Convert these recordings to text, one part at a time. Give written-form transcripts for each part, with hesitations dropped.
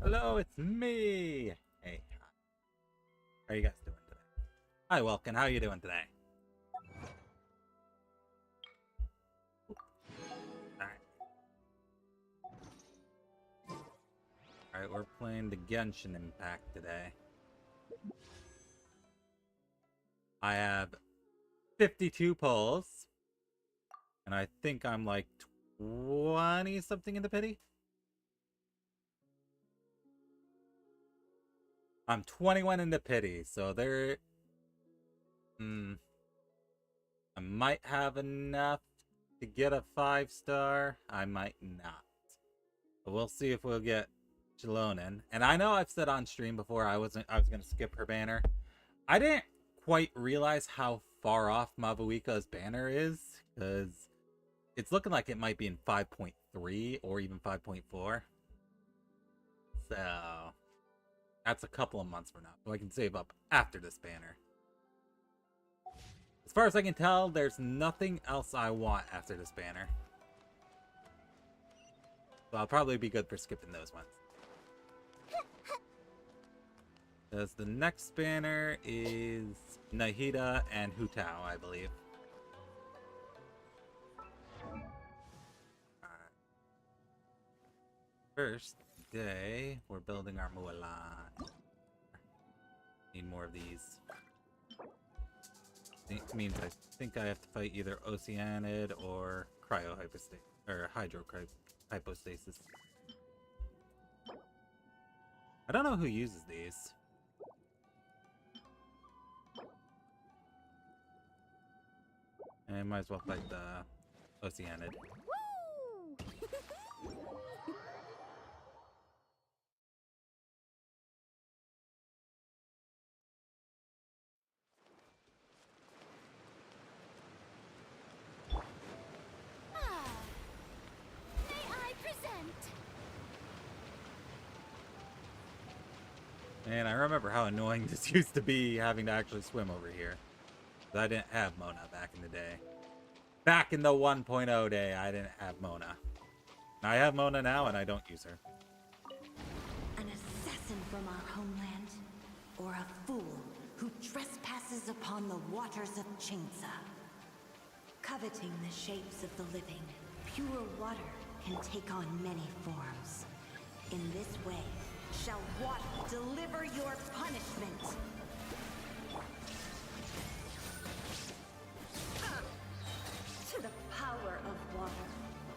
Hello, it's me. Hey, how are you guys doing today? Hi, Welkin. How are you doing today? Alright, we're playing the Genshin Impact today. I have 52 pulls. And I think I'm like 20 something in the pity. I'm 21 in the pity, so there. I might have enough to get a 5-star. I might not. But we'll see if we'll get Jalonin. And I know I've said on stream before I was gonna skip her banner. I didn't quite realize how far off Mavuika's banner is, because it's looking like it might be in 5.3 or even 5.4. So that's a couple of months from now, so I can save up after this banner. As far as I can tell, there's nothing else I want after this banner. So I'll probably be good for skipping those ones. Because the next banner is Nahida and Hutao, I believe. First day, we're building our Mulan. Need more of these. It means I think I have to fight either Oceanid or Cryohypostasis, or Hydrohypostasis. I don't know who uses these. I might as well fight the Oceanid. And I remember how annoying this used to be, having to actually swim over here. I didn't have Mona back in the day. Back in the 1.0 day, I didn't have Mona. I have Mona now, and I don't use her. An assassin from our homeland, or a fool who trespasses upon the waters of Chinsa. Coveting the shapes of the living, pure water can take on many forms. In this way, shall water deliver your punishment. The power of water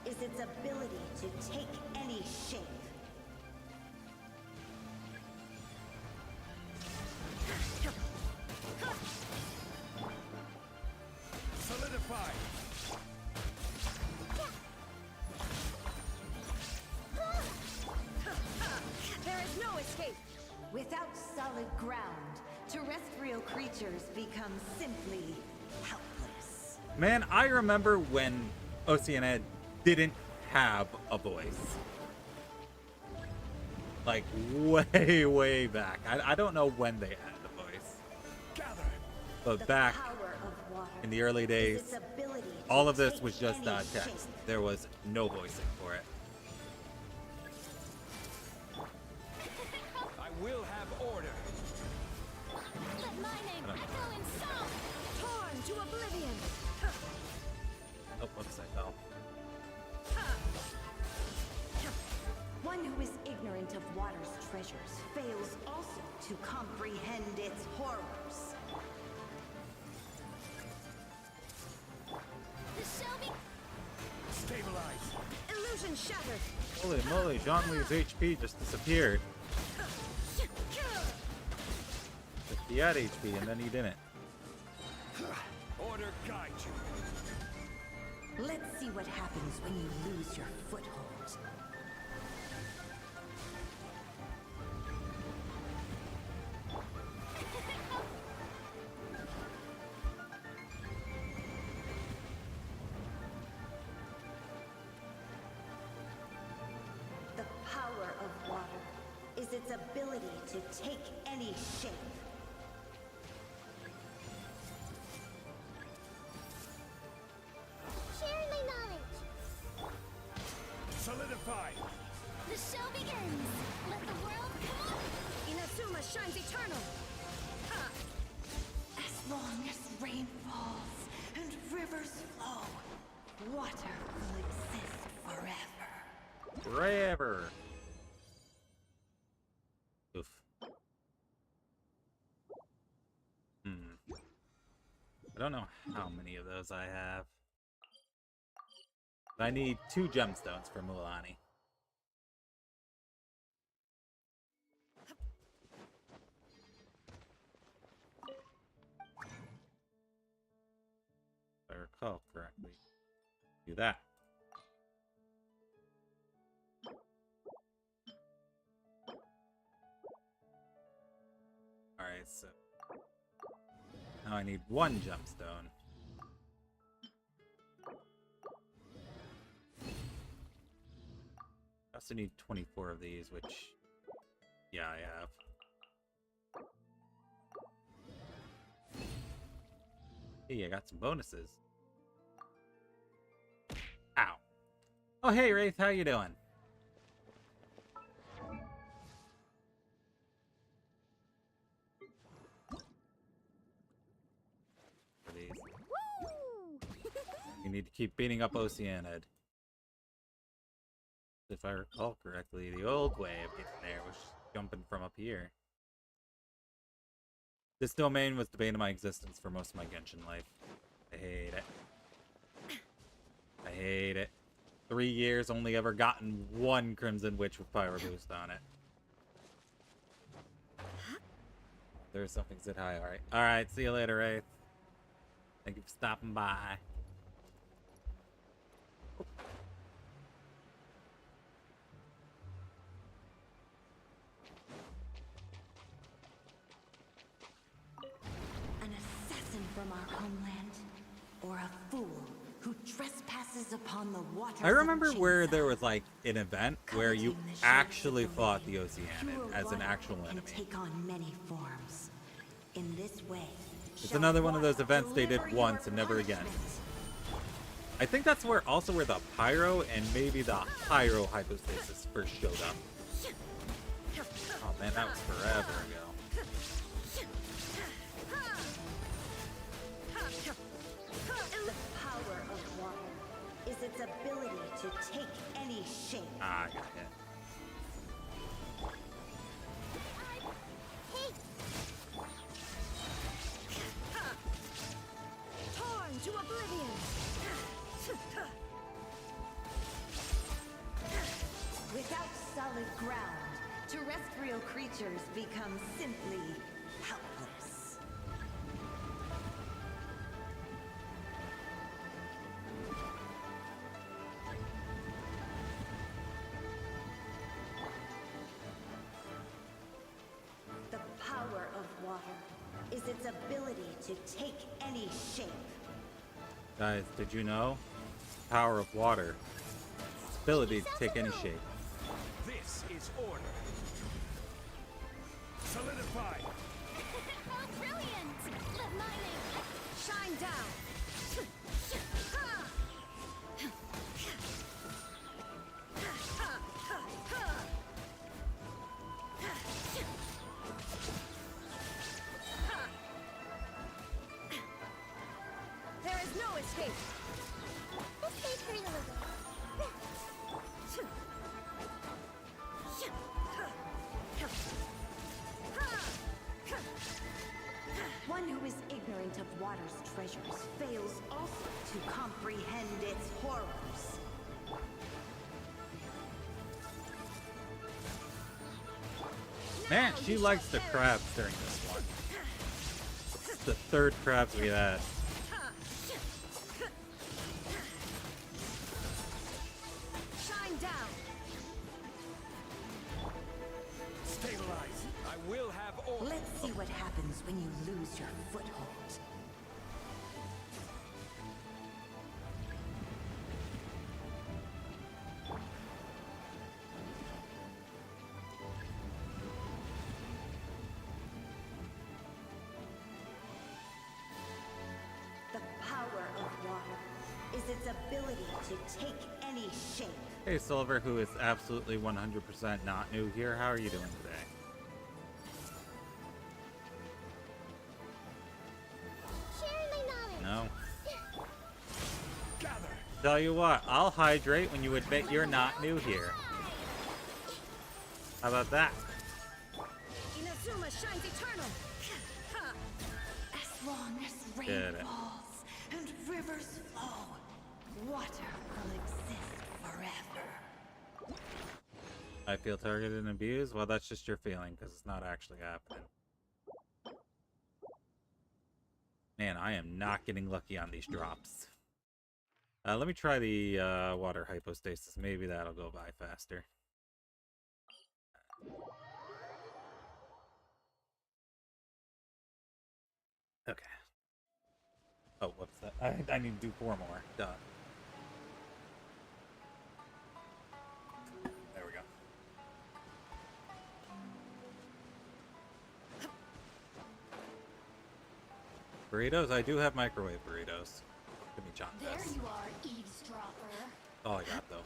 is its ability to take any shape. Solidify! There is no escape! Without solid ground, terrestrial creatures become simply helpless. Man, I remember when Oceanid didn't have a voice. Like, way, way back. I don't know when they had a voice. Gather! But back in the early days, all of this was just text. There was no voicing for it. I will have order! Let my name echo in song! Torn to oblivion! Oh, whoops, I fell. One who is ignorant of water's treasures fails also to comprehend its horrors. This shall be Stabilize! illusion shattered! Holy moly, Zhongli's HP just disappeared. He had HP and then he didn't. Order guide you! Let's see what happens when you lose your foothold. The power of water is its ability to take any shape. Share my knowledge! Solidify! The show begins. Let the world come on. Inazuma shines eternal. As long as rain falls and rivers flow, water will exist forever. Forever. Oof. I don't know how many of those I have. I need 2 gemstones for Mulan. If I recall correctly. Do that. Alright, so now I need 1 gemstone. I also need 24 of these, which, yeah, I have. Hey, I got some bonuses. Ow. Oh, hey, Wraith, how you doing? For these. Woo! You need to keep beating up Oceanid. If I recall correctly, the old way of getting there was jumping from up here. This domain was the bane of my existence for most of my Genshin life. I hate it. I hate it. 3 years, only ever gotten 1 Crimson Witch with Pyro Boost on it. There's something said hi, alright. Alright, see you later, Wraith. Thank you for stopping by. An assassin from our homeland, or a fool who trespasses upon the waters. I remember of where Chinza. there was like an event where you actually fought the Oceanid as an actual enemy. Take on many forms. In this way, It's another one of those events they did once and never again. I think that's where also where the Pyro and maybe the Pyro Hypostasis first showed up. Oh man, that was forever ago. The power of water is its ability to take any shape. Ah, I got hit. Torn to oblivion. Without solid ground, terrestrial creatures become simply helpless. The power of water is its ability to take any shape. Guys, did you know? Power of water. Its ability to take any shape. This is order. Solidify. Oh, brilliant! Let my name shine down. There is no escape. Escape for the One who is ignorant of water's treasures fails also to comprehend its horrors. Man, she likes the crabs during this one. It's the 3rd crabs we had. shine down. Stabilize. I will have order. Let's see what happens when you lose your foothold. The power of water is is its ability to take any shape. Hey, Silver, who is absolutely 100% not new here. How are you doing today? Sharing my knowledge. No. Gather. Tell you what, I'll hydrate when you admit you're not new here. How about that? Inazuma shines eternal. As long as rain Get it. falls and rivers flow, water will exist forever. I feel targeted and abused? Well, that's just your feeling, because it's not actually happening. Man, I am not getting lucky on these drops. Let me try the water hypostasis. Maybe that'll go by faster. Okay. Oh, what's that? I need to do 4 more. Duh. There we go. Burritos? I do have microwave burritos. Give me John There Best. you are, eavesdropper. All I got, though.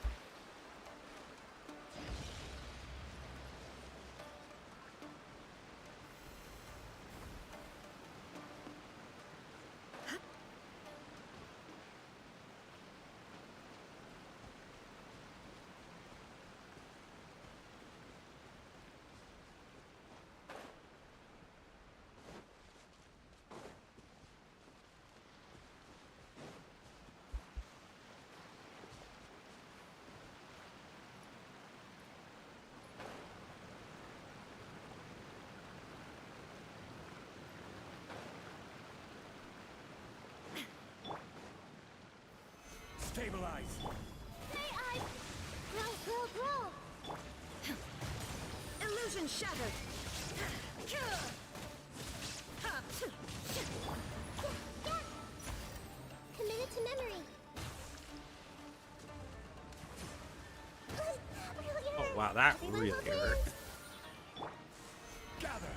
Stabilize. May I grow. Illusion shattered. Committed to memory. Oh, wow, that really hurt. Gather.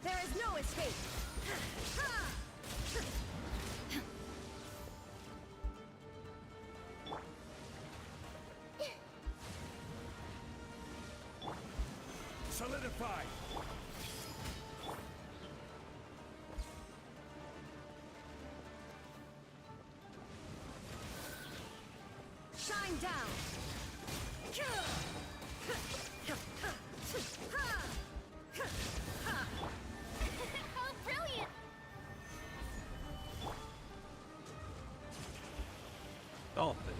There is no escape. Solidify. Shine down. How brilliant! Dolphins.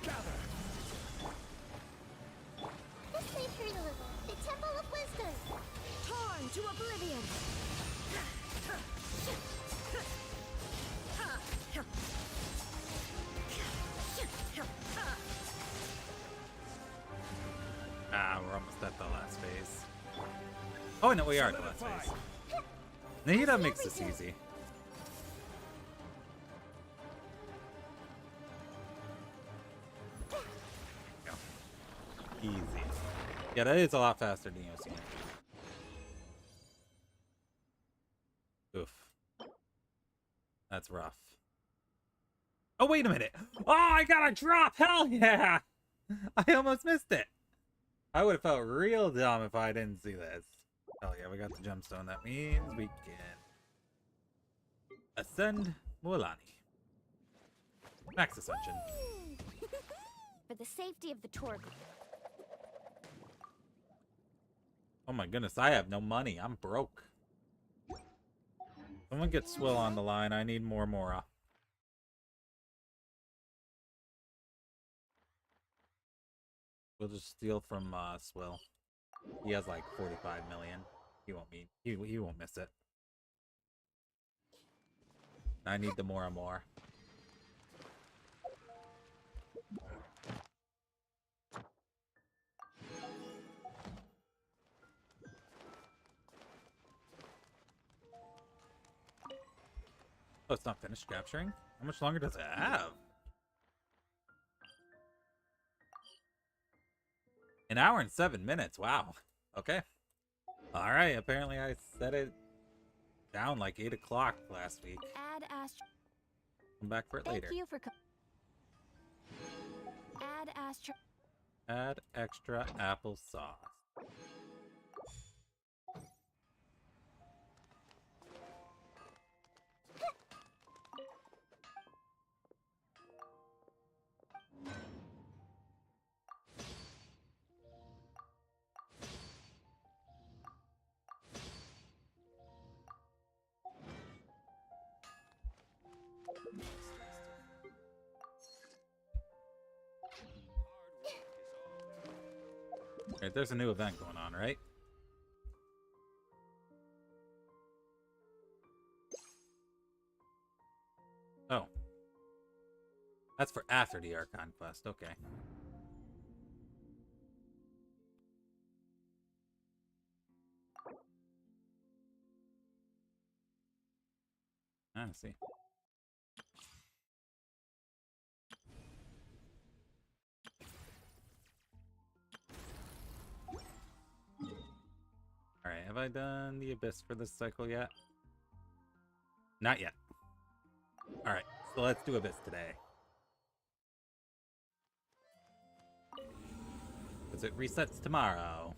Gather. This may hurt a little. The Temple of Wisdom. Torn to oblivion. Ah, we're almost at the last phase. Oh, no, we are at the last phase. Nahida makes this easy. Go. Easy. Yeah, that is a lot faster than Yosin. Oof. That's rough. Oh, wait a minute. Oh, I got a drop. Hell yeah. I almost missed it. I would have felt real dumb if I didn't see this. Hell yeah, we got the gemstone. That means we can ascend Mualani. Max ascension. For the safety of the tour group. Oh my goodness, I have no money. I'm broke. Someone get Swill on the line. I need more Mora. We'll just steal from Swill. He has like 45 million. He won't be. He won't miss it. I need the Mora more. Oh, it's not finished capturing? How much longer does it have? An hour and 7 minutes. Wow. Okay. All right. Apparently, I set it down like 8 o'clock last week. Add Astro. Come back for it Thank later. you for. Add Astro. Add extra applesauce. Alright, there's a new event going on, right? Oh. That's for after the Archon quest, okay. I see. Alright, have I done the Abyss for this cycle yet? Not yet. Alright, so let's do Abyss today. Because it resets tomorrow.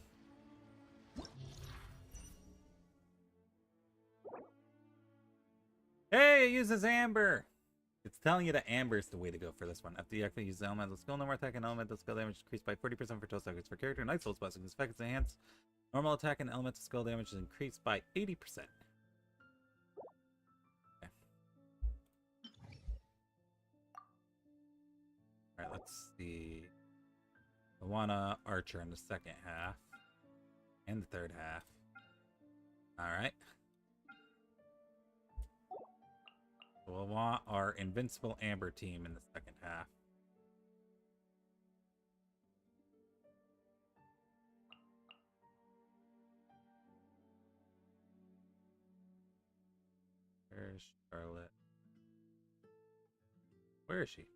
Hey, it uses Amber! It's telling you that Amber is the way to go for this one. After you activate use the elemental skill, no more attack and elemental skill damage increased by 40% for 12 seconds per character. Night Soul's blessing. This effect is enhanced. Normal attack and elemental skill damage is increased by 80%. Okay. Alright, let's see. I want a Archer in the second half. And the third half. Alright. We'll want our Invincible Amber team in the second half. Where's Charlotte? Where is she?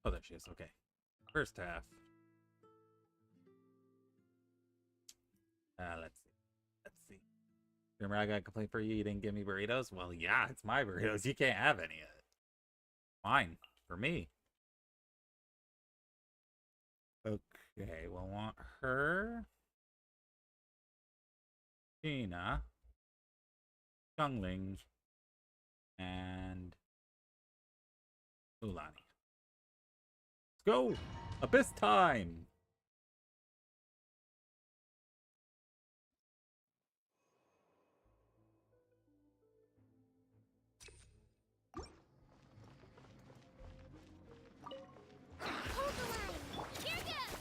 Oh, there she is. Okay. First half. Let's see. Let's see. Remember I got a complaint for you? You didn't give me burritos? Well, yeah, it's my burritos. You can't have any of it. Fine. For me. Okay, we'll want her. Tina. Chungling. And Ulani. Let's go! Abyss time! Hold the line. Here goes.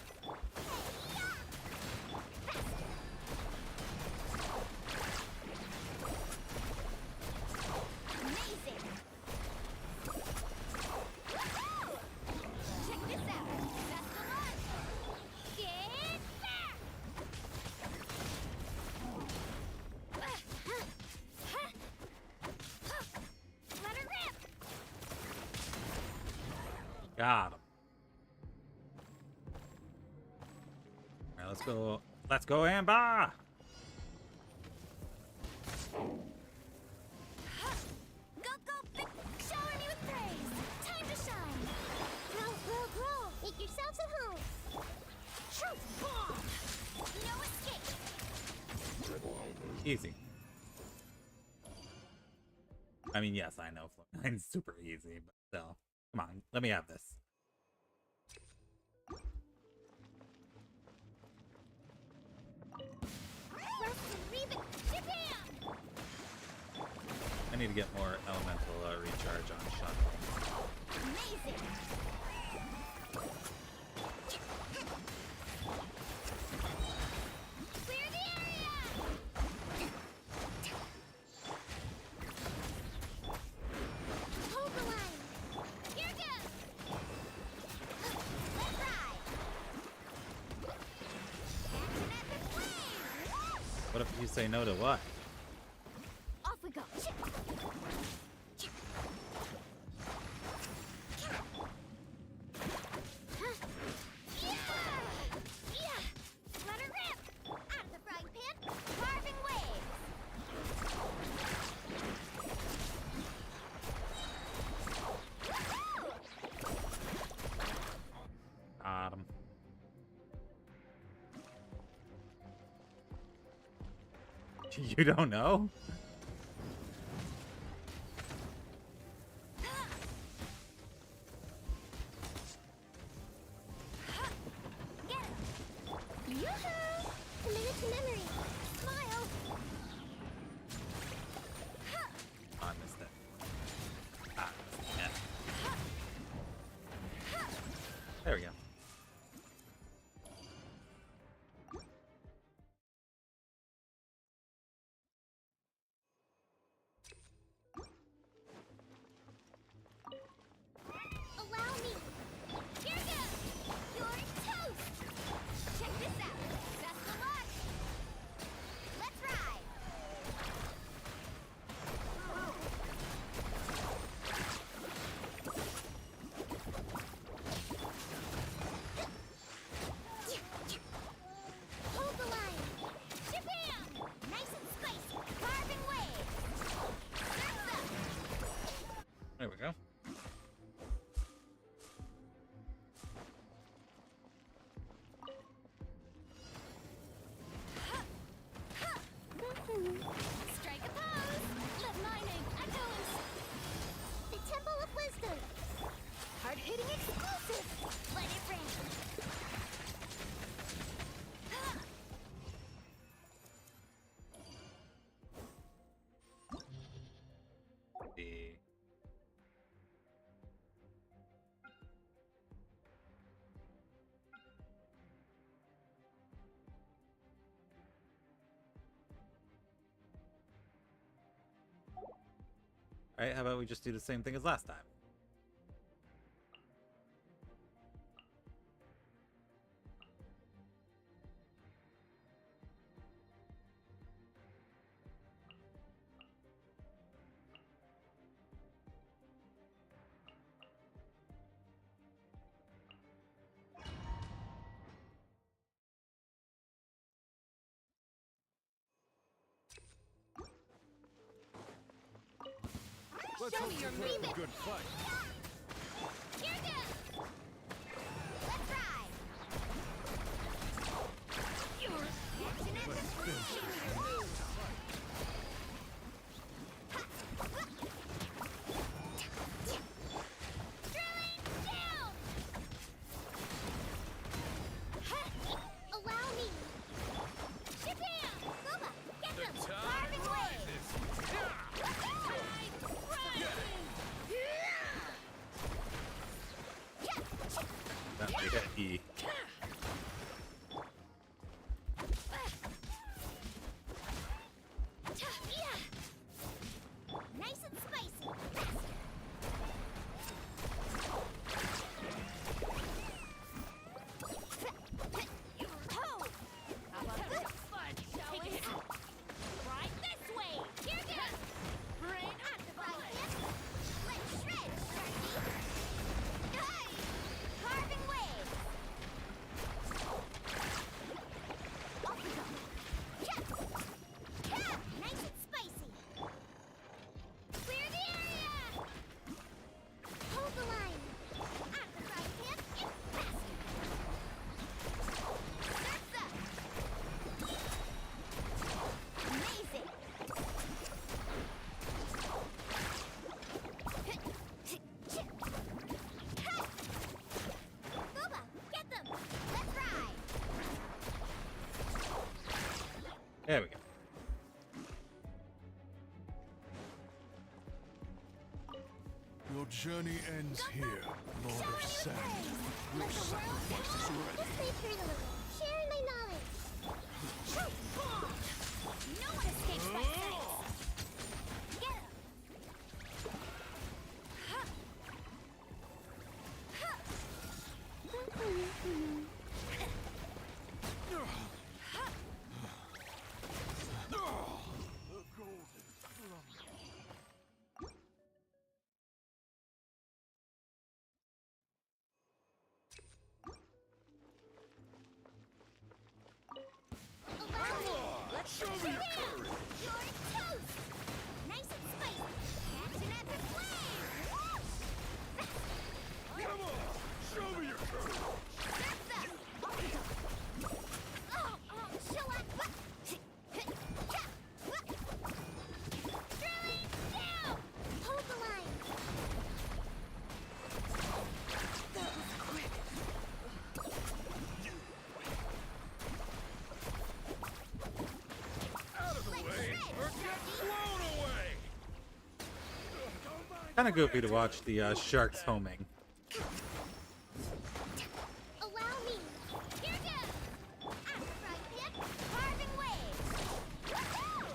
Amazing. Woohoo! Check this out. That's the launch. Get back. Let her rip. Got him. Alright, let's go. Let's go, Amber! Go, go, big, shower me with praise. Time to shine. Grow, grow, grow. Make yourselves at home. Truth bomb. No escape. Easy. I mean, yes, I know Floatline's super easy, but still. Come on, let me have this. Rust and Reba. Japan. I need to get more elemental recharge on Shuttle. Amazing. Clear the area. Hold the line. Here goes. Let's ride. Action at the flame. What if you say no to what? Off we go. You don't know? Yoo-hoo! Committed to memory. Smile. Oh, I missed it. Ah, yeah. There we go. Allow me. Here goes. You're toast. Check this out. Best of luck. Let's ride. Hold the line. Shabam! Nice and spicy. Carving waves. Surf's up. There we go. Strike a pose. Let my name echoes. The Temple of Wisdom. Hard-hitting exclusive. Let it rain. The Alright, how about we just do the same thing as last time? Let's Show hope me you your put up meat. a good fight. Here goes. Let's ride. You're catching it. Let's finish this. Drilling down. Allow me. Shabam! Booba, get them. Carving waves. That we hit E. Nice and spicy. Faster. Ho! How about this fun, shall we? Right this way. Here goes. Bring on the button. Let's shred, Sharky. Hey! Carving waves. Off we go. Cap! Nice and spicy. Clear the area! Hold the line. At the fry tip, it's faster. Surf's up. Amazing. Booba, get them. Let's ride. There we go. Your journey ends here, Lord Shower of me Sand. with Your praise. Let the world sacrifice is know. ready. Let's play through a little. Sharing my knowledge. Truth bomb. No one escapes my sight. Get him. Allow me. Let's show me your courage. You're toast. Nice and spicy. Catching at the flame. Come on, show me your courage. Surf's up. Off we go. Oh, chill out. Kind of goofy to watch the sharks homing. Allow me. Here goes. Right hip, carving waves. Woohoo!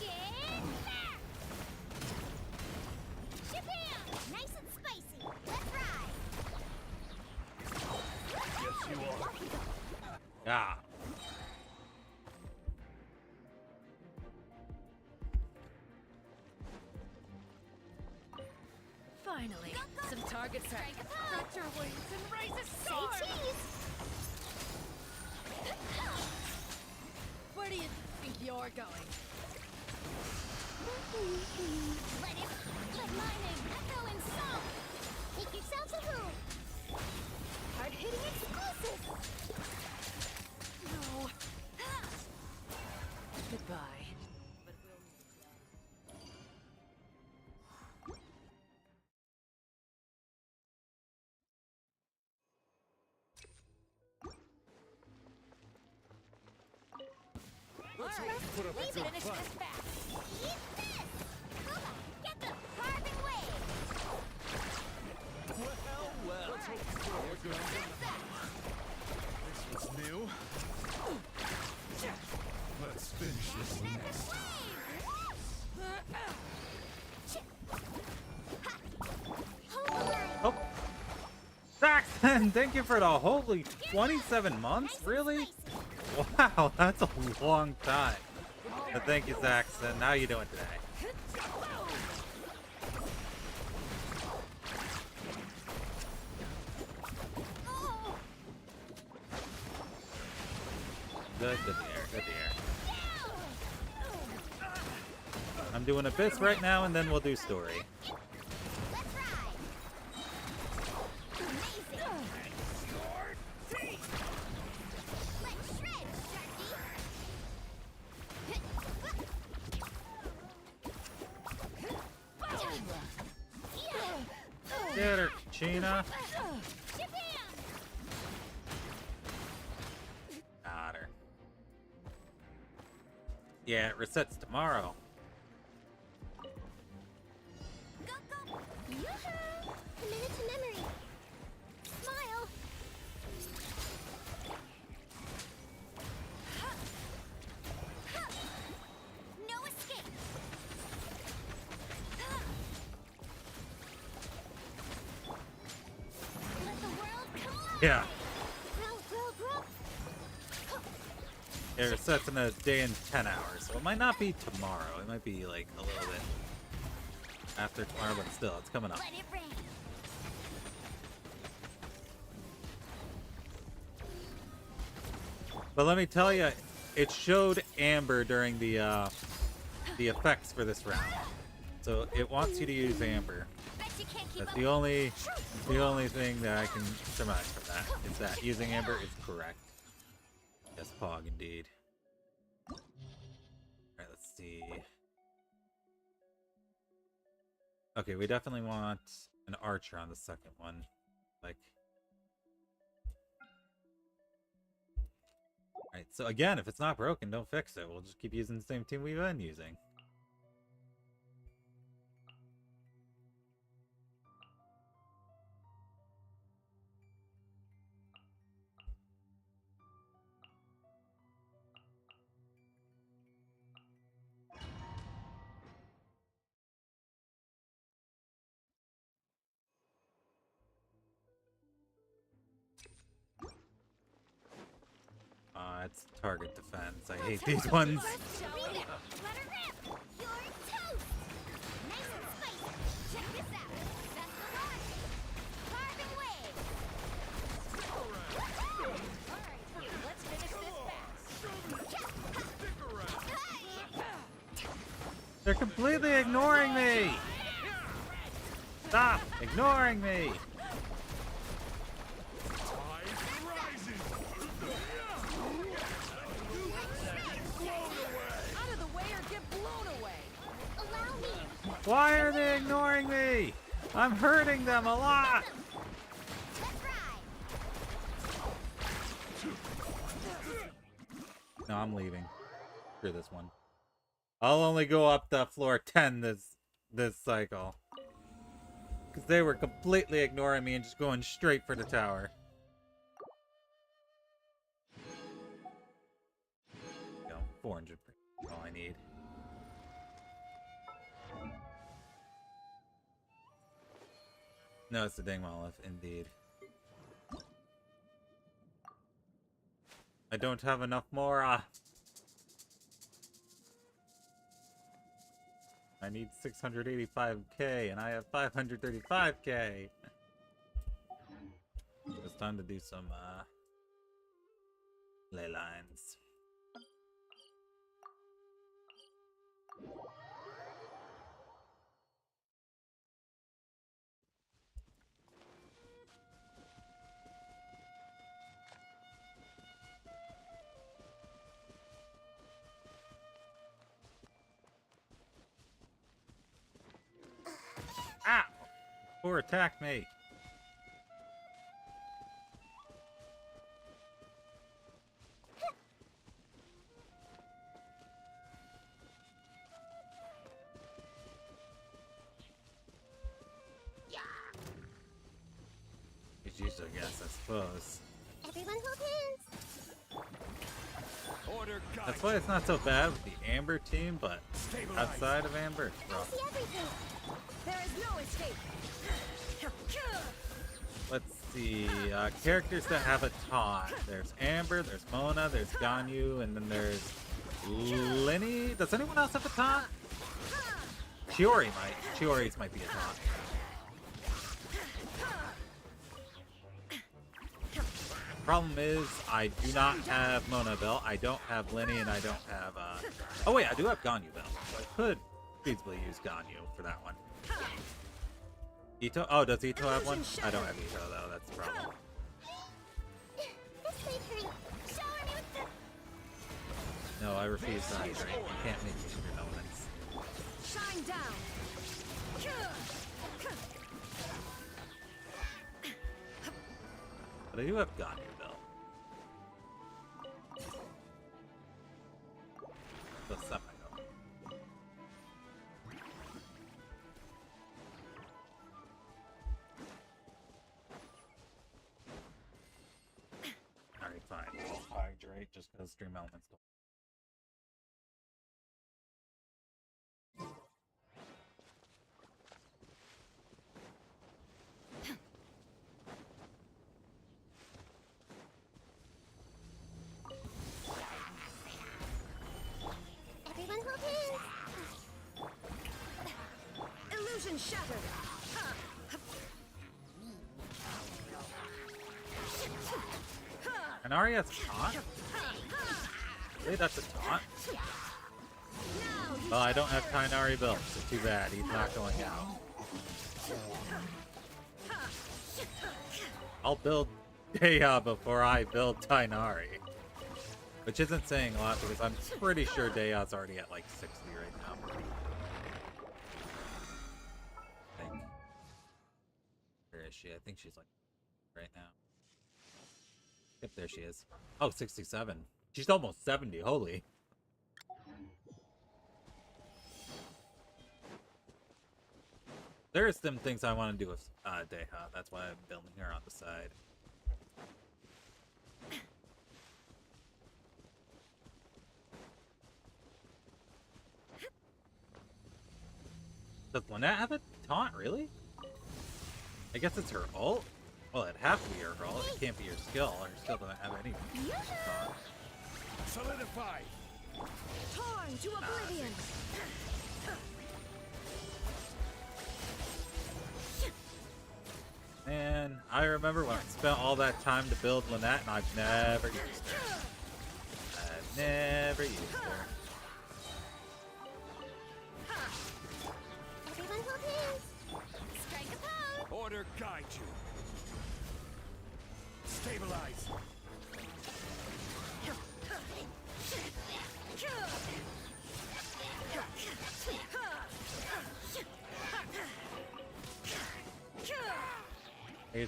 Get back! Shabam! Nice and spicy. Let's ride. Yes, you are. Ah. Finally, some target Strike practice. a pose. Stretch your wings and raise a Say sword. cheese. Where do you think you're going? Let mine echo in song. Make yourselves a room. Hard-hitting exclusive. No. Goodbye. But we'll... Let's hope you put up a good Finish fight. this fast. Eat this. Kuba, get the carving wave. Well. Let's hope you put up a good fight. That's that. This was new. Let's finish this Action at mess. this wave. Hold the line. Oh. Saxon, thank you for the holy 27 months? Really? Wow, that's a long time. But thank you, Saxon. How you doing today? Oh. Good to hear, good to hear. I'm doing Abyss right now, and then we'll do story. Let's ride. Amazing. Let's shred, Sharky. Get her, China. Shabam! Got her. Yeah, it resets tomorrow. Go, go! Yoo-hoo! A minute to memory. Smile. No escape. Let the world come alive. Yeah. Growl. It resets in a day and 10 hours. So it might not be tomorrow. It might be like a little bit after tomorrow, but still, it's coming up. Let it rain. But let me tell you, it showed Amber during the effects for this round. So it wants you to use Amber. Bet you can't keep That's up. the only thing that I can surmise from that is that using Amber is correct. Yes, Pog, indeed. Alright, let's see. Okay, we definitely want an archer on the second one. Like... Alright, so again, if it's not broken, don't fix it. We'll just keep using the same team we've been using. It's target defense. I hate these ones. Let her rip. You're toast. Nice and spicy. Check this out. That's the launch. Carving wave. Alright, let's finish this fast. They're completely ignoring me. Stop ignoring me. Out of the way or get blown away. Allow me. Why are they ignoring me? I'm hurting them a lot. Let's ride. No, I'm leaving. Screw this one. I'll only go up to floor 10 this cycle. Because they were completely ignoring me and just going straight for the tower. Go, 400. All I need. No, it's the Dingwalleth, indeed. I don't have enough more. I need 685k, and I have 535k. It's time to do some ley lines. Ow! Poor attack mate. It's used, I guess, I suppose. Everyone hold hands. Order guide. That's why it's not so bad with the Amber team, but outside of Amber, it's I rough. see everything. There is no escape. Let's see, characters that have a taunt. There's Amber, there's Mona, there's Ganyu, and then there's Lenny. Does anyone else have a taunt? Chiori might. Chiori's might be a taunt. Problem is, I do not have Mona Bell, I don't have Lenny, and I don't have, oh wait, I do have Ganyu Bell, so I could feasibly use Ganyu for that one. Ito? Oh, does Ito have one? I don't have Ito, though, that's the problem. This way, hurry. Shower me with the... No, I refuse to hydrate. You can't make me sugar elements. Shine down. But I do have Ganyu Bell. So semi though. Alright, fine. I'll hydrate just because stream elements don't. Everyone hold hands. Illusion shattered. And Arya has a taunt? Really, that's a taunt? Well, I don't have Tainari built, so too bad. He's not going out. I'll build Deya before I build Tainari. Which isn't saying a lot because I'm pretty sure Deya's already at like 60 right now. I think. Where is she? I think she's like right now. Yep, there she is. Oh, 67. She's almost 70. Holy. There's some things I want to do with Deha. That's why I'm building her on the side. Does Lynette have a taunt, really? I guess it's her ult? Well, it'd have to be her ult. It can't be her skill. Her skill doesn't have any taunt. Solidify. Torn to oblivion. And I remember when I spent all that time to build Lynette, and I've never used her. I've never used her. Everyone hold hands. Strike a pose. Order guide you. Stabilize.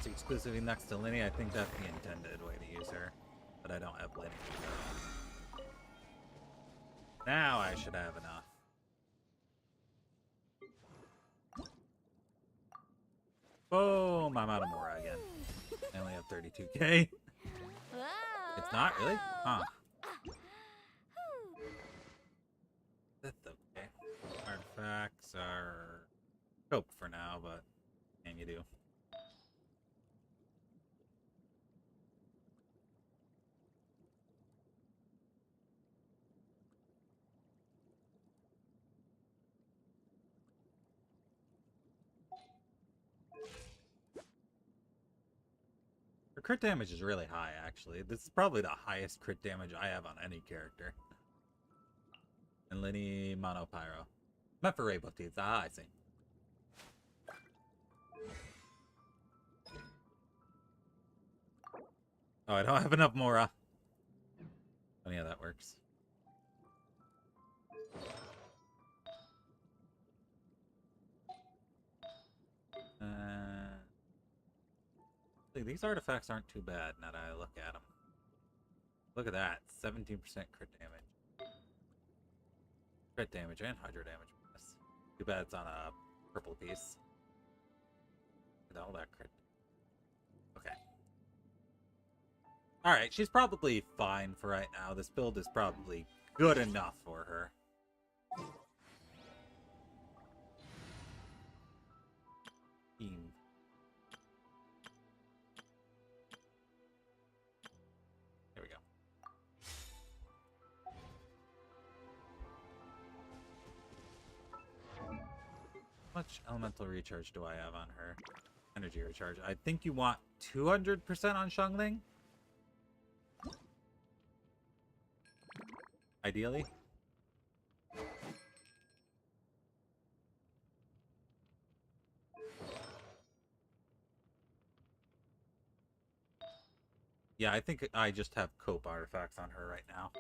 use exclusively next to Linny. I think that's the intended way to use her. But I don't have Linny. Now I should have enough. Boom! I'm out of Mora again. I only have 32k. It's not really? Huh. That's okay. Artifacts are cope for now, but what can you do? Her crit damage is really high, actually. This is probably the highest crit damage I have on any character. And Linny Mono Pyro. Meant for Rainbow Teeth. Ah, I see. Oh, I don't have enough Mora. Funny how that works. These artifacts aren't too bad now that I look at them. Look at that. 17% crit damage. Crit damage and hydro damage. Too bad it's on a purple piece. Look at all that crit. Okay. Alright, she's probably fine for right now. This build is probably good enough for her. Team. There we go. How much elemental recharge do I have on her? Energy recharge. I think you want 200% on Xiangling? Ideally. Yeah, I think I just have cope artifacts on her right now.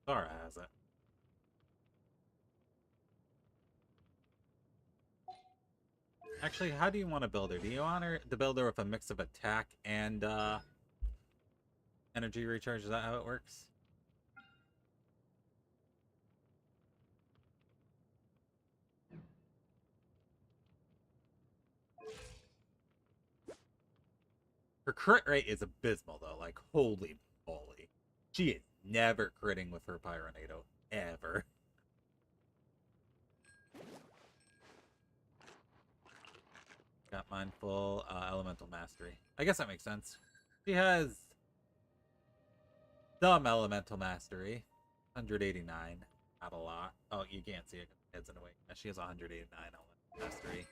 Zara has it. Actually, how do you want to build her? Do you want her to build her with a mix of attack and energy recharge? Is that how it works? Her crit rate is abysmal, though. Like, holy moly. She is never critting with her Pyronado. Ever. Got Mindful, Elemental Mastery. I guess that makes sense. She has some Elemental Mastery. 189. Not a lot. Oh, you can't see it. It's in a way. She has 189 Elemental Mastery.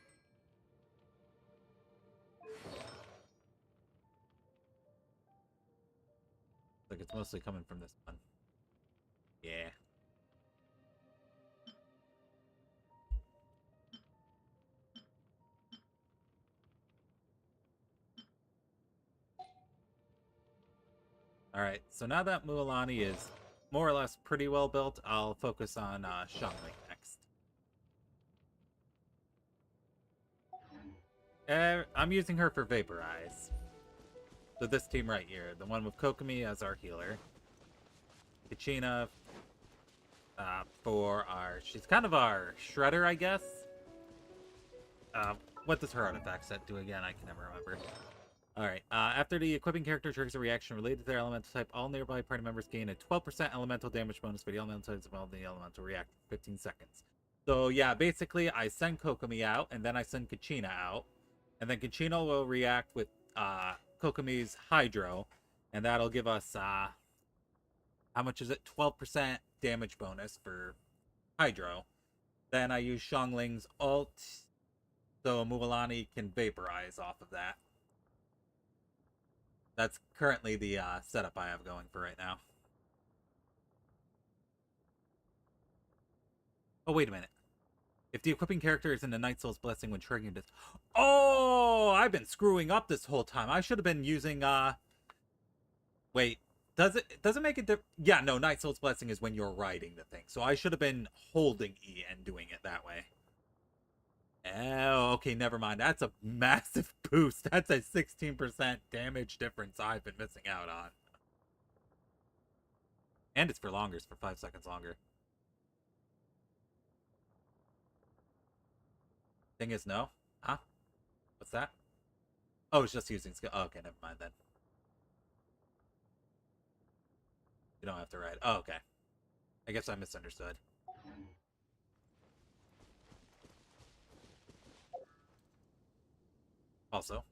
Like it's mostly coming from this one. Yeah. Alright, so now that Mualani is more or less pretty well built, I'll focus on Xiangling next. I'm using her for Vaporize. So this team right here, the one with Kokomi as our healer. Kachina for our... She's kind of our Shredder, I guess. What does her artifact set do again? I can never remember. Alright, after the equipping character triggers a reaction related to their elemental type, all nearby party members gain a 12% elemental damage bonus for the elemental types of the elemental react for 15 seconds. So yeah, basically I send Kokomi out, and then I send Kachina out. And then Kachina will react with Kokomi's Hydro, and that'll give us, how much is it? 12% damage bonus for Hydro. Then I use Xiangling's ult, so Mualani can vaporize off of that. That's currently the setup I have going for right now. Oh, wait a minute. If the equipping character is in the Night Soul's Blessing when triggering this... Oh! I've been screwing up this whole time. I should have been using, Wait. Does it make it Yeah, no, Night Soul's Blessing is when you're riding the thing. So I should have been holding E and doing it that way. Oh, okay, never mind. That's a massive boost. That's a 16% damage difference I've been missing out on. And it's for longer. It's for 5 seconds longer. Thing is, no. Huh? What's that? Oh, it's just using skill. Oh, okay, never mind then. You don't have to ride. Oh, okay. I guess I misunderstood. Also.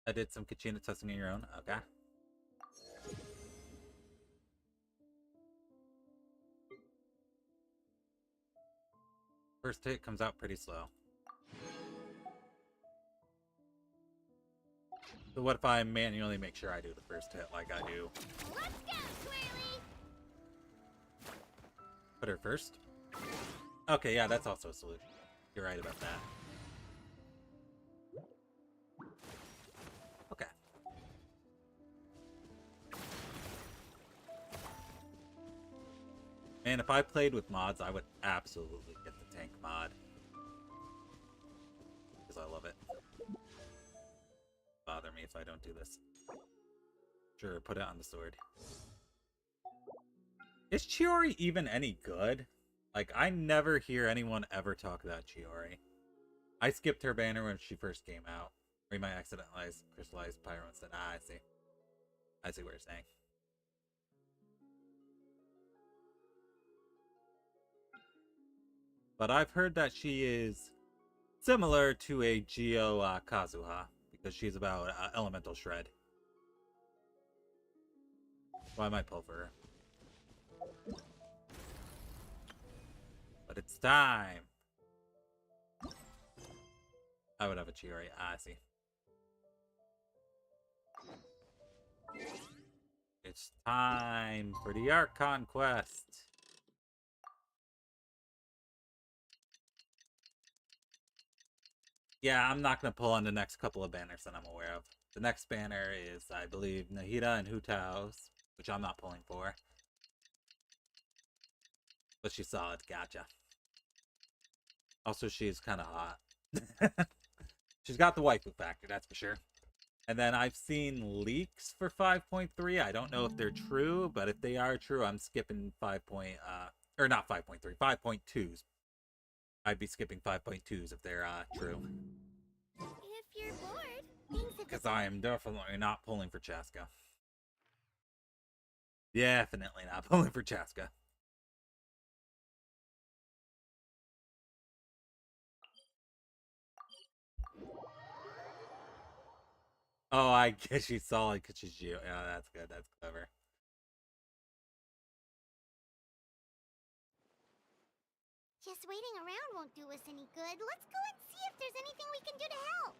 I did some Kachina testing on your own. Okay. First hit comes out pretty slow. So what if I manually make sure I do the first hit like I do? Let's go, Twirly! Put her first? Okay, yeah, that's also a solution. You're right about that. Okay. Man, if I played with mods, I would absolutely get the tank mod. Because I love it. Bother me if I don't do this. Sure, put it on the sword. Is Chiori even any good? Like, I never hear anyone ever talk about Chiori. I skipped her banner when she first came out. Or you might accidentally crystallize Pyro instead. Ah, I see. I see what you're saying. But I've heard that she is similar to a Geo Kazuha, because she's about Elemental Shred. So I might pull for her. But it's time! I would have a Chiori. Ah, I see. It's time for the Arc Conquest! Yeah, I'm not going to pull on the next couple of banners that I'm aware of. The next banner is, I believe, Nahida and Hutao's, which I'm not pulling for. But she's solid, gotcha. Also, she's kind of hot. She's got the waifu factor, that's for sure. And then I've seen leaks for 5.3. I don't know if they're true, but if they are true, I'm skipping 5. Or not 5.3, 5.2s. I'd be skipping 5.2s if they're true. If you're bored, things have... Because I am definitely not pulling for Chaska. Definitely not pulling for Chaska. Oh, I guess she's solid because she's Geo. Yeah, that's good. That's clever. Just waiting around won't do us any good. Let's go and see if there's anything we can do to help.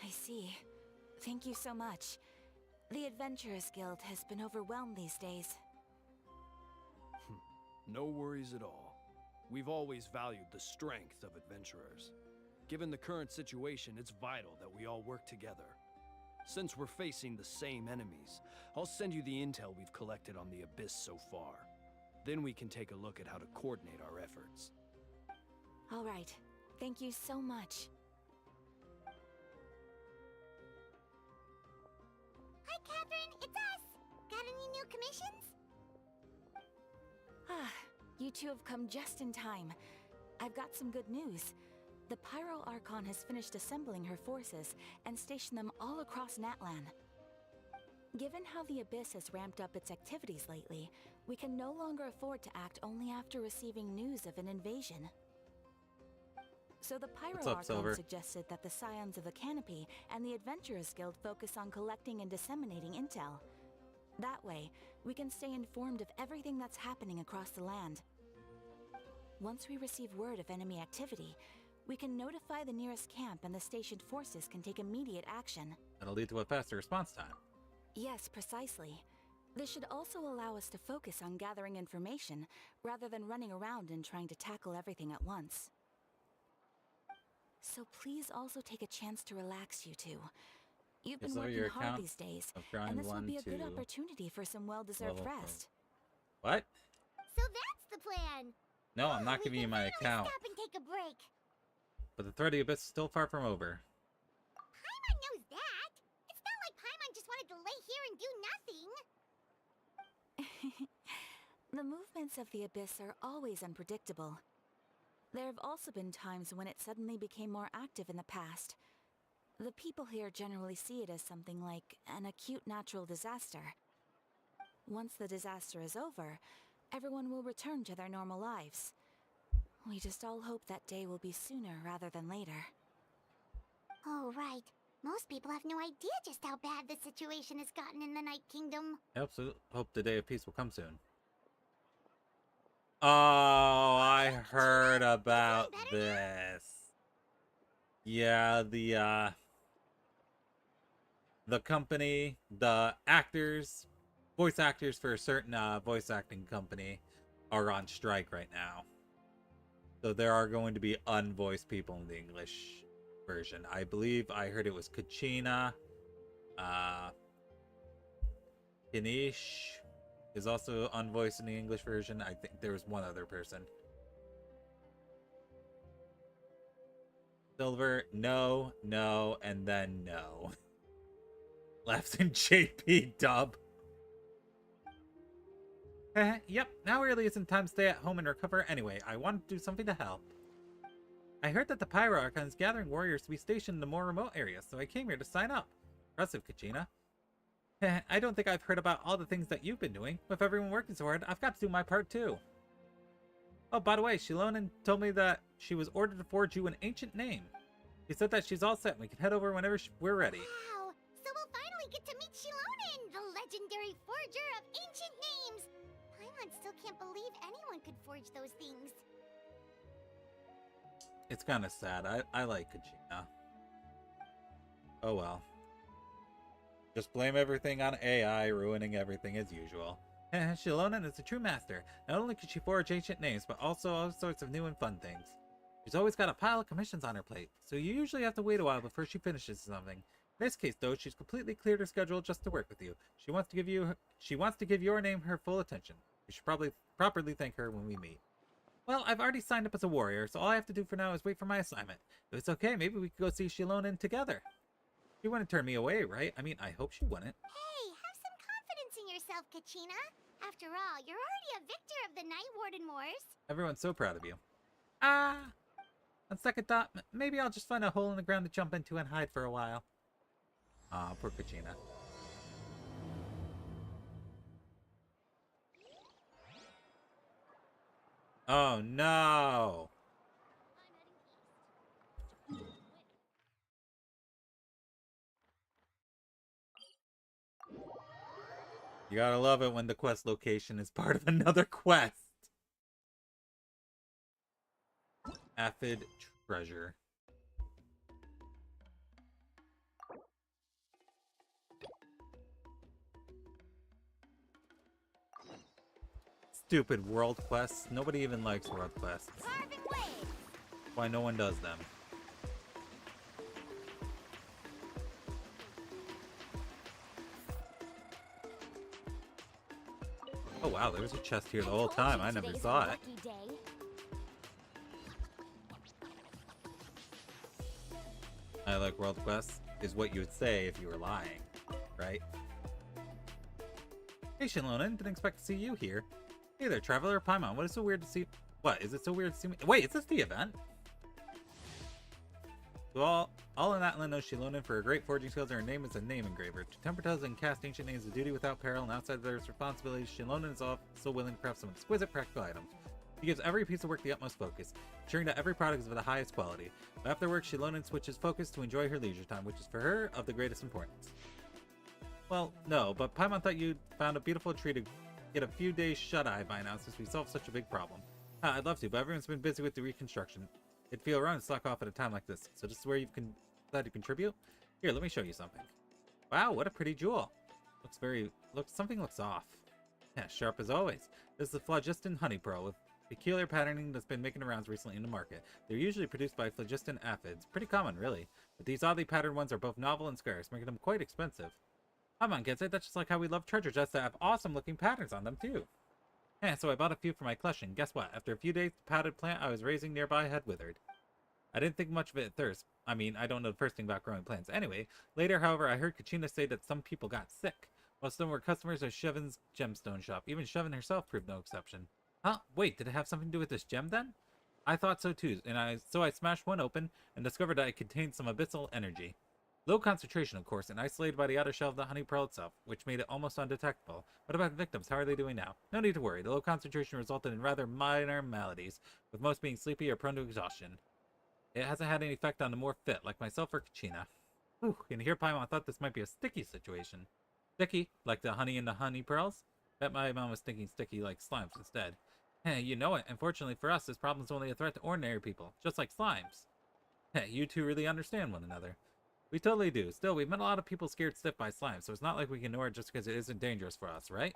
I see. Thank you so much. The Adventurers Guild has been overwhelmed these days. No worries at all. We've always valued the strength of adventurers. Given the current situation, it's vital that we all work together. Since we're facing the same enemies, I'll send you the intel we've collected on the Abyss so far. Then we can take a look at how to coordinate our efforts. All right. Thank you so much. Hi, Catherine. It's us. Got any new commissions? Ah, you two have come just in time. I've got some good news. The Pyro Archon has finished assembling her forces and stationed them all across Natlan. Given how the Abyss has ramped up its activities lately, we can no longer afford to act only after receiving news of an invasion. So the Pyro Archon suggested that the Scions of the Canopy and the Adventurers Guild focus on collecting and disseminating intel. That way, we can stay informed of everything that's happening across the land. Once we receive word of enemy activity, we can notify the nearest camp and the stationed forces can take immediate action. That'll lead to a faster response time. Yes, precisely. This should also allow us to focus on gathering information, rather than running around and trying to tackle everything at once. So please also take a chance to relax, you two. You've been Is that working your hard account these days, of grind and this will 1 be a good to opportunity for some well-deserved level rest. What? So that's the plan. No, I'm not We giving you can my finally account. Stop and take a break. But the threat of the abyss is still far from over. Paimon knows that. It's not like Paimon just wanted to lay here and do nothing. The movements of the abyss are always unpredictable. There have also been times when it suddenly became more active in the past. The people here generally see it as something like an acute natural disaster. Once the disaster is over, everyone will return to their normal lives. We just all hope that day will be sooner rather than later. Oh, right. Most people have no idea just how bad the situation has gotten in the Night Kingdom. I hope the day of peace will come soon. Oh, I heard about this. Yeah, the company, the actors, voice actors for a certain voice acting company are on strike right now. So there are going to be unvoiced people in the English version. I believe I heard it was Kachina, Kanish is also unvoiced in the English version. I think there was one other person. Silver, no, no, and then no. Left in JP dub. Yep, now really isn't time to stay at home and recover anyway. I wanted to do something to help. I heard that the Pyro Archon is gathering warriors to be stationed in the more remote areas, so I came here to sign up. Impressive, Kachina. I don't think I've heard about all the things that you've been doing. With everyone working so hard, I've got to do my part too. Oh, by the way, Shilonen told me that she was ordered to forge you an ancient name. She said that she's all set and we can head over whenever we're ready. Wow! So we'll finally get to meet Shilonen, the legendary forger of ancient names! Paimon still can't believe anyone could forge those things. It's kind of sad. I like Kachina. Oh well. Just blame everything on AI, ruining everything as usual. Shilonen is a true master. Not only could she forge ancient names, but also all sorts of new and fun things. She's always got a pile of commissions on her plate, so you usually have to wait a while before she finishes something. In this case, though, she's completely cleared her schedule just to work with you. She wants to give your name her full attention. You should probably properly thank her when we meet. Well, I've already signed up as a warrior, so all I have to do for now is wait for my assignment. If it's okay, maybe we could go see Shilonen together. She wouldn't turn me away, right? I mean, I hope she wouldn't. Hey, have some confidence in yourself, Kachina. After all, you're already a victor of the Night Warden Wars. Everyone's so proud of you. On second thought, maybe I'll just find a hole in the ground to jump into and hide for a while. Aw, poor Kachina. Oh no! You gotta love it when the quest location is part of another quest. Aphid treasure. Stupid world quests. Nobody even likes world quests. Carving waves! Why no one does them. Oh wow, there was a chest here the whole time. I never saw it. I like world quests, is what you would say if you were lying, right? Hey Shilonen, didn't expect to see you here. Hey there, Traveler Paimon. What is so weird to see? What, is it so weird to see me? Wait, is this the event? So all in Atlan knows Shilonen for her great forging skills, and her name is a name engraver. To temper toes and cast ancient names is a duty without peril, and outside of their responsibilities, Shilonen is also willing to craft some exquisite practical items. She gives every piece of work the utmost focus, ensuring that every product is of the highest quality. But after work, Shilonen switches focus to enjoy her leisure time, which is for her of the greatest importance. Well, no, but Paimon thought you'd found a beautiful tree to get a few days shut-eye by now since we solved such a big problem. I'd love to, but everyone's been busy with the reconstruction. It'd feel wrong to slack off at a time like this, so this is where you can decide to contribute? Here, let me show you something. Wow, what a pretty jewel. Something looks off. Yeah, sharp as always. This is the phlogiston honey pearl with peculiar patterning that's been making the rounds recently in the market. They're usually produced by phlogiston aphids. Pretty common, really. But these oddly patterned ones are both novel and scarce, making them quite expensive. Come on, kids, that's just like how we love treasure chests that have awesome looking patterns on them, too. Yeah, so I bought a few for my collection. Guess what? After a few days, the potted plant I was raising nearby had withered. I didn't think much of it at first. I mean, I don't know the first thing about growing plants. Anyway, later, however, I heard Kachina say that some people got sick. Most of them were customers of Shevan's gemstone shop. Even Shevan herself proved no exception. Huh? Wait, did it have something to do with this gem then? I thought so too, so I smashed one open and discovered that it contained some abyssal energy. Low concentration, of course, and isolated by the outer shell of the honey pearl itself, which made it almost undetectable. What about the victims? How are they doing now? No need to worry. The low concentration resulted in rather minor maladies, with most being sleepy or prone to exhaustion. It hasn't had any effect on the more fit, like myself or Kachina. Whew, and here Paimon thought this might be a sticky situation. Sticky? Like the honey in the honey pearls? Bet my mom was thinking sticky like slimes instead. Hey, you know it. Unfortunately for us, this problem's only a threat to ordinary people, just like slimes. Hey, you two really understand one another. We totally do. Still, we've met a lot of people scared stiff by slime, so it's not like we can ignore it just because it isn't dangerous for us, right?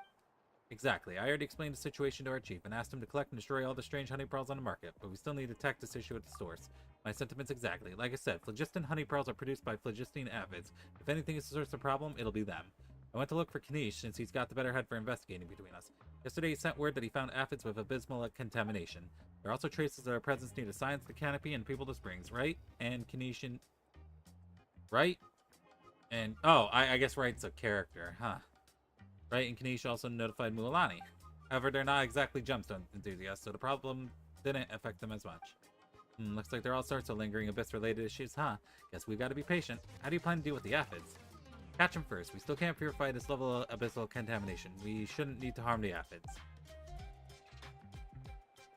Exactly. I already explained the situation to our chief and asked him to collect and destroy all the strange honey pearls on the market, but we still need to attack this issue at the source. My sentiments exactly. Like I said, phlogiston honey pearls are produced by phlogiston aphids. If anything is the source of the problem, it'll be them. I went to look for Kanish since he's got the better head for investigating between us. Yesterday he sent word that he found aphids with abysmal contamination. There are also traces of their presence near the Science, the Canopy, and People to Springs, right? And Kanesian... Right? And... Oh, I guess Right's a character, huh? Right, and Kanish also notified Mualani. However, they're not exactly gemstone enthusiasts, so the problem didn't affect them as much. Looks like there are all sorts of lingering abyss-related issues, huh? Guess we've got to be patient. How do you plan to deal with the aphids? Catch them first. We still can't purify this level of abyssal contamination. We shouldn't need to harm the aphids.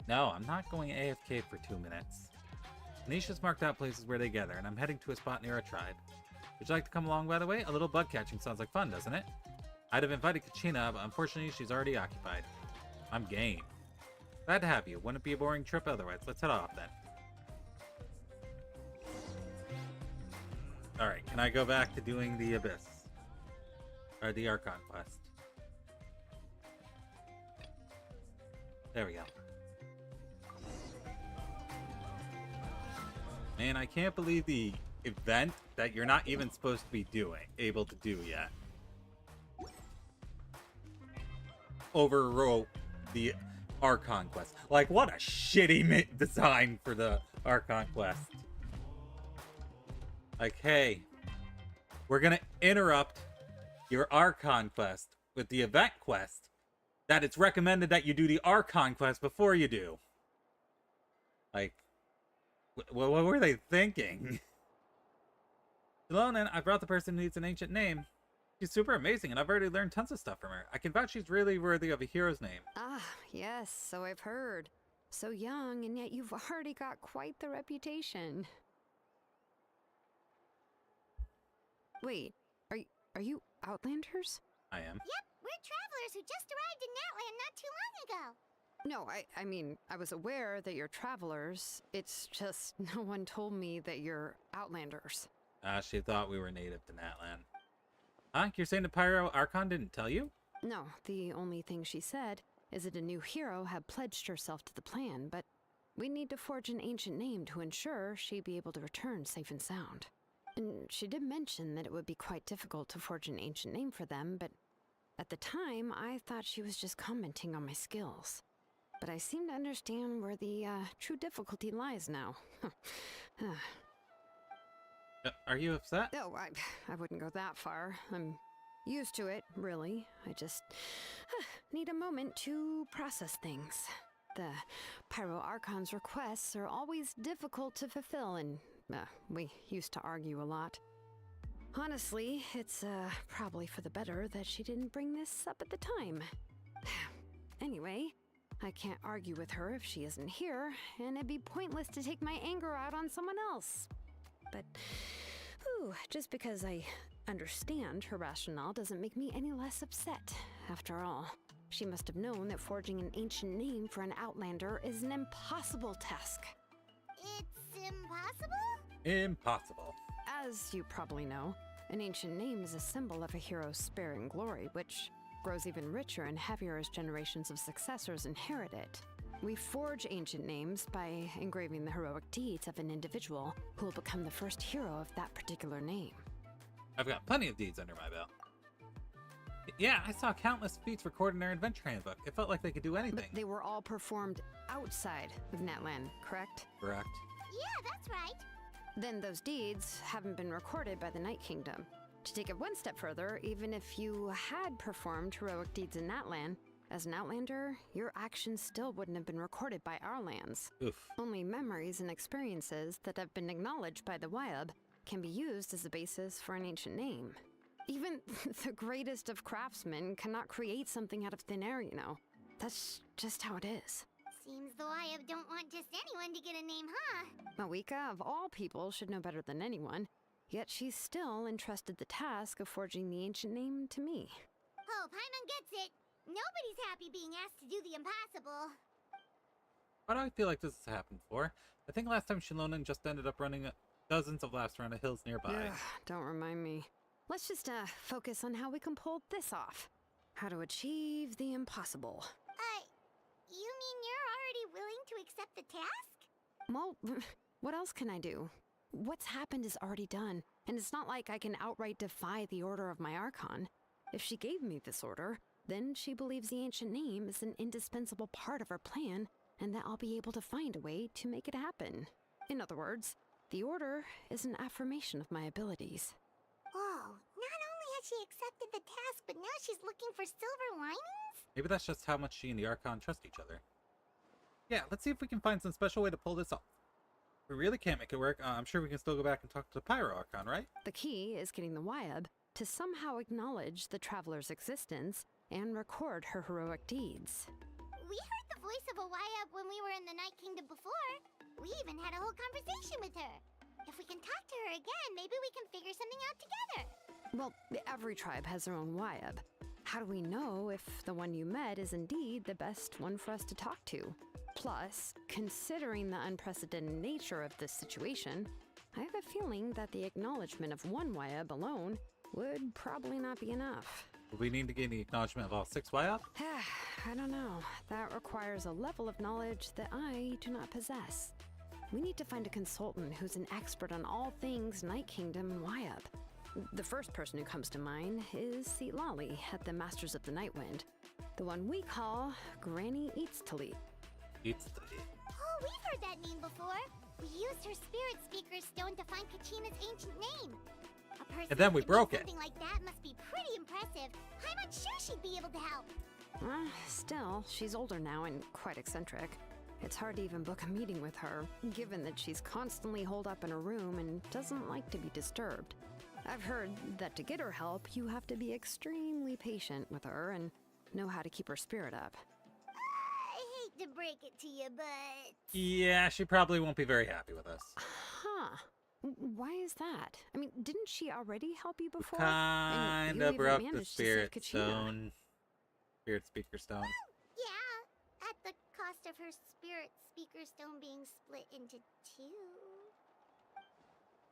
No, I'm not going AFK for 2 minutes. Nisha's marked out places where they gather, and I'm heading to a spot near a tribe. Would you like to come along, by the way? A little bug catching sounds like fun, doesn't it? I'd have invited Kachina, but unfortunately she's already occupied. I'm game. Glad to have you. Wouldn't it be a boring trip otherwise? Let's head off then. Alright, can I go back to doing the Abyss? Or the Archon quest? There we go. Man, I can't believe the event that you're not even supposed to be able to do yet. Overwrote the Archon quest. Like, what a shitty design for the Archon quest. Like, hey, we're gonna interrupt your Archon quest with the event quest that it's recommended that you do the Archon quest before you do. Like, what were they thinking? Shallonen, I brought the person who needs an ancient name. She's super amazing, and I've already learned tons of stuff from her. I can vouch she's really worthy of a hero's name. Ah, yes, so I've heard. So young, and yet you've already got quite the reputation. Wait, are you Outlanders? I am. Yep, we're travelers who just arrived in Natland not too long ago. No, I mean, I was aware that you're travelers. It's just no one told me that you're Outlanders. She thought we were native to Natland. Huh? You're saying the Pyro Archon didn't tell you? No, the only thing she said is that a new hero had pledged herself to the plan, but we need to forge an ancient name to ensure she'd be able to return safe and sound. And she did mention that it would be quite difficult to forge an ancient name for them, but at the time, I thought she was just commenting on my skills. But I seem to understand where the true difficulty lies now. Are you upset? No, I wouldn't go that far. I'm used to it, really. I just need a moment to process things. The Pyro Archon's requests are always difficult to fulfill, and we used to argue a lot. Honestly, it's probably for the better that she didn't bring this up at the time. Anyway, I can't argue with her if she isn't here, and it'd be pointless to take my anger out on someone else. But, just because I understand her rationale doesn't make me any less upset. After all, she must have known that forging an ancient name for an Outlander is an impossible task. It's impossible? Impossible. As you probably know, An ancient name is a symbol of a hero's spirit and glory, which grows even richer and heavier as generations of successors inherit it. We forge ancient names by engraving the heroic deeds of an individual who will become the first hero of that particular name. I've got plenty of deeds under my belt. Yeah, I saw countless feats recorded in their adventure handbook. It felt like they could do anything. But they were all performed outside of Natlan, correct? Correct. Yeah, that's right. Then those deeds haven't been recorded by the Night Kingdom. To take it one step further, even if you had performed heroic deeds in Natlan, as an Outlander, your actions still wouldn't have been recorded by our lands. Oof. Only memories and experiences that have been acknowledged by the Wyab can be used as a basis for an ancient name. Even the greatest of craftsmen cannot create something out of thin air, you know. That's just how it is. Seems the Wyab don't want just anyone to get a name, huh? Mawika, of all people, should know better than anyone, yet she's still entrusted the task of forging the ancient name to me. Oh, Paimon gets it. Nobody's happy being asked to do the impossible. Why do I feel like this has happened before? I think last time Shilonen just ended up running dozens of laps around the hills nearby. Ugh, don't remind me. Let's just focus on how we can pull this off. How to achieve the impossible. You mean you're already willing to accept the task? Well, what else can I do? What's happened is already done, and it's not like I can outright defy the order of my Archon. If she gave me this order, then she believes the ancient name is an indispensable part of her plan, and that I'll be able to find a way to make it happen. In other words, the order is an affirmation of my abilities. Whoa, not only has she accepted the task, but now she's looking for silver linings? Maybe that's just how much she and the Archon trust each other. Yeah, let's see if we can find some special way to pull this off. If we really can't make it work, I'm sure we can still go back and talk to the Pyro Archon, right? The key is getting the Wyab to somehow acknowledge the traveler's existence and record her heroic deeds. We heard the voice of a Wyab when we were in the Night Kingdom before. We even had a whole conversation with her. If we can talk to her again, maybe we can figure something out together. Well, every tribe has their own Wyab. How do we know if the one you met is indeed the best one for us to talk to? Plus, considering the unprecedented nature of this situation, I have a feeling that the acknowledgement of one Wyab alone would probably not be enough. Will we need to gain the acknowledgement of all 6 YOP? I don't know. That requires a level of knowledge that I do not possess. We need to find a consultant who's an expert on all things Night Kingdom and Wyab. The first person who comes to mind is Lali at the Masters of the Nightwind, the one we call Granny Eatstali. Oh, we've heard that name before. We used her Spirit Speaker Stone to find Kachina's ancient name. A person And then we who could do broke it. something like that must be pretty impressive. I'm not sure she'd be able to help. Still, she's older now and quite eccentric. It's hard to even book a meeting with her, given that she's constantly holed up in her room and doesn't like to be disturbed. I've heard that to get her help, you have to be extremely patient with her and know how to keep her spirit up. I hate to break it to you, but... Yeah, she probably won't be very happy with us. Huh. Why is that? I mean, didn't she already help you before? Kinda even broke the managed to save Spirit Kachina. Stone. Spirit Speaker Stone. Yeah, at the cost of her Spirit Speaker Stone being split into 2.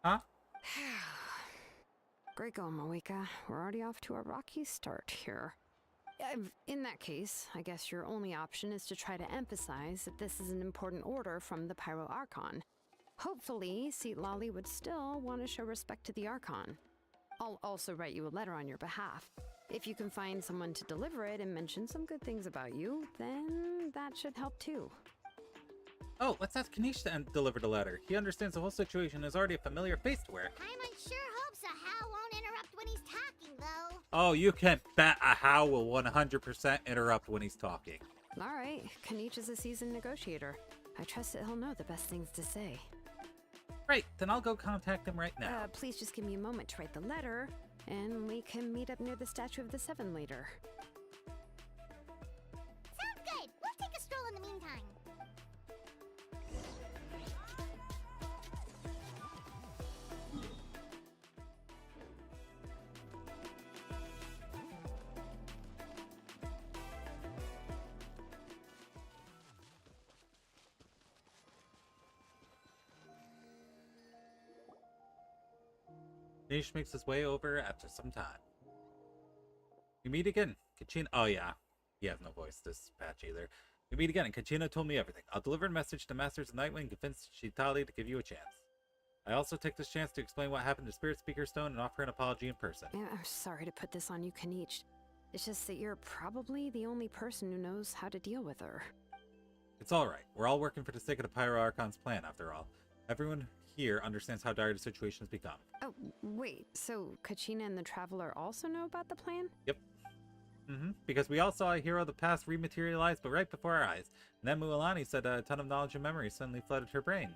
Huh? Great going, Mawika. We're already off to a rocky start here. In that case, I guess your only option is to try to emphasize that this is an important order from the Pyro Archon. Hopefully, Lali would still want to show respect to the Archon. I'll also write you a letter on your behalf. If you can find someone to deliver it and mention some good things about you, then that should help too. Oh, let's ask Kanish to deliver the letter. He understands the whole situation and is already a familiar face to wear. Paimon sure hopes a Hal won't interrupt when he's talking, though. Oh, you can bet a How will 100% interrupt when he's talking. All right, Kanish is a seasoned negotiator. I trust that he'll know the best things to say. Great, then I'll go contact him right now. Please just give me a moment to write the letter, and we can meet up near the Statue of the Seven later. Sounds good. We'll take a stroll in the meantime. Kanish makes his way over after some time. We meet again. Kachina. Oh, yeah. He has no voice this patch either. We meet again, and Kachina told me everything. I'll deliver a message to Masters of Nightwind and convince Shitali to give you a chance. I also take this chance to explain what happened to Spirit Speaker Stone and offer an apology in person. Yeah, I'm sorry to put this on you, Kanich. It's just that you're probably the only person who knows how to deal with her. It's alright. We're all working for the sake of the Pyro Archon's plan, after all. Everyone here understands how dire the situation has become. Oh, wait, so Kachina and the Traveler also know about the plan? Yep. Because we all saw a hero of the past rematerialize, but right before our eyes. And then Mualani said a ton of knowledge and memory suddenly flooded her brain.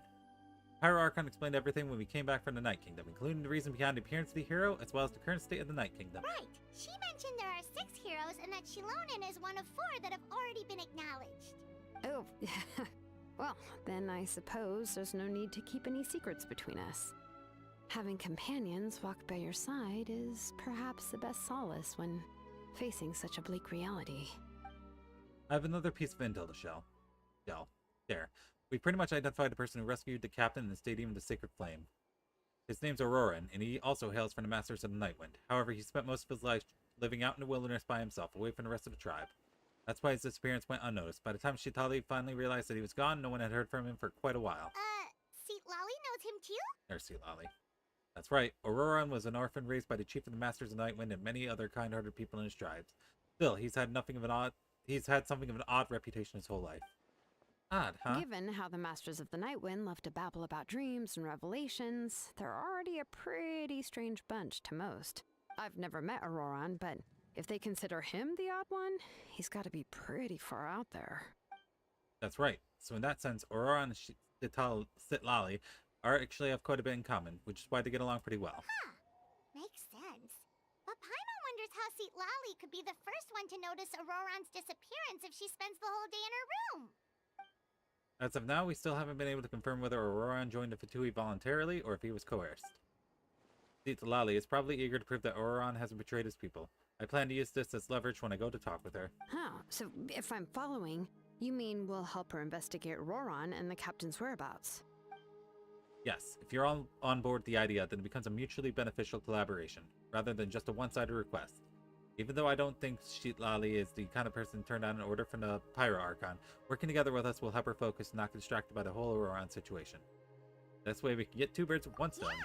Pyro Archon explained everything when we came back from the Night Kingdom, including the reason behind the appearance of the hero, as well as the current state of the Night Kingdom. Right. She mentioned there are 6 heroes and that Shilonen is one of 4 that have already been acknowledged. Oh, well, then I suppose there's no need to keep any secrets between us. Having companions walk by your side is perhaps the best solace when facing such a bleak reality. I have another piece of intel to shell. There. We pretty much identified the person who rescued the captain in the Stadium of the Sacred Flame. His name's Auroran, and he also hails from the Masters of the Nightwind. However, he spent most of his life living out in the wilderness by himself, away from the rest of the tribe. That's why his disappearance went unnoticed. By the time Shitali finally realized that he was gone, no one had heard from him for quite a while. Seat Lolly knows him too? There's Shitali. That's right. Auroran was an orphan raised by the chief of the Masters of the Nightwind and many other kind-hearted people in his tribes. Still, he's had something of an odd reputation his whole life. Odd, huh? Given how the Masters of the Nightwind love to babble about dreams and revelations, they're already a pretty strange bunch to most. I've never met Auroran, but if they consider him the odd one, he's got to be pretty far out there. That's right. So in that sense, Auroran and Sitlali are actually have quite a bit in common, which is why they get along pretty well. Huh. Makes sense. But Paimon wonders how Seat Lolly could be the first one to notice Auroran's disappearance if she spends the whole day in her room. As of now, we still haven't been able to confirm whether Auroran joined the Fatui voluntarily or if he was coerced. Sitlali is probably eager to prove that Auroran hasn't betrayed his people. I plan to use this as leverage when I go to talk with her. Huh, so if I'm following, you mean we'll help her investigate Auroran and the captain's whereabouts? Yes, if you're all on board the idea, then it becomes a mutually beneficial collaboration, rather than just a one-sided request. Even though I don't think Shitlali is the kind of person to turn down an order from the Pyro Archon, working together with us will help her focus and not get distracted by the whole Auroran situation. This way we can get 2 birds with 1 stone. Yeah!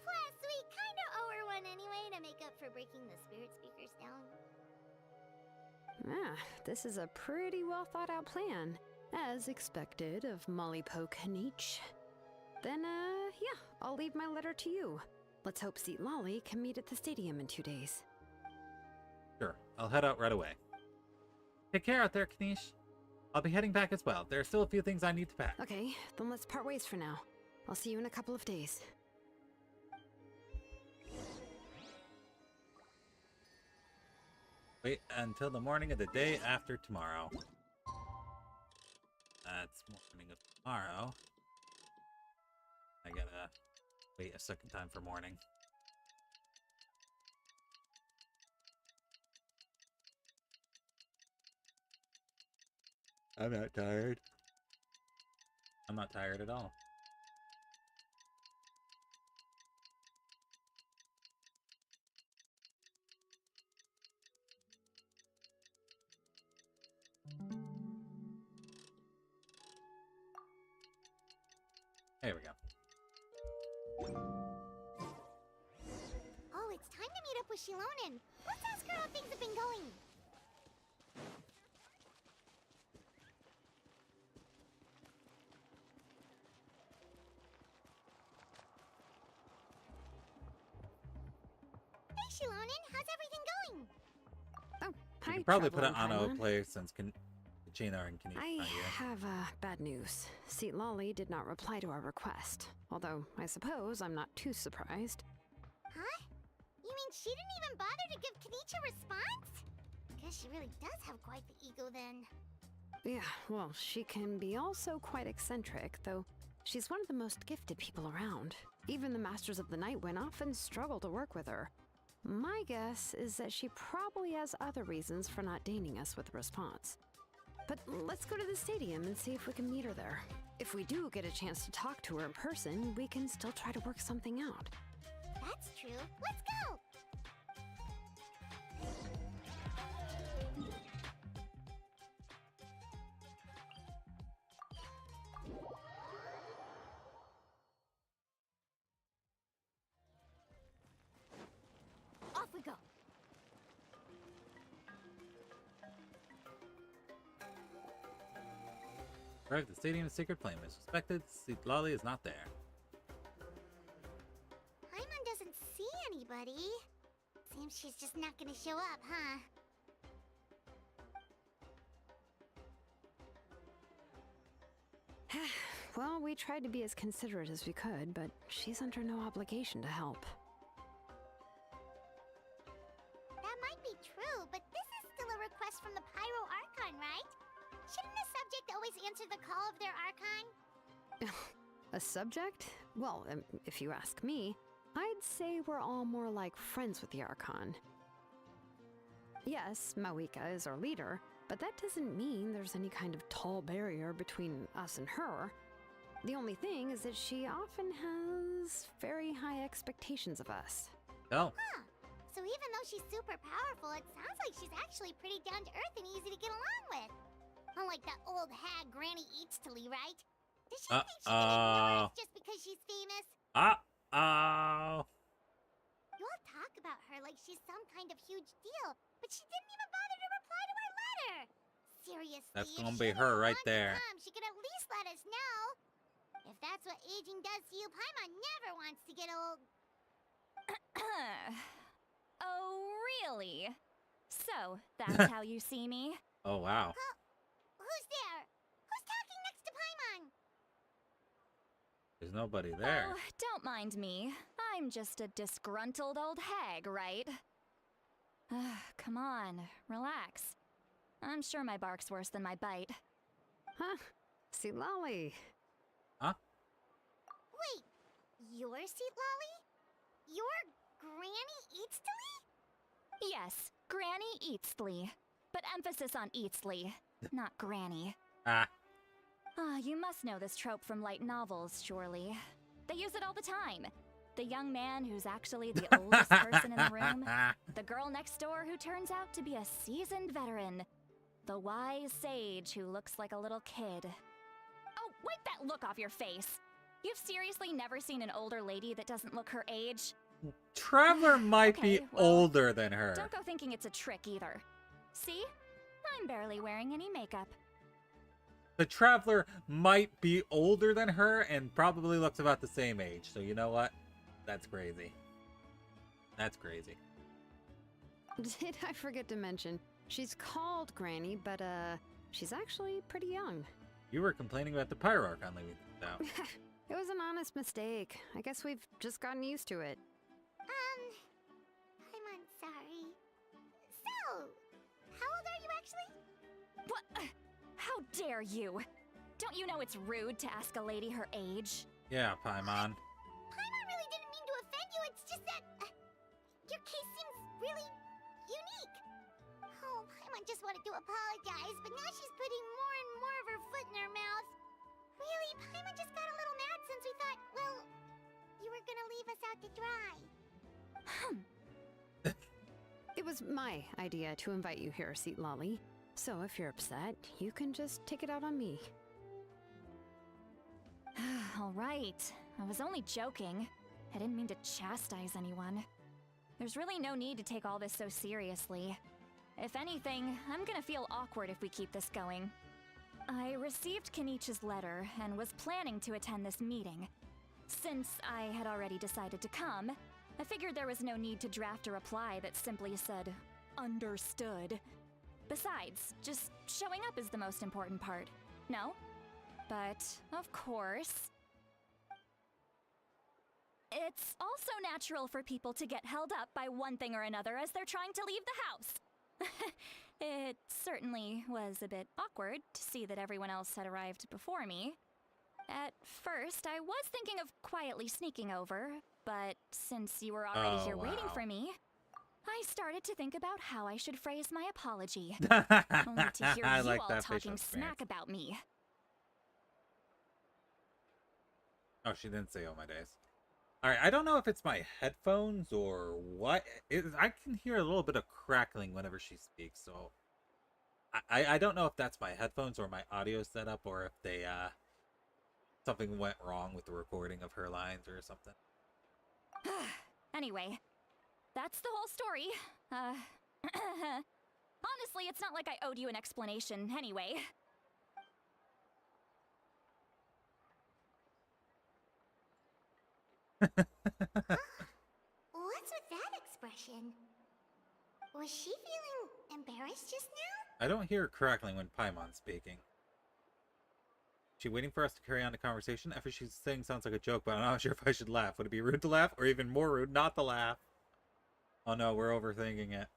Plus, we kinda owe her one anyway to make up for breaking the Spirit Speakers down. Ah, this is a pretty well thought out plan, as expected of Molly Poke Kanich. Then, yeah, I'll leave my letter to you. Let's hope Seat Lolly can meet at the stadium in 2 days. Sure, I'll head out right away. Take care out there, Kanish. I'll be heading back as well. There are still a few things I need to pack. Okay, then let's part ways for now. I'll see you in a couple of days. Wait until the morning of the day after tomorrow. That's morning of tomorrow. I gotta wait a second time for morning. I'm not tired. I'm not tired at all. There we go. Oh, it's time to meet up with Shilonen. Let's ask her how things have been going. Hey, Shilonen, how's everything going? Oh, You hi, can probably put it Traveler on Paimon. autoplay since Kachina and Kanish I not here. have bad news. Seat Lolly did not reply to our request, although I suppose I'm not too surprised. Huh? You mean she didn't even bother to give Kanichi a response? Guess she really does have quite the ego then. Yeah, well, she can be also quite eccentric, though she's one of the most gifted people around. Even the Masters of the Nightwind often struggle to work with her. My guess is that she probably has other reasons for not deigning us with a response. But let's go to the stadium and see if we can meet her there. If we do get a chance to talk to her in person, we can still try to work something out. that's true. Let's go! Off we go. Arrived at the stadium's Sacred Flame. As suspected, Lolly is not there. Paimon doesn't see anybody. Seems she's just not gonna show up, huh? Well, we tried to be as considerate as we could, but she's under no obligation to help. That might be true, but this is still a request from the Pyro Archon, right? Shouldn't a subject always answer the call of their Archon? A subject? Well, if you ask me, I'd say we're all more like friends with the Archon. Yes, Mawika is our leader, but that doesn't mean there's any kind of tall barrier between us and her. The only thing is that she often has very high expectations of us. Oh. Huh. So even though she's super powerful, it sounds like she's actually pretty down to earth and easy to get along with. Unlike that old hag Granny Eatstily, right? Does she think she can ignore us just because she's famous? Uh-oh. You all talk about her like she's some kind of huge deal, but she didn't even bother to reply to our letter. Seriously, That's if gonna she be her didn't right want to there. come, she could at least let us know. If that's what aging does to you, Paimon never wants to get old. Oh, really? So, that's how you see me? Oh, wow. Who's there? Who's talking next to Paimon? There's nobody there. Oh, don't mind me. I'm just a disgruntled old hag, right? Come on, relax. I'm sure my bark's worse than my bite. Huh? See, Lolly. Huh? Wait, you're Seat Lolly? You're Granny Eatstily? Yes, Granny Eatstly. But emphasis on Eatstly, not Granny. Ah. You must know this trope from light novels, surely. They use it all the time. The young man who's actually the oldest person in the room. The girl next door who turns out to be a seasoned veteran. The wise sage who looks like a little kid. Oh, wipe that look off your face! You've seriously never seen an older lady that doesn't look her age? Trevor might Okay, be well, older than her. Don't go thinking it's a trick either. See? I'm barely wearing any makeup. The Traveler might be older than her and probably looks about the same age. So you know what? That's crazy. That's crazy. Did I forget to mention, she's called Granny, but she's actually pretty young. You were complaining about the Pyroarch on leaving out. It was an honest mistake. I guess we've just gotten used to it. I'm sorry. So, how old are you actually? What? How dare you? Don't you know it's rude to ask a lady her age? Yeah, Paimon. Paimon really didn't mean to offend you, it's just that your case seems really unique. Oh, Paimon just wanted to apologize, but now she's putting more and more of her foot in her mouth. Really, Paimon just got a little mad since we thought, well, you were gonna leave us out to dry. It was my idea to invite you here, Seat Lolly. So if you're upset, you can just take it out on me. All right. I was only joking. I didn't mean to chastise anyone. There's really no need to take all this so seriously. If anything, I'm gonna feel awkward if we keep this going. I received Kenichi's letter and was planning to attend this meeting. Since I had already decided to come, I figured there was no need to draft a reply that simply said, "Understood." Besides, just showing up is the most important part, no? But, of course, it's also natural for people to get held up by one thing or another as they're trying to leave the house. It certainly was a bit awkward to see that everyone else had arrived before me. At first, I was thinking of quietly sneaking over, but since you were already here waiting for me, I started to think about how I should phrase my apology. Only to hear I you like all that talking facial smack about me. Oh, she didn't say "oh my days." All right, I don't know if it's my headphones or what. I can hear a little bit of crackling whenever she speaks, so I don't know if that's my headphones or my audio setup, or if they something went wrong with the recording of her lines or something. Anyway, that's the whole story. Honestly, it's not like I owed you an explanation anyway. What's with that expression? Was she feeling embarrassed just now? I don't hear crackling when Paimon's speaking. She waiting for us to carry on the conversation? Everything she's saying sounds like a joke, but I'm not sure if I should laugh. Would it be rude to laugh, or even more rude not to laugh? Oh no, we're overthinking it.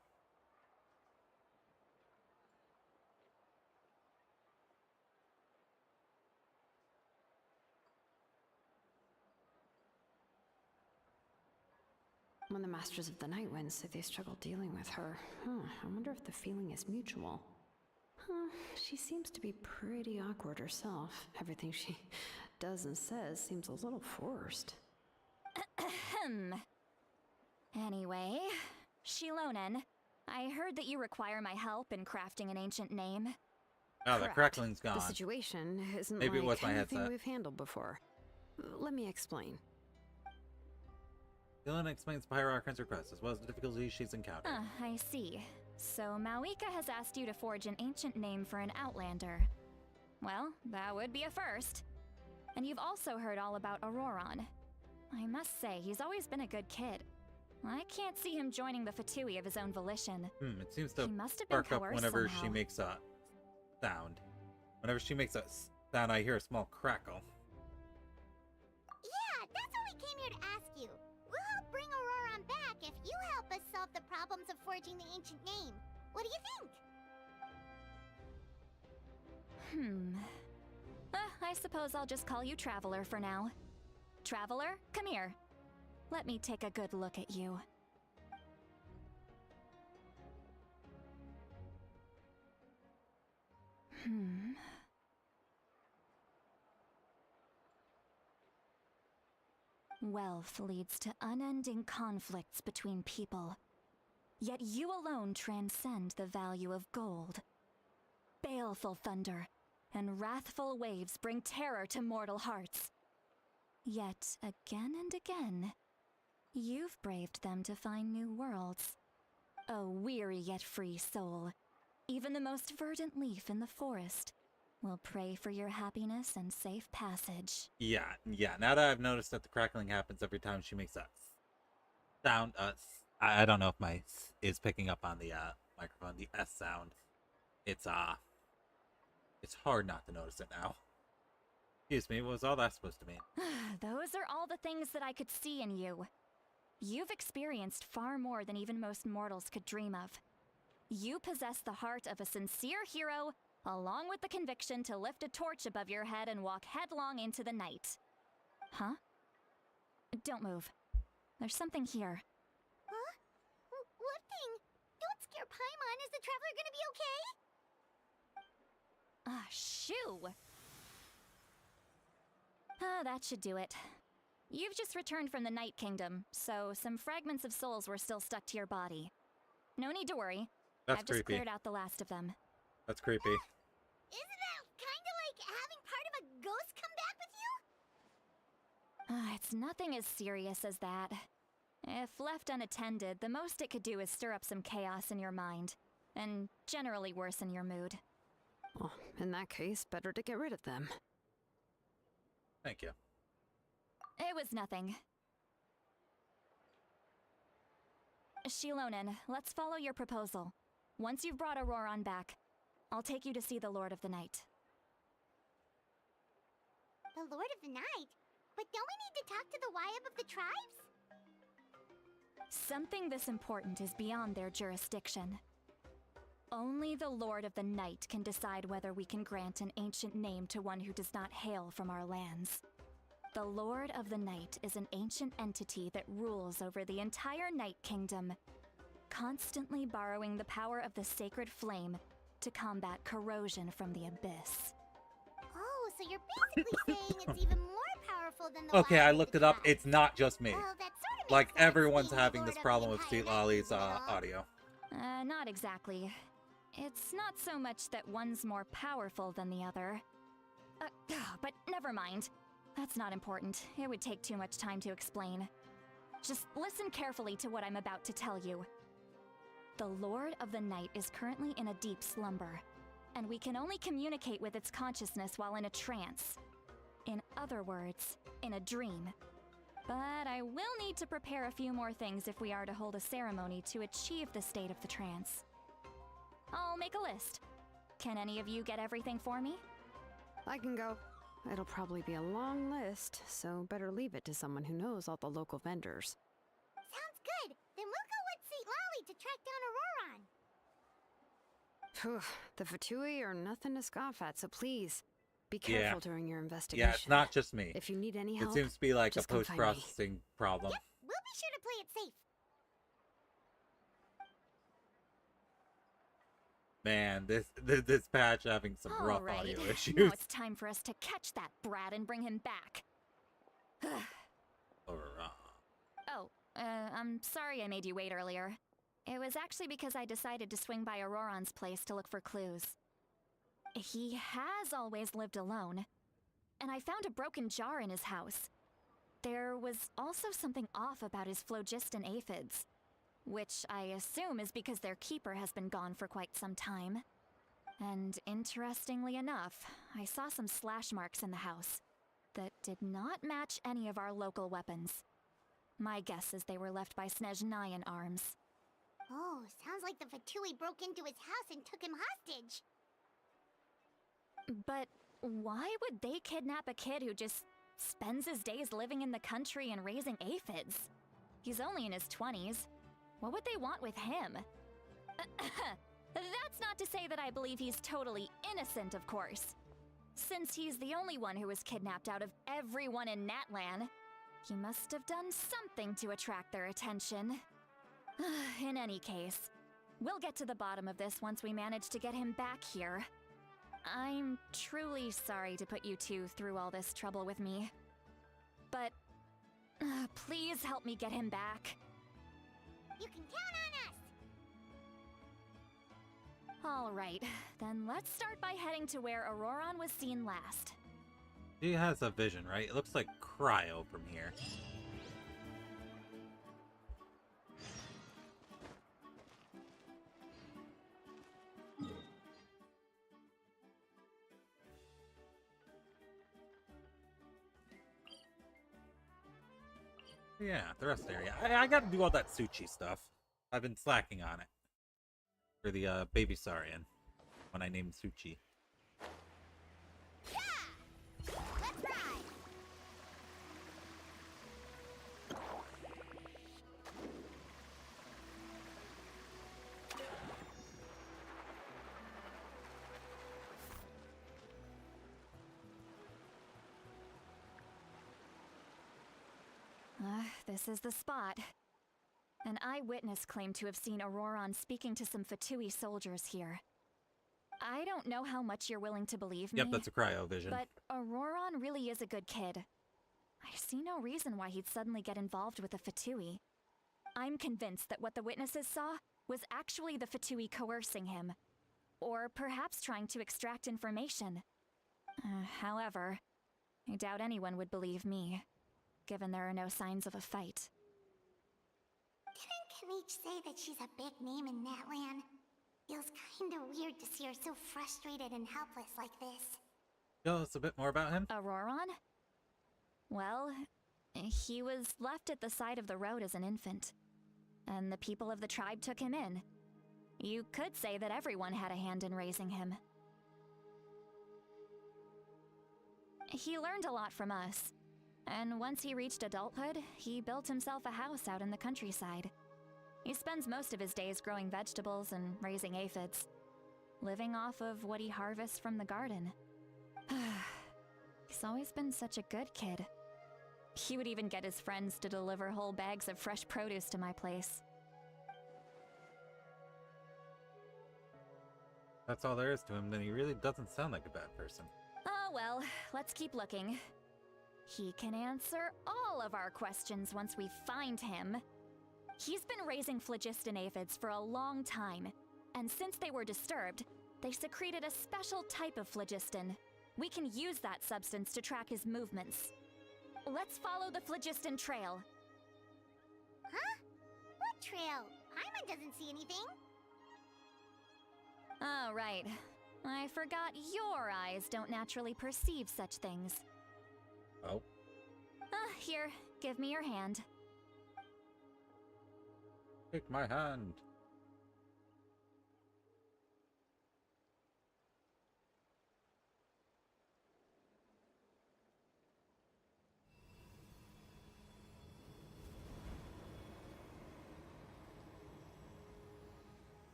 When the Masters of the Night Wind say they struggle dealing with her, I wonder if the feeling is mutual. She seems to be pretty awkward herself. Everything she does and says seems a little forced. Anyway, Shilonen, I heard that you require my help in crafting an ancient name. Oh, the Correct. crackling's gone. The situation isn't Maybe it like was my anything headset. we've handled before. Let me explain. Dylan explains Pyroarchon's request, as well as the difficulties she's encountered. I see. So Mawika has asked you to forge an ancient name for an Outlander. Well, that would be a first. And you've also heard all about Auroron. I must say, he's always been a good kid. I can't see him joining the Fatui of his own volition. It seems to He must have been spark up coerced whenever somehow. she makes a sound. Whenever she makes a sound, I hear a small crackle. Yeah, that's what we came here to ask you. We'll help bring Auroron back if you help us solve the problems of forging the ancient name. What do you think? I suppose I'll just call you Traveler for now. Traveler, come here. Let me take a good look at you. Wealth leads to unending conflicts between people. Yet you alone transcend the value of gold. Baleful thunder and wrathful waves bring terror to mortal hearts. Yet again and again, you've braved them to find new worlds. O weary yet free soul, even the most verdant leaf in the forest will pray for your happiness and safe passage. Yeah. Now that I've noticed that the crackling happens every time she makes that sound, I don't know if my is picking up on the microphone, the S sound. It's hard not to notice it now. Excuse me, what was all that supposed to mean? Those are all the things that I could see in you. You've experienced far more than even most mortals could dream of. You possess the heart of a sincere hero, along with the conviction to lift a torch above your head and walk headlong into the night. Huh? Don't move. There's something here. Huh? What thing? Don't scare Paimon. Is the traveler gonna be okay? Ah, shoo! That should do it. You've just returned from the Night Kingdom, so some fragments of souls were still stuck to your body. No need to worry. That's I've just creepy. cleared out the last of them. That's creepy. Isn't that kinda like having part of a ghost come back with you? It's nothing as serious as that. If left unattended, the most it could do is stir up some chaos in your mind, and generally worsen your mood. Well, in that case, better to get rid of them. Thank you. It was nothing. Shilonen, let's follow your proposal. Once you've brought Auroron back, I'll take you to see the Lord of the Night. The Lord of the Night? But don't we need to talk to the Wyab of the tribes? Something this important is beyond their jurisdiction. Only the Lord of the Night can decide whether we can grant an ancient name to one who does not hail from our lands. The Lord of the Night is an ancient entity that rules over the entire Night Kingdom, constantly borrowing the power of the sacred flame to combat corrosion from the abyss. Oh, so you're basically saying it's even more powerful powerful than the Okay, I wild looked the it up. tribe. It's not just me. Well, that sort of Like, makes sense, everyone's being the having lord this of the problem with entire Sweet Lolly's Night Kingdom. audio. Not exactly. It's not so much that one's more powerful than the other. But never mind. That's not important. It would take too much time to explain. Just listen carefully to what I'm about to tell you. The Lord of the Night is currently in a deep slumber, and we can only communicate with its consciousness while in a trance. In other words, in a dream. But I will need to prepare a few more things if we are to hold a ceremony to achieve the state of the trance. I'll make a list. Can any of you get everything for me? I can go. It'll probably be a long list, so better leave it to someone who knows all the local vendors. Sounds good. Then we'll go with St. Lolly to track down Auroron. Phew, the Fatui are nothing to scoff at, so please, be Yeah. careful during your investigation. Yeah, it's not just me. If you need any It help, seems to be like a just come find me. post-processing problem. Yep, we'll be sure to play it safe. Man, this patch having some rough All right. audio Now issues. it's time for us to catch that brat and bring him back. Oh, I'm sorry I made you wait earlier. It was actually because I decided to swing by Auroron's place to look for clues. He has always lived alone, and I found a broken jar in his house. There was also something off about his phlogiston aphids, which I assume is because their keeper has been gone for quite some time. And interestingly enough, I saw some slash marks in the house that did not match any of our local weapons. My guess is they were left by Snezhnayan arms. Oh, sounds like the Fatui broke into his house and took him hostage. But why would they kidnap a kid who just spends his days living in the country and raising aphids? He's only in his 20s. What would they want with him? That's not to say that I believe he's totally innocent, of course. Since he's the only one who was kidnapped out of everyone in Natlan, he must have done something to attract their attention. In any case, we'll get to the bottom of this once we manage to get him back here. I'm truly sorry to put you two through all this trouble with me. But please help me get him back. You can count on us! All right, then let's start by heading to where Auroron was seen last. He has a vision, right? It looks like cryo from here. Yeah, the rest area. I gotta do all that Suchi stuff. I've been slacking on it. For the baby Saurian. When I named Suchi. Yeah! Let's ride! This is the spot. An eyewitness claimed to have seen Auroron speaking to some Fatui soldiers here. I don't know how much you're willing to believe me. Yep, that's a cryo vision. But Auroron really is a good kid. I see no reason why he'd suddenly get involved with the Fatui. I'm convinced that what the witnesses saw was actually the Fatui coercing him. Or perhaps trying to extract information. However, I doubt anyone would believe me, given there are no signs of a fight. Didn't Kanich say that she's a big name in Natlan? Feels kinda weird to see her so frustrated and helpless like this. Tell us a bit more about him. Auroron? Well, he was left at the side of the road as an infant, and the people of the tribe took him in. You could say that everyone had a hand in raising him. He learned a lot from us, and once he reached adulthood, he built himself a house out in the countryside. He spends most of his days growing vegetables and raising aphids, living off of what he harvests from the garden. He's always been such a good kid. He would even get his friends to deliver whole bags of fresh produce to my place. That's all there is to him, then he really doesn't sound like a bad person. Oh well, let's keep looking. He can answer all of our questions once we find him. He's been raising phlogiston aphids for a long time, and since they were disturbed, they secreted a special type of phlogiston. We can use that substance to track his movements. Let's follow the phlogiston trail. Huh? What trail? Paimon doesn't see anything. Oh, right. I forgot your eyes don't naturally perceive such things. Oh. Here, give me your hand. Take my hand.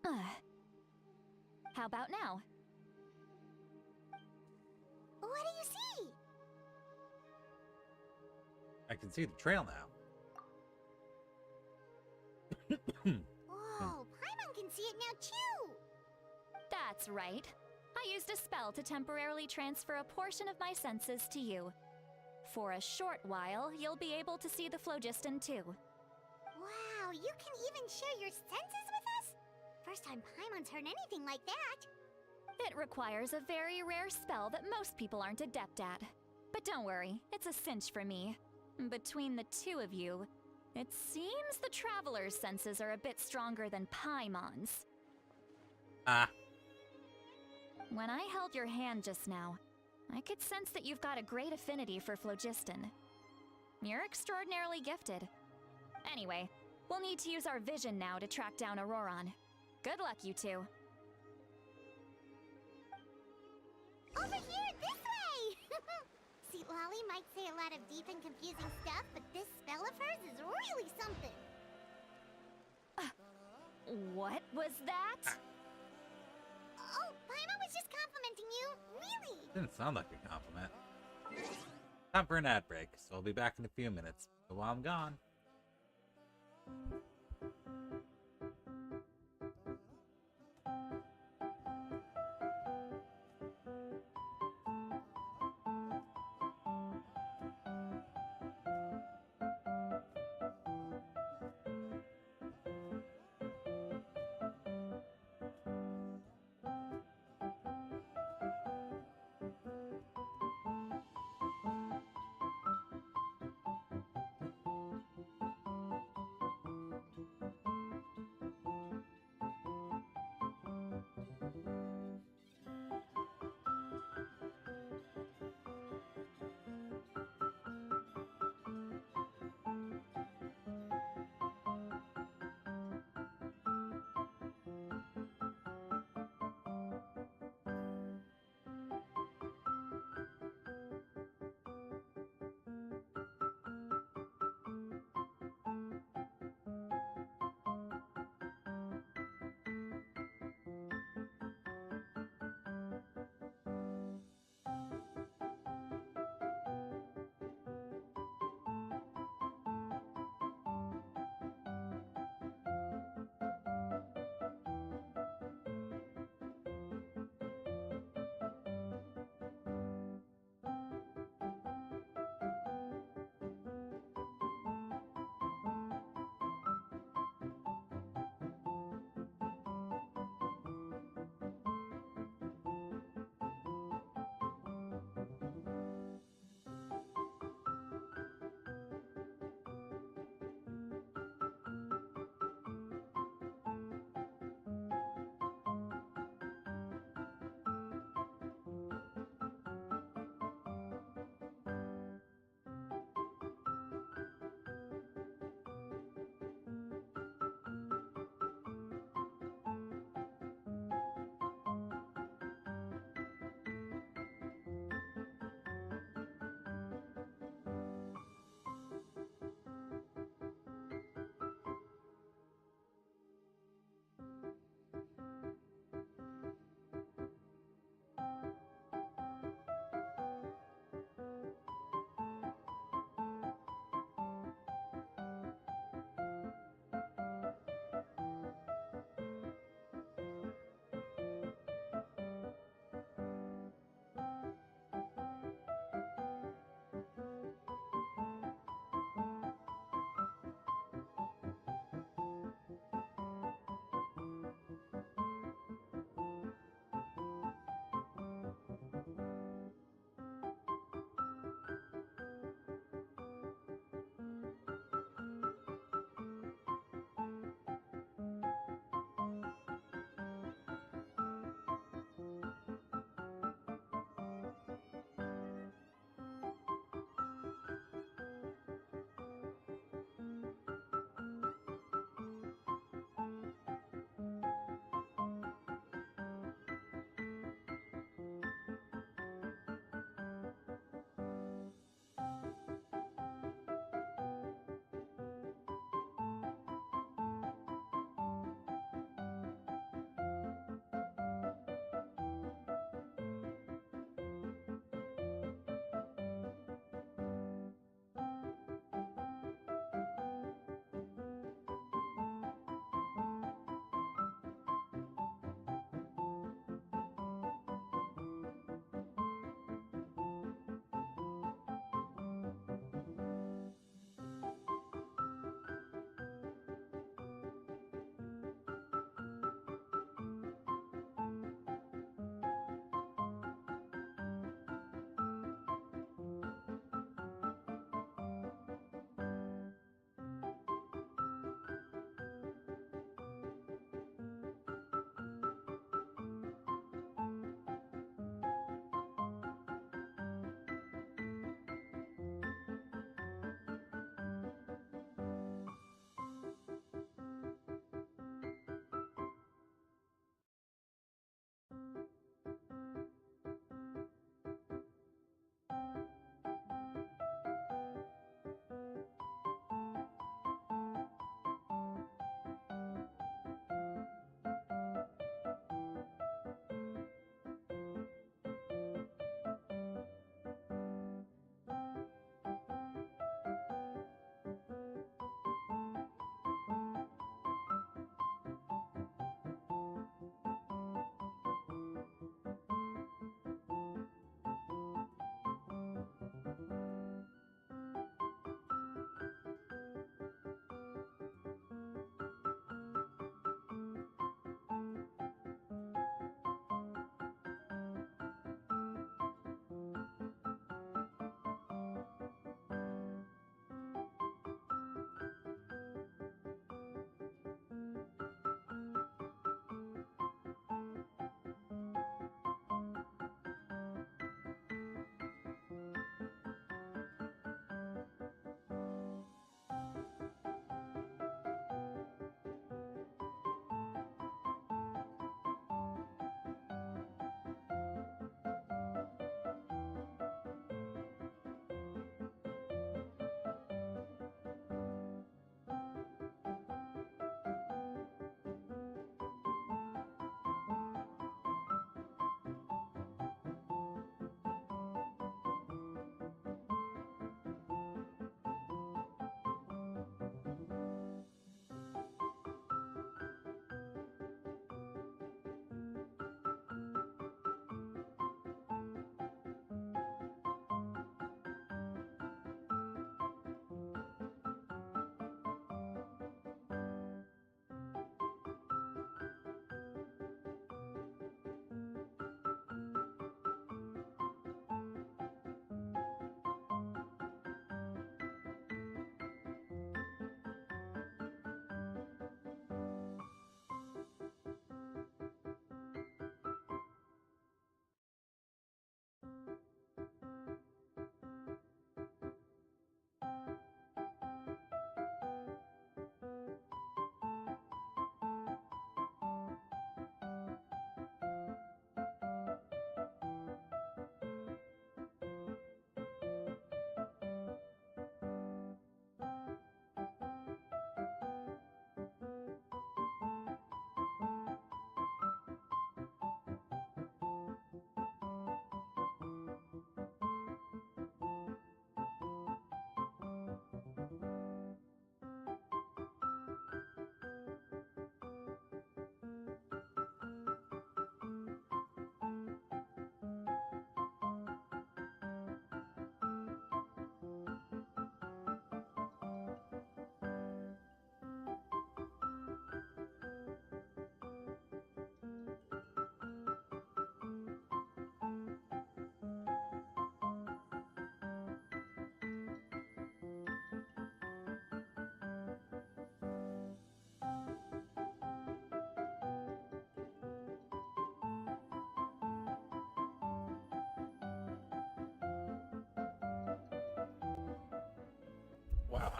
Huh? How about now? What do you see? I can see the trail now. Whoa, Paimon can see it now too! That's right. I used a spell to temporarily transfer a portion of my senses to you. For a short while, you'll be able to see the phlogiston too. Wow, you can even share your senses with us? First time Paimon's heard anything like that. It requires a very rare spell that most people aren't adept at. But don't worry, it's a cinch for me. Between the two of you, it seems the Traveler's senses are a bit stronger than Paimon's. Ah. When I held your hand just now, I could sense that you've got a great affinity for phlogiston. You're extraordinarily gifted. Anyway, we'll need to use our vision now to track down Auroron. Good luck, you two. Over here, this way! See, Lolly might say a lot of deep and confusing stuff, but this spell of hers is really something. What was that? Oh, Paimon was just complimenting you. Really? Didn't sound like a compliment. Time for an ad break, so I'll be back in a few minutes. But while I'm gone,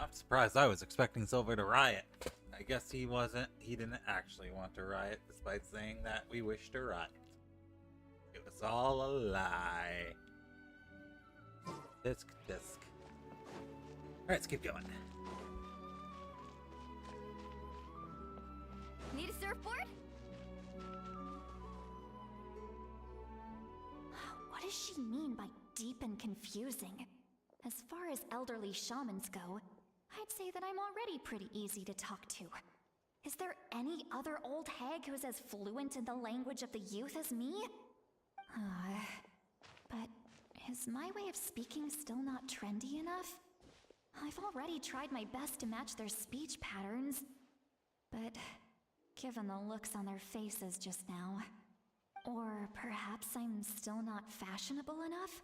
I'm surprised. I was expecting Silver to riot. I guess he wasn't. He didn't actually want to riot, despite saying that we wish to riot. It was all a lie. Disc, disc. Alright, let's keep going. Need a surfboard? What does she mean by deep and confusing? As far as elderly shamans go, I'd say that I'm already pretty easy to talk to. Is there any other old hag who's as fluent in the language of the youth as me? But is my way of speaking still not trendy enough? I've already tried my best to match their speech patterns. But given the looks on their faces just now, or perhaps I'm still not fashionable enough?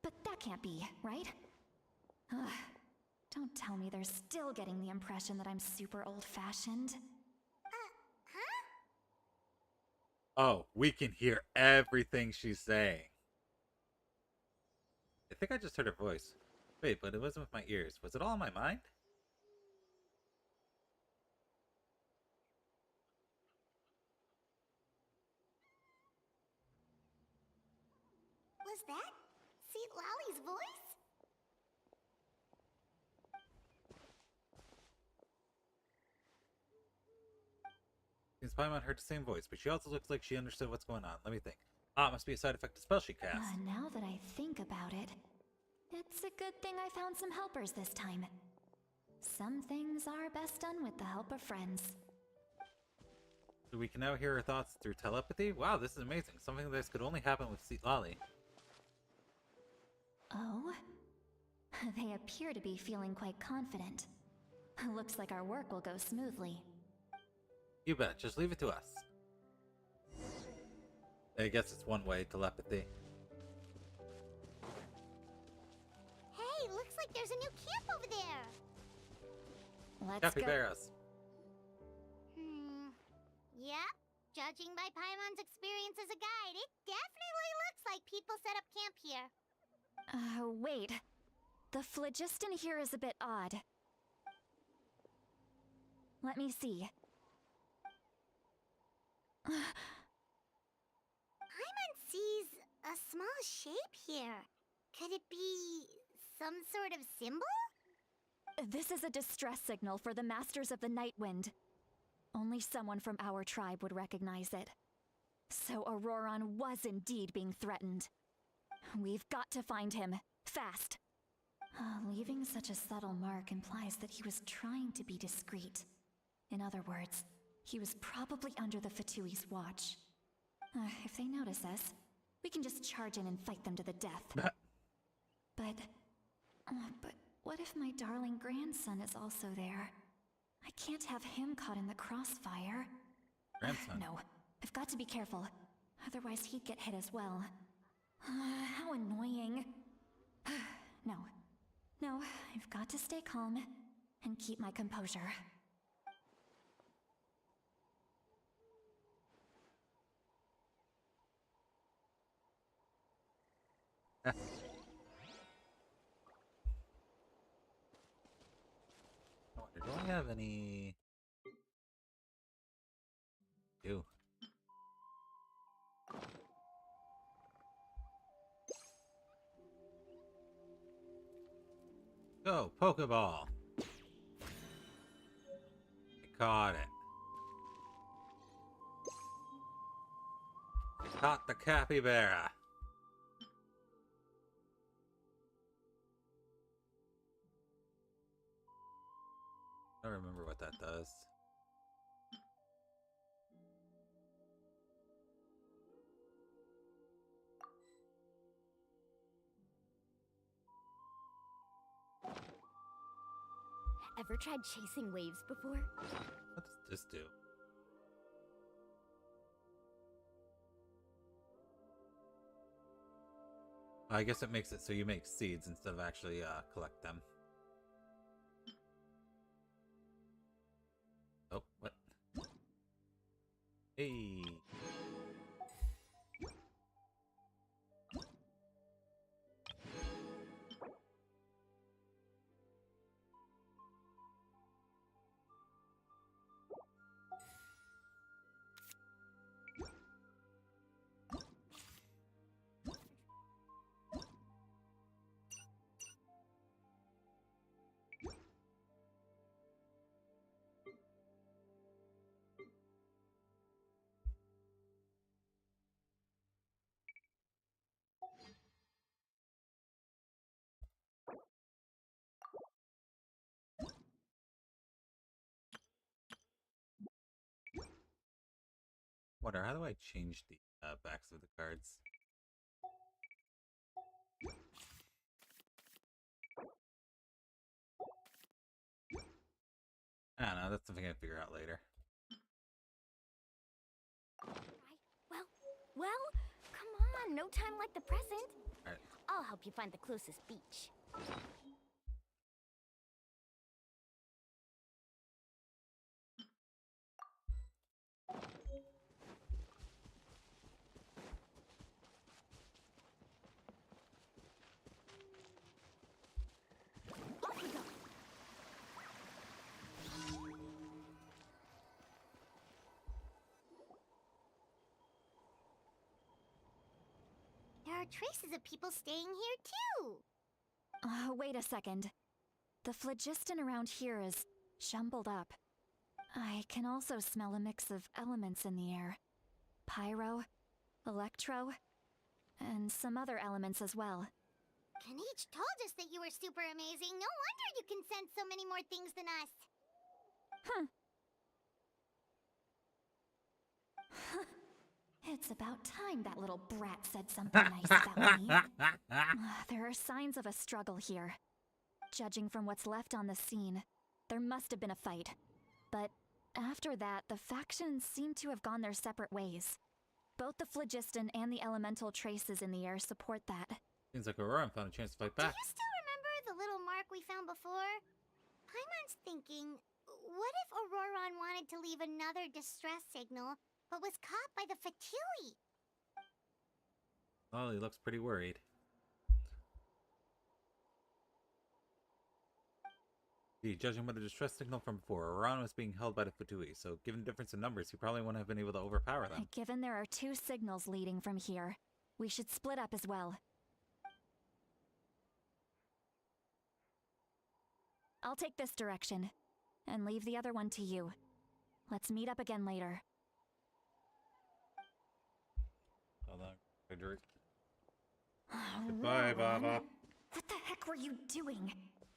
But that can't be, right? Ugh. Don't tell me they're still getting the impression that I'm super old-fashioned. Huh? Oh, we can hear everything she's saying. I think I just heard her voice. Wait, but it wasn't with my ears. Was it all in my mind? Was that Seat Lolly's voice? Seems Paimon heard the same voice, but she also looks like she understood what's going on. Let me think. Ah, it must be a side effect of spell she cast. Now that I think about it, it's a good thing I found some helpers this time. Some things are best done with the help of friends. So we can now hear her thoughts through telepathy? Wow, this is amazing. Something like this could only happen with Seat Lolly. Oh? They appear to be feeling quite confident. Looks like our work will go smoothly. You bet, just leave it to us. I guess it's one way, telepathy. Hey, looks like there's a new camp over there. Let's Capybaras. Yep. Judging by Paimon's experience as a guide, it definitely looks like people set up camp here. Wait. The phlogiston here is a bit odd. Let me see. Paimon sees a small shape here. Could it be some sort of symbol? This is a distress signal for the Masters of the Night Wind. Only someone from our tribe would recognize it. So Auroron was indeed being threatened. We've got to find him. Fast. Leaving such a subtle mark implies that he was trying to be discreet. In other words, he was probably under the Fatui's watch. If they notice us, we can just charge in and fight them to the death. But what if my darling grandson is also there? I can't have him caught in the crossfire. Grandson? No, I've got to be careful. Otherwise he'd get hit as well. How annoying. No, I've got to stay calm and keep my composure. Do I have any... Ew. Go, Pokeball! I caught it. I caught the capybara. I don't remember what that does. Ever tried chasing waves before? What does this do? I guess it makes it so you make seeds instead of actually collect them. Oh, what? Hey! Wonder, how do I change the backs of the cards? I don't know, that's something I figure out later. Well, come on, no time like the present. Alright. I'll help you find the closest beach. Off we go. There are traces of people staying here too. Wait a second. The phlogiston around here is jumbled up. I can also smell a mix of elements in the air. Pyro, electro, and some other elements as well. Kanich told us that you were super amazing. No wonder you can sense so many more things than us. It's about time that little brat said something nice about me. There are signs of a struggle here. Judging from what's left on the scene, there must have been a fight. But after that, the factions seem to have gone their separate ways. Both the phlogiston and the elemental traces in the air support that. Seems like Aurora found a chance to fight back. Do you still remember the little mark we found before? Paimon's thinking, what if Auroron wanted to leave another distress signal, but was caught by the Fatui? Well, he looks pretty worried. Judging by the distress signal from before, Orion was being held by the Fatui, so given the difference in numbers, he probably wouldn't have been able to overpower them. Given there are 2 signals leading from here, we should split up as well. I'll take this direction, and leave the other one to you. Let's meet up again later. Hold on, Frederick. Goodbye, Baba. What the heck were you doing?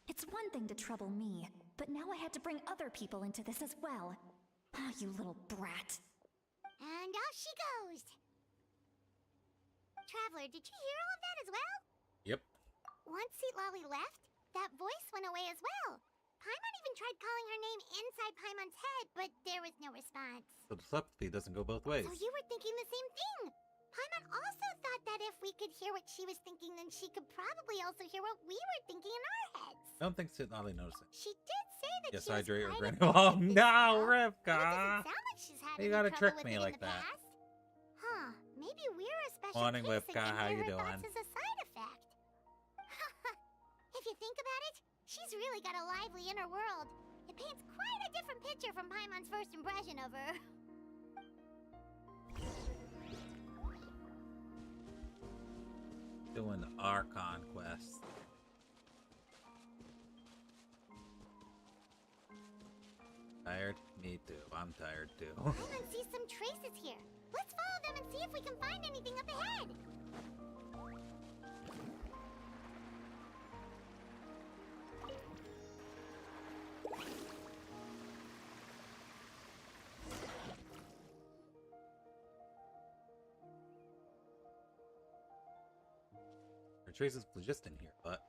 It's one thing to trouble me, but now I had to bring other people into this as well. Ah, you little brat. And off she goes. Traveler, did you hear all of that as well? Yep. Once Lolly left, that voice went away as well. Paimon even tried calling her name inside Paimon's head, but there was no response. So the telepathy doesn't go both ways. So you were thinking the same thing. Paimon also thought that if we could hear what she was thinking, then she could probably also hear what we were thinking in our heads. I don't think Lolly noticed it. She did say that Yes, she was hydrate or quite granny. Oh upset with this no, spell, but it Rivka! doesn't sound like she's had You any gotta trouble trick with me it like in the that. past. Huh, maybe we're a special Morning, case Rivka, and how hear you her doing? thoughts as a side effect. If you think about it, she's really got a lively inner world. It paints quite a different picture from Paimon's first impression of her. Doing our conquest. Tired? Me too. I'm tired too. Paimon sees some traces here. Let's follow them and see if we can find anything up ahead. There are traces of phlogiston here, but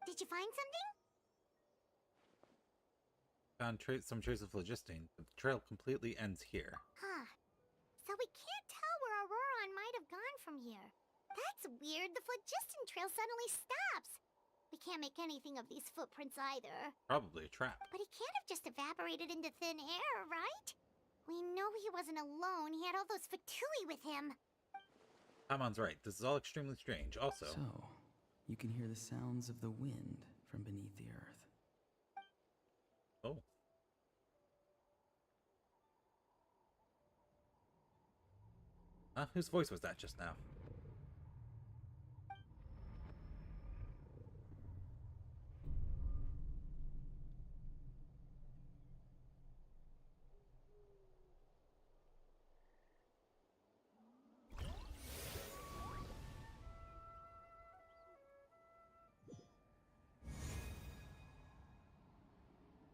Did you find something? found some trace of phlogiston, but the trail completely ends here. Huh. So we can't tell where Auroron might have gone from here. That's weird. The phlogiston trail suddenly stops. We can't make anything of these footprints either. Probably a trap. But he can't have just evaporated into thin air, right? We know he wasn't alone. He had all those Fatui with him. Paimon's right. This is all extremely strange. Also, So, you can hear the sounds of the wind from beneath the earth. oh. Whose voice was that just now?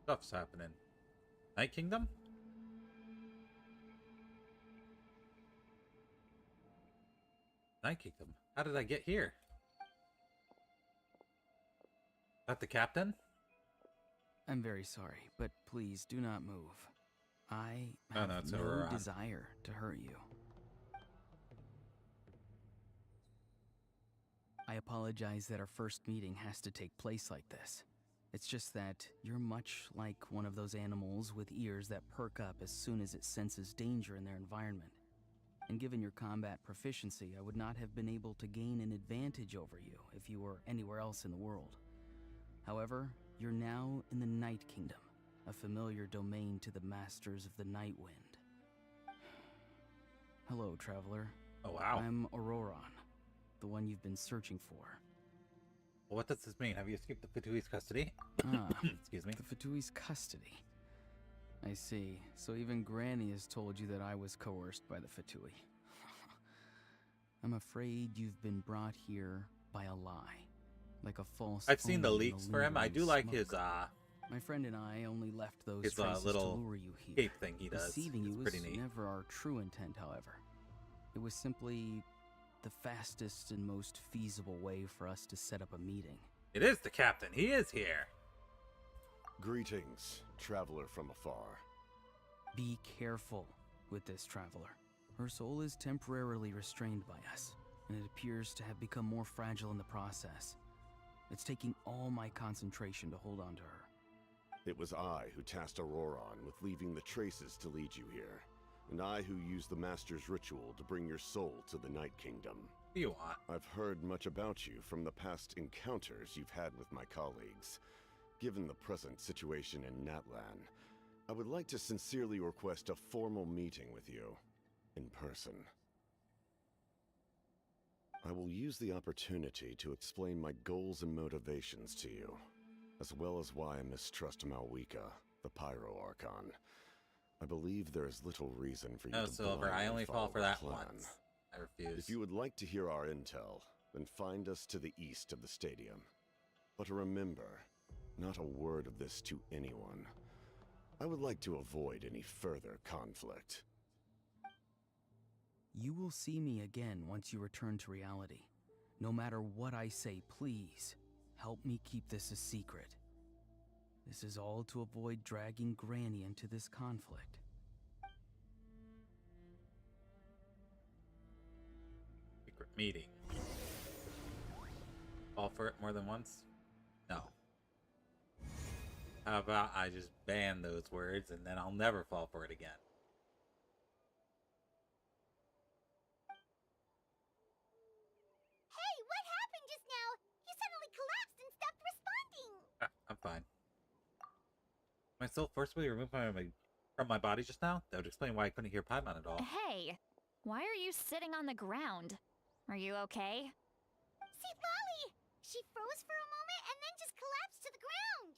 Stuff's happening. Night Kingdom? Night Kingdom. How did I get here? That the captain? I'm very sorry, but please do not move. I Oh, have no, it's no Auroran. desire to hurt you. I apologize that our first meeting has to take place like this. It's just that you're much like one of those animals with ears that perk up as soon as it senses danger in their environment. And given your combat proficiency, I would not have been able to gain an advantage over you if you were anywhere else in the world. However, you're now in the Night Kingdom, a familiar domain to the Masters of the Night Wind. Hello, traveler. Oh, wow. I'm Auroran, the one you've been searching for. Well, what does this mean? Have you escaped the Fatui's custody? Ah, Excuse me. the Fatui's custody. I see. So even Granny has told you that I was coerced by the Fatui. I'm afraid you've been brought here by a lie. Like a false I've seen the omen in leaks for him. I do lingering like smoke. his My friend and I only left those his traces little to lure you here. cape thing he does. Deceiving It's you pretty was neat. never our true intent, however. It was simply the fastest and most feasible way for us to set up a meeting. It is the captain. He is here. Greetings, traveler from afar. Be careful with this traveler. Her soul is temporarily restrained by us, and it appears to have become more fragile in the process. It's taking all my concentration to hold on to her. It was I who tasked Auroran with leaving the traces to lead you here, and I who used the Master's ritual to bring your soul to the Night Kingdom. What do you want? I've heard much about you from the past encounters you've had with my colleagues. Given the present situation in Natlan, I would like to sincerely request a formal meeting with you, in person. I will use the opportunity to explain my goals and motivations to you, as well as why I mistrust Malwika, the Pyro Archon. I believe there is little reason for you No, to Silver. I blindly only fall follow for our that plan. once. I refuse. If you would like to hear our intel, then find us to the east of the stadium. But remember, not a word of this to anyone. I would like to avoid any further conflict. You will see me again once you return to reality. No matter what I say, please, help me keep this a secret. This is all to avoid dragging Granny into this conflict. Secret meeting. Fall for it more than once? No. How about I just ban those words and then I'll never fall for it again? Hey, what happened just now? You suddenly collapsed and stopped responding. I'm fine. My soul forcibly removed from my body just now? That would explain why I couldn't hear Paimon at all. Hey, why are you sitting on the ground? Are you okay? See, Lolly! She froze for a moment and then just collapsed to the ground.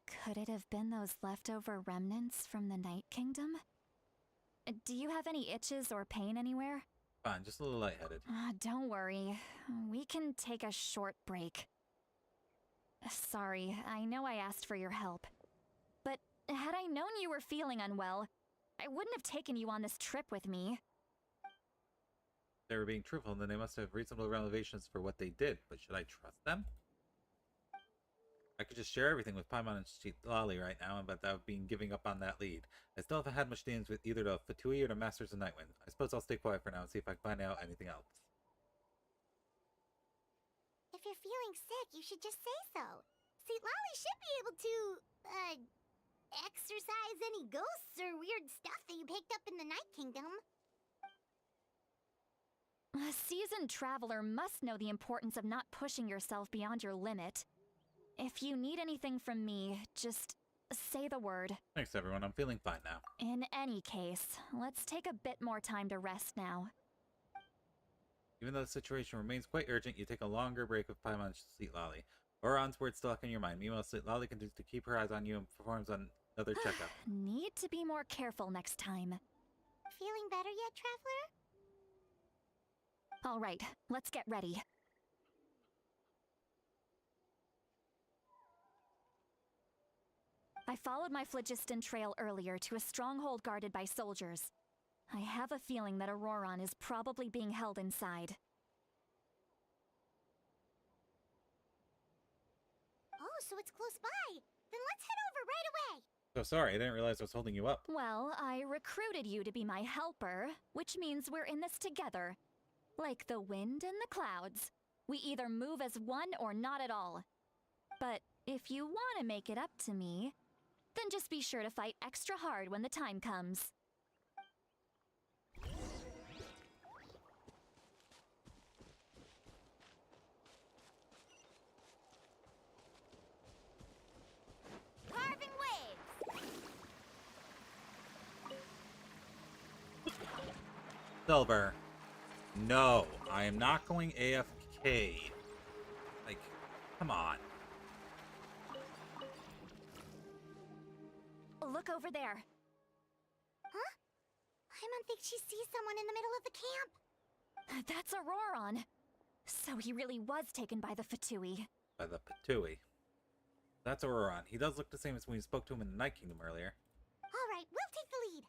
Could it have been those leftover remnants from the Night Kingdom? Do you have any itches or pain anywhere? Fine, just a little lightheaded. Don't worry. We can take a short break. Sorry, I know I asked for your help. But had I known you were feeling unwell, I wouldn't have taken you on this trip with me. If they were being truthful, then they must have reasonable revelations for what they did. But should I trust them? I could just share everything with Paimon and Lolly right now, but that would be giving up on that lead. I still haven't had much dealings with either the Fatui or the Masters of Nightwind. I suppose I'll stay quiet for now and see if I can find out anything else. If you're feeling sick, you should just say so. See, Lolly should be able to, exorcise any ghosts or weird stuff that you picked up in the Night Kingdom. A seasoned traveler must know the importance of not pushing yourself beyond your limit. If you need anything from me, just say the word. Thanks, everyone. I'm feeling fine now. In any case, let's take a bit more time to rest now. Even though the situation remains quite urgent, you take a longer break with Paimon and Sweet Lolly. Oron's words still echo in your mind. Meanwhile, Sweet Lolly continues to keep her eyes on you and performs another checkup. Need to be more careful next time. Feeling better yet, traveler? All right, let's get ready. I followed my phlogiston trail earlier to a stronghold guarded by soldiers. I have a feeling that Auroron is probably being held inside. Oh, so it's close by. Then let's head over right away. So sorry, I didn't realize I was holding you up. Well, I recruited you to be my helper, which means we're in this together. Like the wind and the clouds. We either move as one or not at all. But if you want to make it up to me, then just be sure to fight extra hard when the time comes. Carving waves. Silver. No, I am not going AFK. Like, come on. Look over there. Huh? Paimon thinks she sees someone in the middle of the camp. That's Auroron. So he really was taken by the Fatui. By the Patui. That's Auroron. He does look the same as when we spoke to him in the Night Kingdom earlier. All right, we'll take the lead.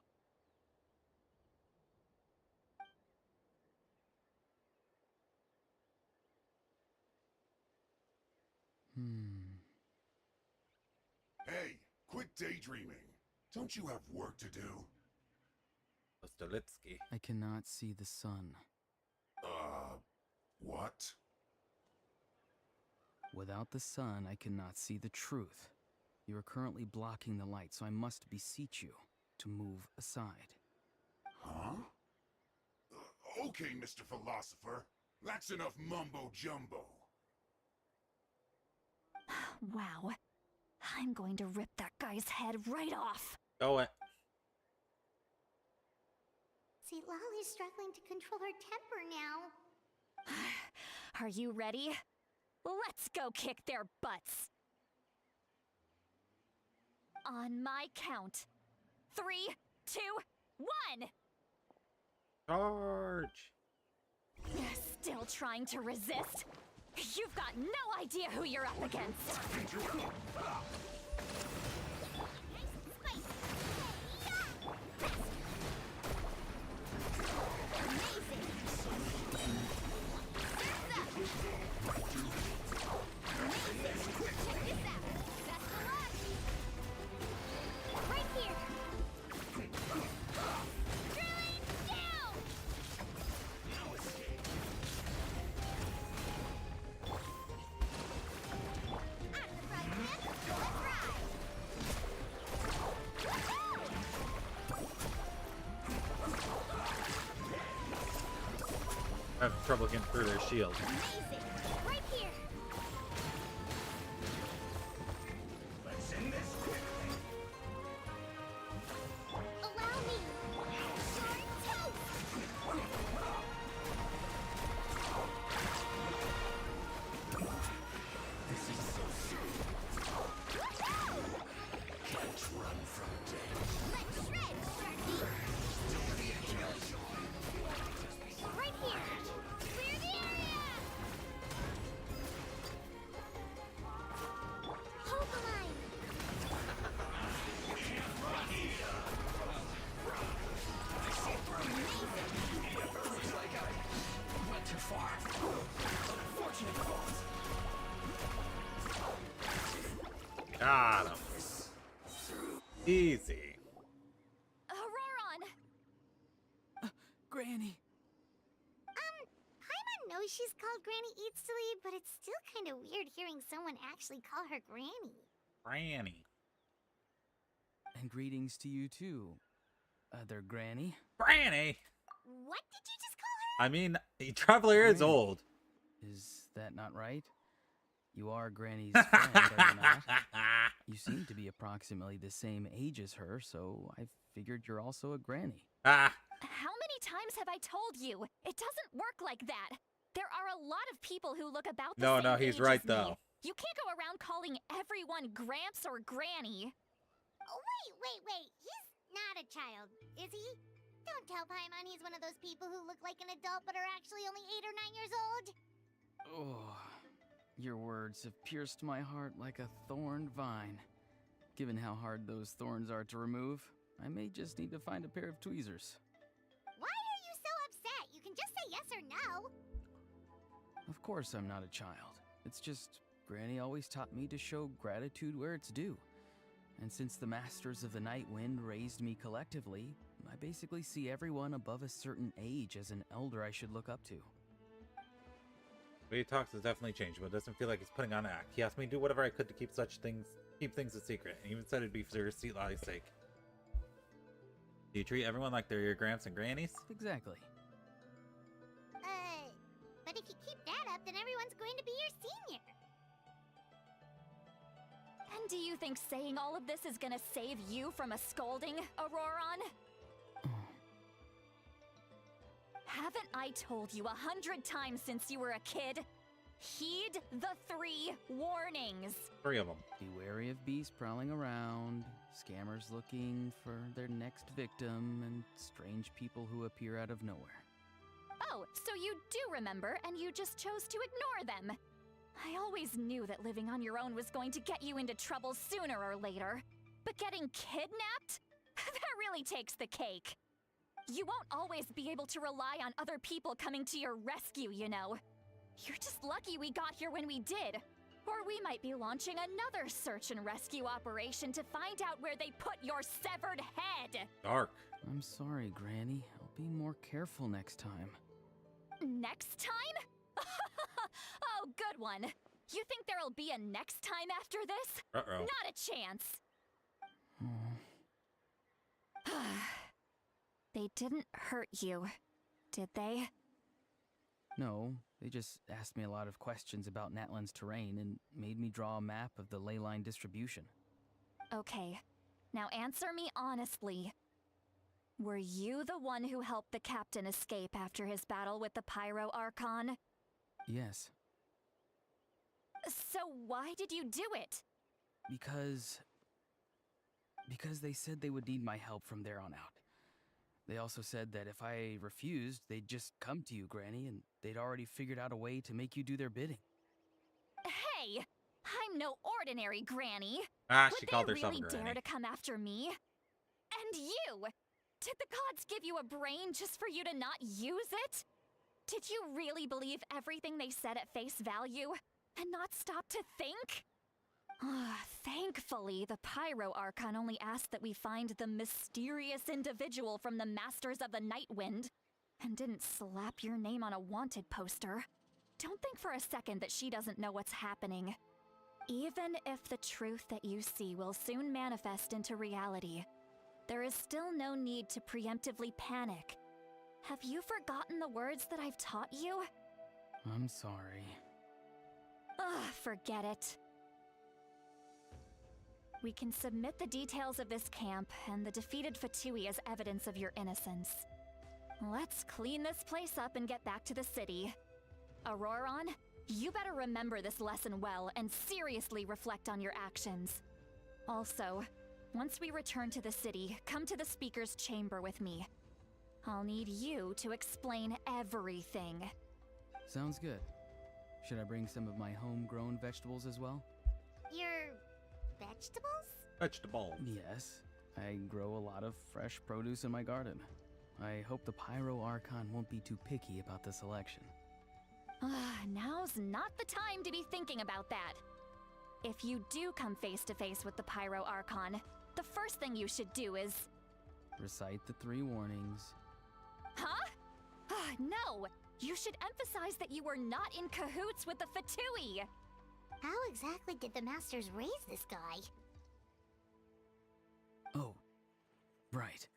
Hey, quit daydreaming. Don't you have work to do? Stolitsky. I cannot see the sun. What? Without the sun, I cannot see the truth. You are currently blocking the light, so I must beseech you to move aside. Huh? Okay, Mr. Philosopher. That's enough mumbo-jumbo. Wow. I'm going to rip that guy's head right off. Go it. See, Lolly's struggling to control her temper now. Are you ready? Let's go kick their butts. On my count. 3, 2, 1! Charge! Still trying to resist? You've got no idea who you're up against. I have trouble getting through their shield. Right here. Let's end this quickly. Allow me. Short toast. This is so soon. Can't run from death. Let's shred, Sharky. Right here. Clear the area. Hold the line. Looks like I went too far. Unfortunate for both. Got him. Easy. Auroron! Granny! Paimon knows she's called Granny Eatsilly, but it's still kind of weird hearing someone actually call her Granny. Granny. And greetings to you too, other Granny. Granny! What did you just call her? I mean, Traveler is Granny. old. Is that not right? You are Granny's friend, are you not? You seem to be approximately the same age as her, so I figured you're also a granny. Ah, How many times have I told you? It doesn't work like that. There are a lot of people who look about the same no, he's age right as me. though. You can't go around calling everyone Gramps or Granny. Oh, wait. He's not a child, is he? Don't tell Paimon he's one of those people who look like an adult but are actually only 8 or 9 years old. Oh, your words have pierced my heart like a thorned vine. Given how hard those thorns are to remove, I may just need to find a pair of tweezers. say yes or no. Of course I'm not a child. It's just Granny always taught me to show gratitude where it's due. And since the Masters of the Night Wind raised me collectively, I basically see everyone above a certain age as an elder I should look up to. The way he talks has definitely changed, but it doesn't feel like he's putting on an act. He asked me to do whatever I could to keep things a secret, and even said it'd be for your Seatli's sake. Do you treat everyone like they're your gramps and grannies? Exactly. But if you keep that up, then everyone's going to be your senior. And do you think saying all of this is gonna save you from a scolding, Auroron? Haven't I told you 100 times since you were a kid? Heed the 3 warnings. 3 of them. Be wary of beasts prowling around, scammers looking for their next victim, and strange people who appear out of nowhere. Oh, so you do remember, and you just chose to ignore them. I always knew that living on your own was going to get you into trouble sooner or later. But getting kidnapped? That really takes the cake. You won't always be able to rely on other people coming to your rescue, you know. You're just lucky we got here when we did. Or we might be launching another search and rescue operation to find out where they put your severed head. Dark. I'm sorry, Granny. I'll be more careful next time. Next time? Oh, good one. You think there'll be a next time after this? Uh-oh. Not a chance. They didn't hurt you, did they? No, they just asked me a lot of questions about Natlan's terrain and made me draw a map of the ley line distribution. Okay, now answer me honestly. Were you the one who helped the captain escape after his battle with the Pyro Archon? Yes. So why did you do it? Because they said they would need my help from there on out. They also said that if I refused, they'd just come to you, Granny, and they'd already figured out a way to make you do their bidding. Hey! I'm no ordinary Granny! She called herself a Would they really granny. dare to come after me? And you! Did the gods give you a brain just for you to not use it? Did you really believe everything they said at face value, and not stop to think? Thankfully, the Pyro Archon only asked that we find the mysterious individual from the Masters of the Night Wind, and didn't slap your name on a wanted poster. Don't think for a second that she doesn't know what's happening. Even if the truth that you see will soon manifest into reality, there is still no need to preemptively panic. Have you forgotten the words that I've taught you? I'm sorry. Forget it. We can submit the details of this camp and the defeated Fatui as evidence of your innocence. Let's clean this place up and get back to the city. Auroron, you better remember this lesson well and seriously reflect on your actions. Also, once we return to the city, come to the speaker's chamber with me. I'll need you to explain everything. Sounds good. Should I bring some of my homegrown vegetables as well? Your vegetables? Vegetable. Yes. I grow a lot of fresh produce in my garden. I hope the Pyro Archon won't be too picky about the selection. Now's not the time to be thinking about that. If you do come face to face with the Pyro Archon, the first thing you should do is... Recite the 3 warnings. Huh? No! You should emphasize that you were not in cahoots with the Fatui! How exactly did the Masters raise this guy? Oh, right.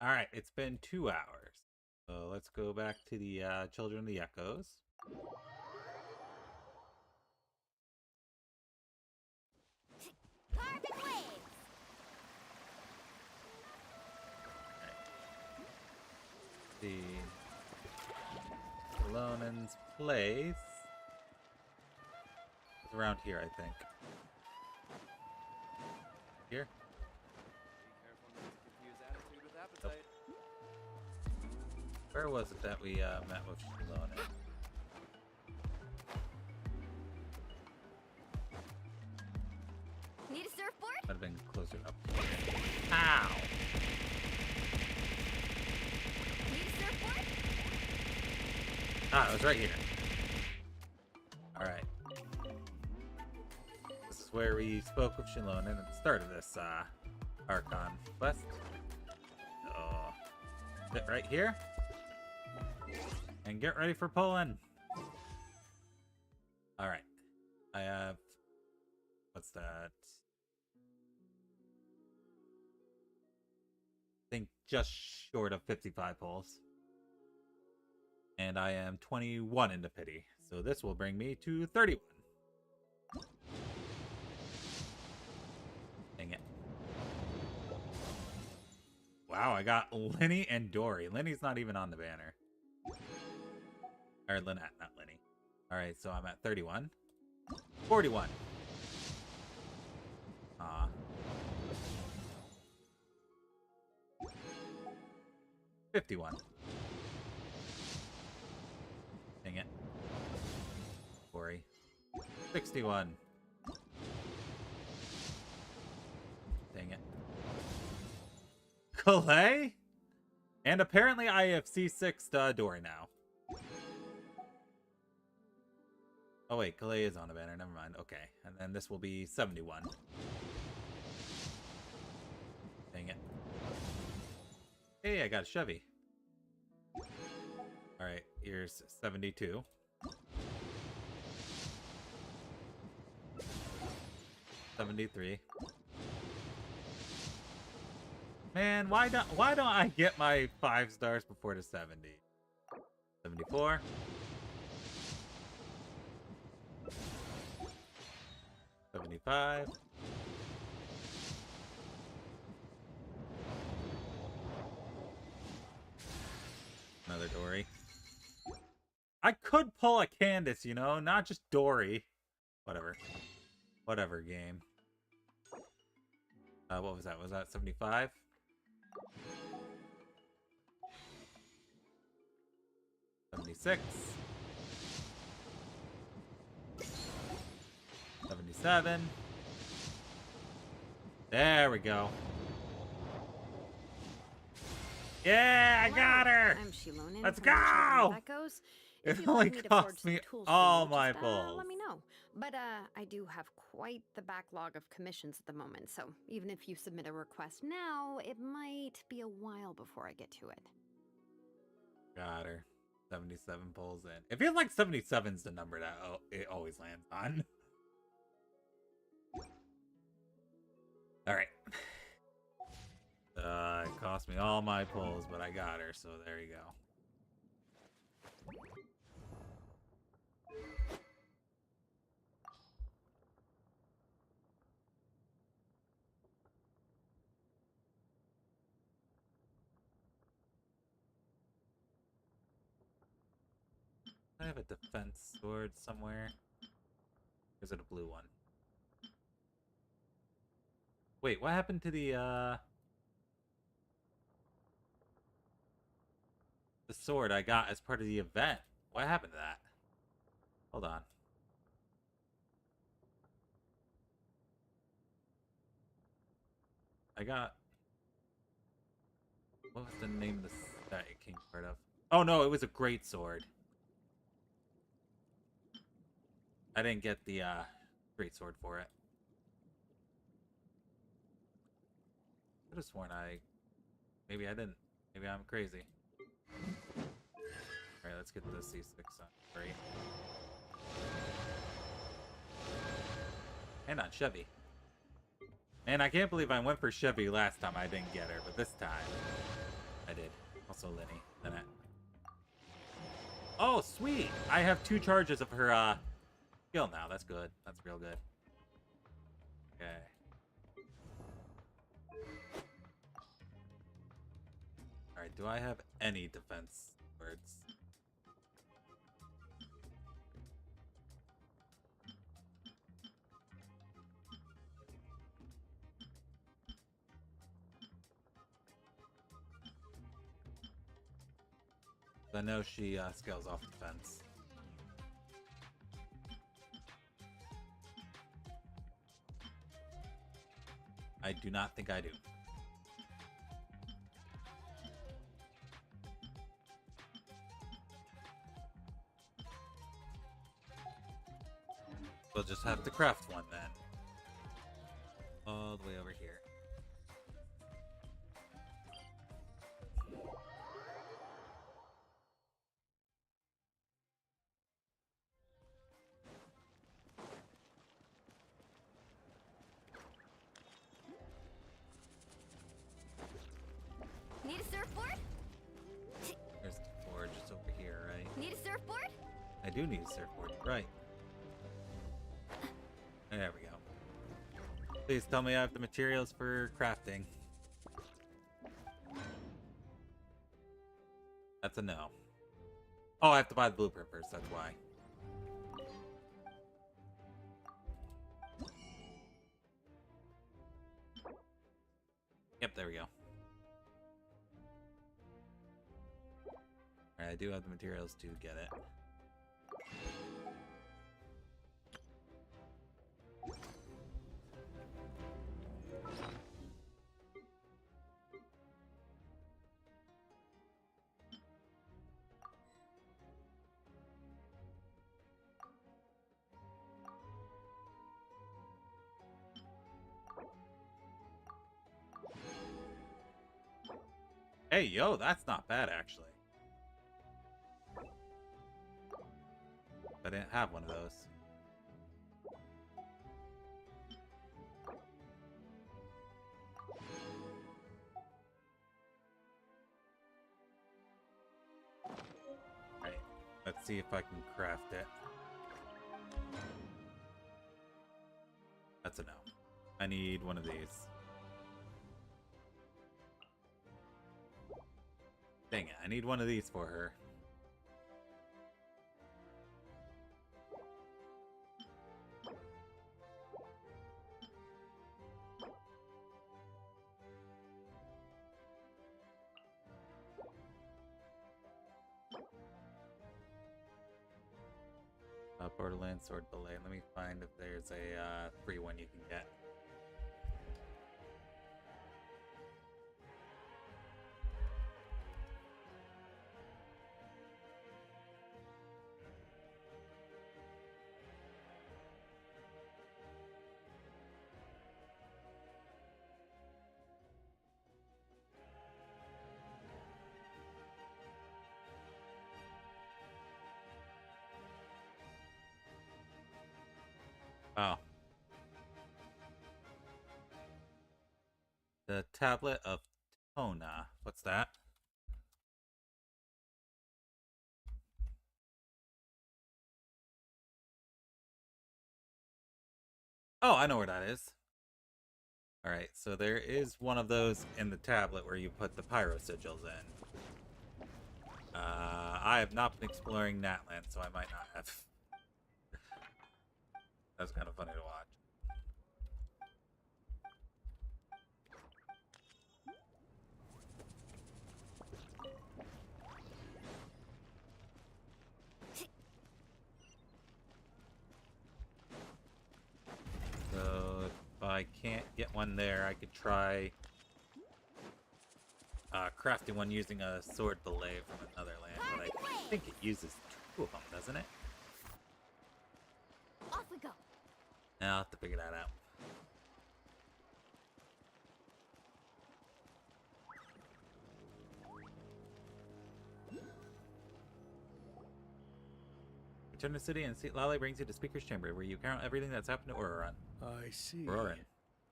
Alright, it's been 2 hours. So let's go back to the Children of the Echoes. Carbon waves! The Lonan's place. It's around here, I think. Here? Be careful not to confuse attitude with appetite. Where was it that we met with Lonan? closer up. Ow! Ah, it was right here. Alright. This is where we spoke with Shilonen at the start of this Archon quest. So, sit right here. And get ready for pulling. Alright. I have... What's that? I think just short of 55 pulls. And I am 21 into pity. So this will bring me to 31. Dang it. Wow, I got Lenny and Dory. Lenny's not even on the banner. Or Lynette, not Lenny. Alright, so I'm at 31. 41. Aw. 51. Dang it. Dory. 61. Dang it. Calais? And apparently I have C6 Dory now. Oh wait, Calais is on the banner. Never mind. Okay. And then this will be 71. Dang it. Hey, I got a Chevy. Alright, here's 72. 73. Man, why don't I get my 5 stars before the 70? 74. 75. Another Dory. I could pull a Candace, you know, not just Dory. Whatever. Whatever, game. What was that? Was that 75? $76. 77. There we go. Yeah, I got her! I'm Shilonen. Let's from the Children go! of Echoes. If It you'd only like me to forge cost some me tools for all you, my just, balls. let me know. But I do have quite the backlog of commissions at the moment, so even if you submit a request now, it might be a while before I get to it. Got her. 77 pulls in. It feels like 77's the number that it always lands on. Alright. It cost me all my pulls, but I got her, so there you go. I have a defense sword somewhere. Is it a blue one? Wait, what happened to the sword I got as part of the event? What happened to that? Hold on. I got... What was the name of the that it came part of? Oh no, it was a great sword. I didn't get the great sword for it. I could have sworn maybe I didn't. Maybe I'm crazy. Alright, let's get the C6 on. Great. And on Chevy. Man, I can't believe I went for Chevy last time I didn't get her, but this time I did. Also Lenny. Lynette. Oh, sweet! I have 2 charges of her skill now. That's good. That's real good. Okay. Alright, do I have any defense words? I know she scales off defense. I do not think I do. We'll just have to craft one then. All the way over here. Need a surfboard? There's the forge. It's over here, right? Need a surfboard? I do need a surfboard. Right. There we go. Please tell me I have the materials for crafting. That's a no. Oh, I have to buy the blueprint first, that's why. Yep, there we go. Alright, I do have the materials to get it. Hey, yo, that's not bad, actually. I didn't have one of those. Right, let's see if I can craft it. That's a no. I need one of these. Dang it, I need one of these for her. Borderlands Sword Belay. Let me find if there's a free one you can get. Oh. The Tablet of Tona. What's that? Oh, I know where that is. Alright, so there is one of those in the tablet where you put the pyro sigils in. I have not been exploring Natland, so I might not have. That's kind of funny to watch. So if I can't get one there, I could try crafting one using a sword belay from another land, but I think it uses two of them, doesn't it? Off we go. I'll have to figure that out. Return to the city and Lale brings you to Speaker's Chamber, where you count everything that's happened to Auroran. I see. Auroran.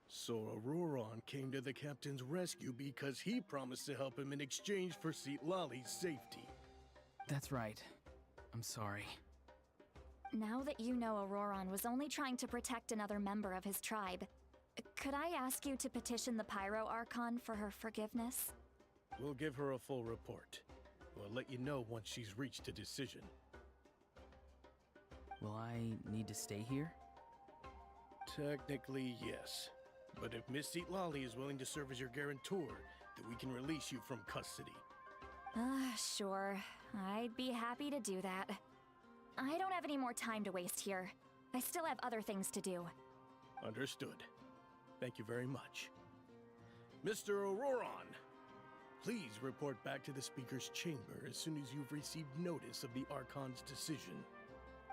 So Auroran came to the captain's rescue because he promised to help him in exchange for Lale's safety. That's right. I'm sorry. Now that you know Auroran was only trying to protect another member of his tribe, could I ask you to petition the Pyro Archon for her forgiveness? We'll give her a full report. We'll let you know once she's reached a decision. Will I need to stay here? Technically, yes. But if Miss Lale is willing to serve as your guarantor, then we can release you from custody. Sure. I'd be happy to do that. I don't have any more time to waste here. I still have other things to do. Understood. Thank you very much. Mr. Auroron, please report back to the Speaker's chamber as soon as you've received notice of the Archon's decision.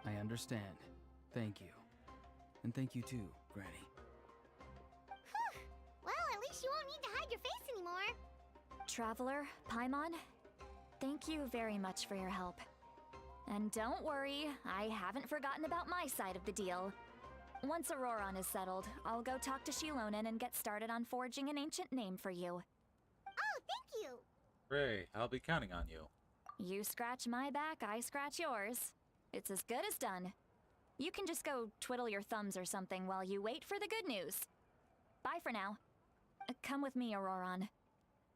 I understand. Thank you. And thank you too, Granny. Well, at least you won't need to hide your face anymore. Traveler, Paimon, thank you very much for your help. And don't worry, I haven't forgotten about my side of the deal. Once Auroron is settled, I'll go talk to Shilonen and get started on forging an ancient name for you. Oh, thank you. Ray, I'll be counting on you. You scratch my back, I scratch yours. It's as good as done. You can just go twiddle your thumbs or something while you wait for the good news. Bye for now. Come with me, Auroron.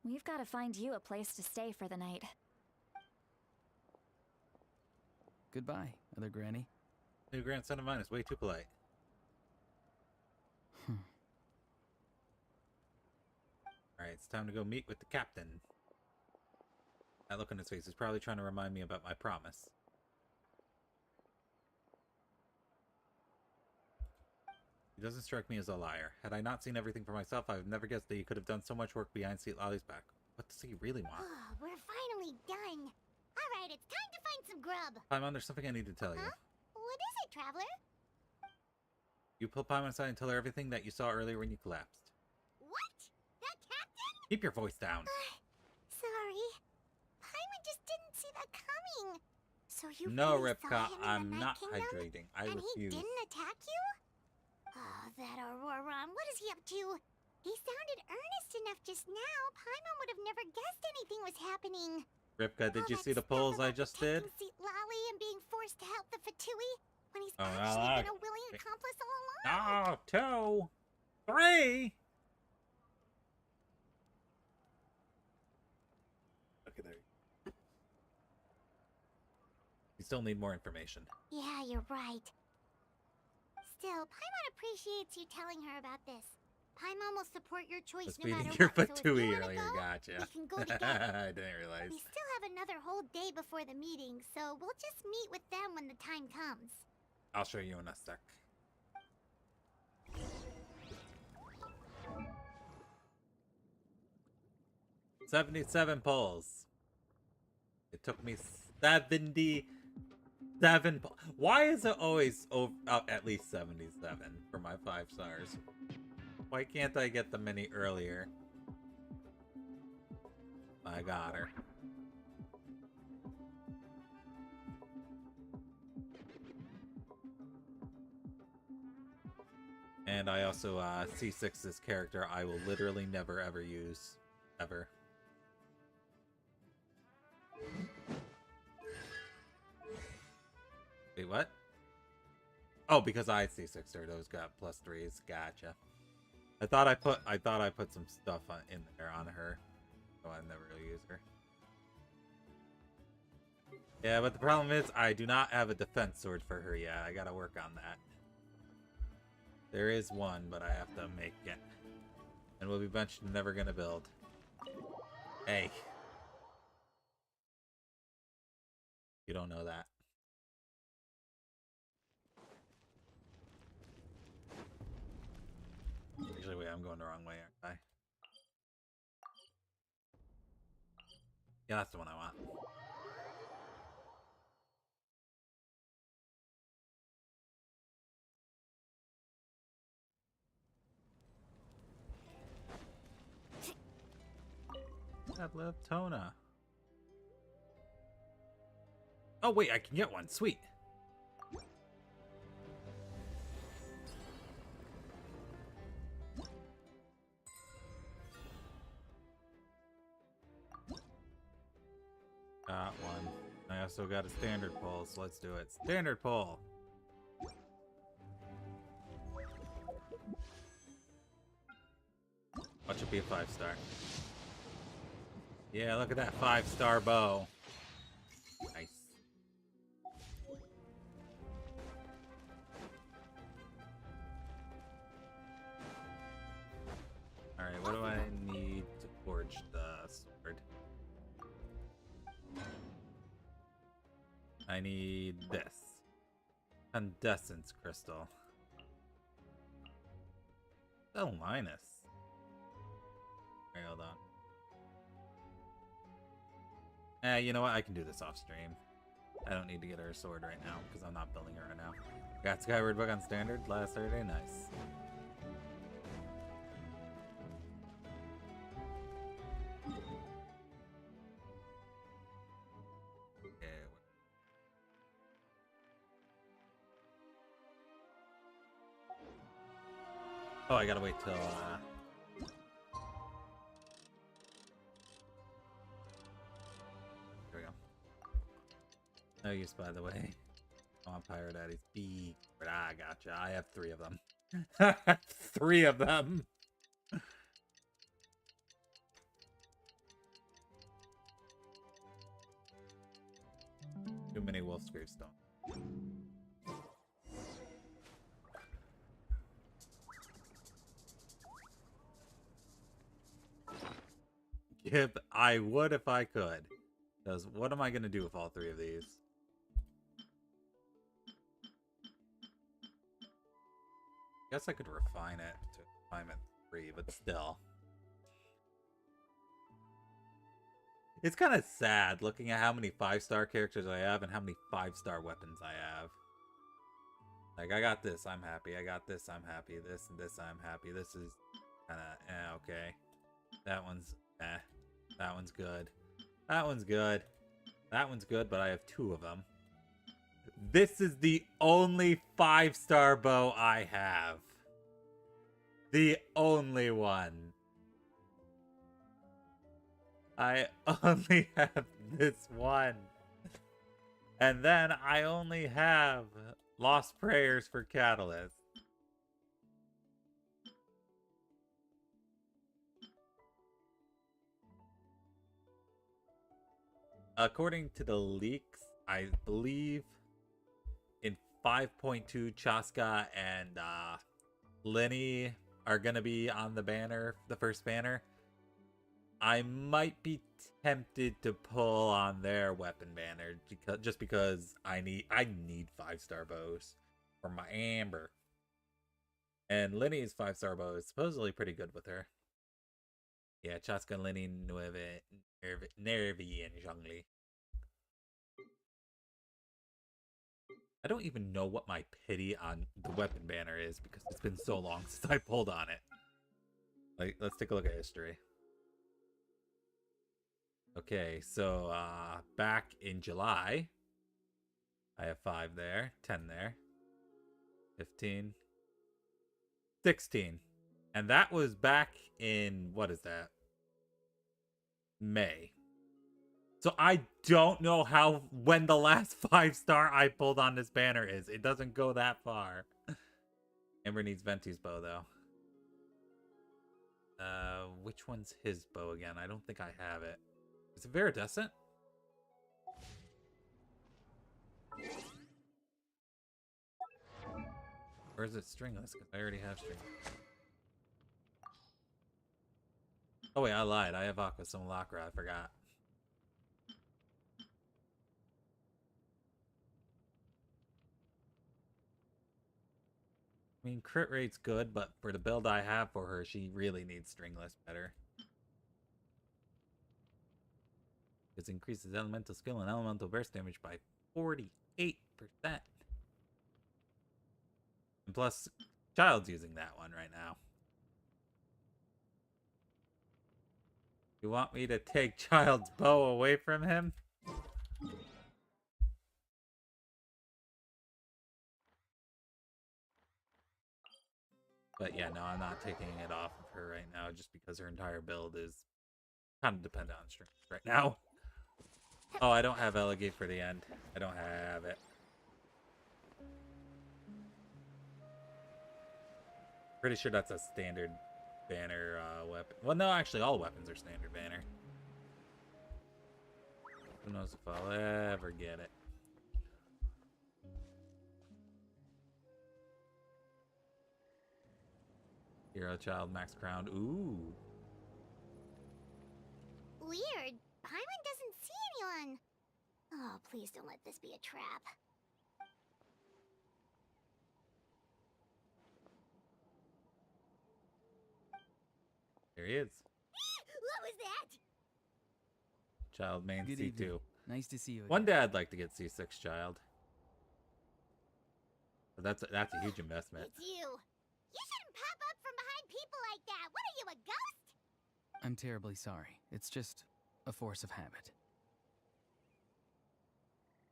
We've got to find you a place to stay for the night. Goodbye, other Granny. New grandson of mine is way too polite. Alright, it's time to go meet with the captain. That look on his face is probably trying to remind me about my promise. He doesn't strike me as a liar. Had I not seen everything for myself, I would never guessed that he could have done so much work behind Seat Lolly's back. What does he really want? Oh, we're finally done. All right, it's time to find some grub. Paimon, there's something I need to tell you. What is it, Traveler? You pull Paimon aside and tell her everything that you saw earlier when you collapsed. What? That captain? Keep your voice down. Sorry. Paimon just didn't see that coming. So you No, really Ripka, saw him in I'm the not Night Kingdom? hydrating. I and refuse. he didn't attack you? Oh, that Auroron. What is he up to? He sounded earnest enough just now. Paimon would have never guessed anything was happening. Ripka, did All you that see the stuff polls I about just did? protecting Seat Lolly and being forced to help the Fatui when he's Oh, actually well, been a willing accomplice all along. No, 2, 3. Okay, there. You still need more information. Yeah, you're right. Still, Paimon appreciates you telling her about this. Paimon will support your choice Just no feeding matter your what. So if Fatui you wanna earlier, go, gotcha. we can go together. I didn't realize. We still have another whole day before the meeting, so we'll just meet with them when the time comes. I'll show you in a sec. $77 polls. It took me 77 polls. Why is it always over, at least 77 for my 5 stars? Why can't I get them any earlier? I got her. And I also, C6's character I will literally never ever use. Ever. Wait, what? Oh, because I C6'd her, those got +3s. Gotcha. I thought I put some stuff in there on her. So I never really use her. Yeah, but the problem is I do not have a defense sword for her yet. I gotta work on that. There is one, but I have to make it. And we'll be eventually never gonna build. Hey. You don't know that. Actually, wait, I'm going the wrong way, aren't I? Yeah, that's the one I want. Tablet Tona. Oh wait, I can get one. Sweet. Got one. I also got a standard pull, so let's do it. Standard pull. Watch it be a 5-star. Yeah, look at that 5-star bow. Nice. Alright, what do I need to forge the sword? I need this. Incandescence crystal. L-. Alright, hold on. You know what? I can do this off stream. I don't need to get her a sword right now because I'm not building her right now. Got Skyward Book on standard last Saturday. Nice. Okay. Oh, I gotta wait till. There we go. No use, by the way. On Pirate Daddy's big. But I gotcha. I have 3 of them. 3 of them. Too many wolf's gravestone. Yep, I would if I could. Because what am I going to do with all 3 of these? Guess I could refine it to climb at 3, but still. It's kind of sad looking at how many 5-star characters I have and how many 5-star weapons I have. Like, I got this, I'm happy. I got this, I'm happy. This and this, I'm happy. This is kind of, okay. That one's, That one's good. That one's good. That one's good, but I have 2 of them. This is the only 5-star bow I have. The only one. I only have this one. And then I only have Lost Prayers for Catalyst. According to the leaks, I believe in 5.2, Chaska and Lenny are going to be on the banner, the first banner. I might be tempted to pull on their weapon banner just because I need 5-star bows for my Amber. And Lenny's 5-star bow is supposedly pretty good with her. Yeah, Chaska, Lenny, Nervi, and Zhongli. I don't even know what my pity on the weapon banner is because it's been so long since I pulled on it. Like, let's take a look at history. Okay, so back in July, I have 5 there, 10 there, 15, 16. And that was back in, what is that? May. So I don't know when the last 5-star I pulled on this banner is. It doesn't go that far. Amber needs Venti's bow, though. Which one's his bow again? I don't think I have it. Is it Viridescent? Or is it stringless? Because I already have stringless. Oh wait, I lied. I have Aqua Simulacra. I forgot. I mean, crit rate's good, but for the build I have for her, she really needs stringless better. It increases elemental skill and elemental burst damage by 48%. And plus, Child's using that one right now. You want me to take Child's bow away from him? But yeah, no, I'm not taking it off of her right now just because her entire build is kind of dependent on strength right now. Oh, I don't have Elegate for the end. I don't have it. Pretty sure that's a standard banner weapon. Well, no, actually, all weapons are standard banner. Who knows if I'll ever get it. Hero Child Max Crown. Ooh. Weird. Paimon doesn't see anyone. Oh, please don't let this be a trap. There he is. was that? Child main Good C2. evening. Nice to see you again. One day I'd like to get C6 child. But that's a huge investment. It's you. You shouldn't pop up from behind people like that. What are you, a ghost? I'm terribly sorry. It's just a force of habit.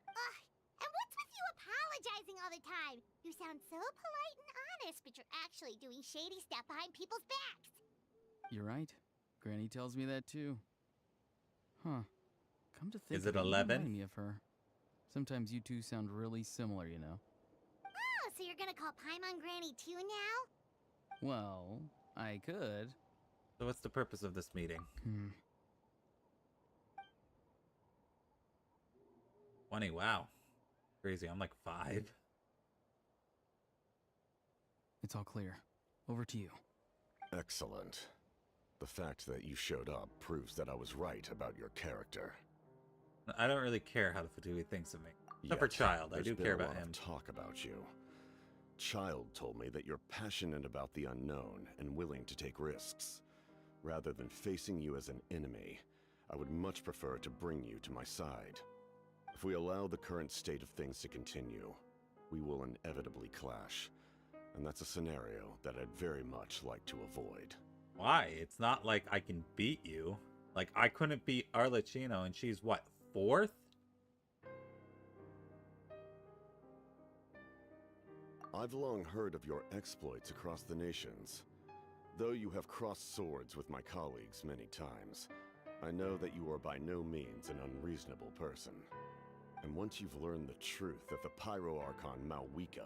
Ugh, and what's with you apologizing all the time? You sound so polite and honest, but you're actually doing shady stuff behind people's backs. You're right. Granny tells me that too. Huh. Come to think Is of it you 11? remind me of her. Sometimes you two sound really similar, you know. Oh, so you're gonna call Paimon Granny too now? Well, I could. So what's the purpose of this meeting? 20, wow. Crazy, I'm like 5. It's all clear. Over to you. Excellent. The fact that you showed up proves that I was right about your character. I don't really care how the Fatui thinks of me. Except for Yet, Child, I there's do been care a about lot him. of talk about you. Child told me that you're passionate about the unknown and willing to take risks. Rather than facing you as an enemy, I would much prefer to bring you to my side. If we allow the current state of things to continue, we will inevitably clash. And that's a scenario that I'd very much like to avoid. Why? It's not like I can beat you. Like, I couldn't beat Arlecchino, and she's, what, 4th? I've long heard of your exploits across the nations. Though you have crossed swords with my colleagues many times, I know that you are by no means an unreasonable person. And once you've learned the truth that the Pyro Archon Malwika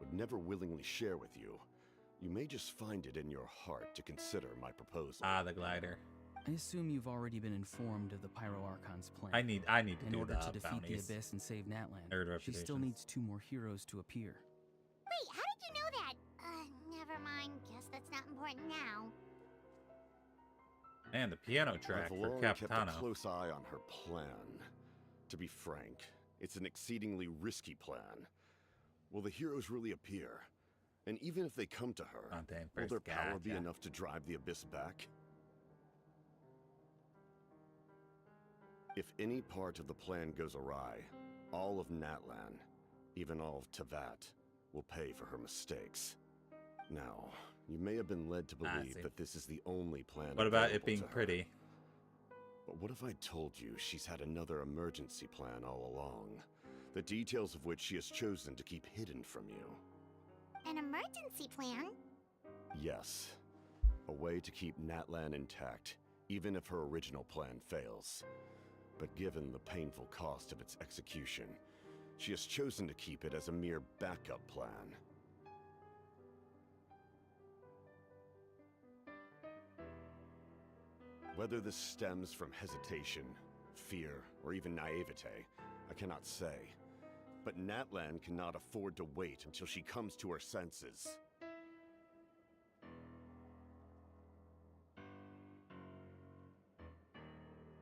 would never willingly share with you, you may just find it in your heart to consider my proposal. Ah, the glider. I assume you've already been informed of the Pyro Archon's plan. I need to In do order the to defeat bounties. the Abyss and save Natlan, Nerd she still reputations. needs 2 more heroes to appear. Wait, how did you know that? Never mind. Guess that's not important now. And the piano track I've for long kept a Capitano. close eye on her plan. To be frank, it's an exceedingly risky plan. Will the heroes really appear? And even if they come to her, Fontaine will first, their power be gotcha. enough to drive the Abyss back? If any part of the plan goes awry, all of Natlan, even all of Tevat, will pay for her mistakes. Now, you may have been led to believe see. that this is the only plan What about it available being to her. pretty? But what if I told you she's had another emergency plan all along, the details of which she has chosen to keep hidden from you? An emergency plan? Yes. A way to keep Natlan intact, even if her original plan fails. But given the painful cost of its execution, she has chosen to keep it as a mere backup plan. Whether this stems from hesitation, fear, or even naivete, I cannot say. But Natlan cannot afford to wait until she comes to her senses.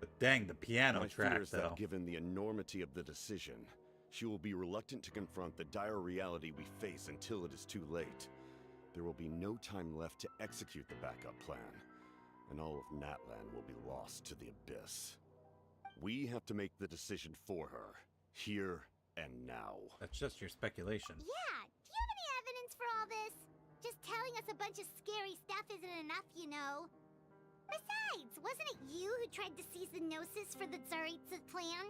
But dang, the piano My track, fear is though. that given the enormity of the decision, she will be reluctant to confront the dire reality we face until it is too late. There will be no time left to execute the backup plan, and all of Natlan will be lost to the Abyss. We have to make the decision for her, here and now. That's just your speculation. Yeah, do you have any evidence for all this? Just telling us a bunch of scary stuff isn't enough, you know. Besides, wasn't it you who tried to seize the Gnosis for the Tsaritsa plan?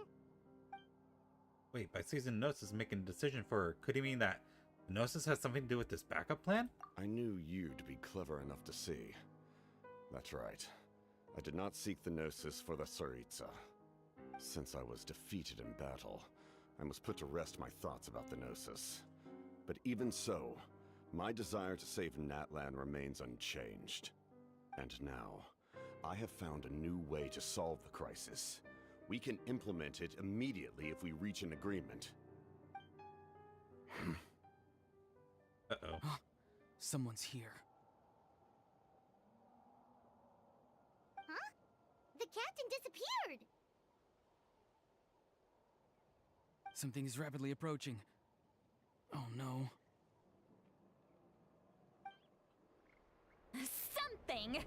Wait, by season Gnosis making a decision for her, could he mean that Gnosis has something to do with this backup plan? I knew you to be clever enough to see. That's right. I did not seek the Gnosis for the Tsaritsa. Since I was defeated in battle, I must put to rest my thoughts about the Gnosis. But even so, my desire to save Natlan remains unchanged. And now, I have found a new way to solve the crisis. We can implement it immediately if we reach an agreement. Uh-oh. Someone's here. Huh? The captain disappeared! Something is rapidly approaching. Oh no. Something!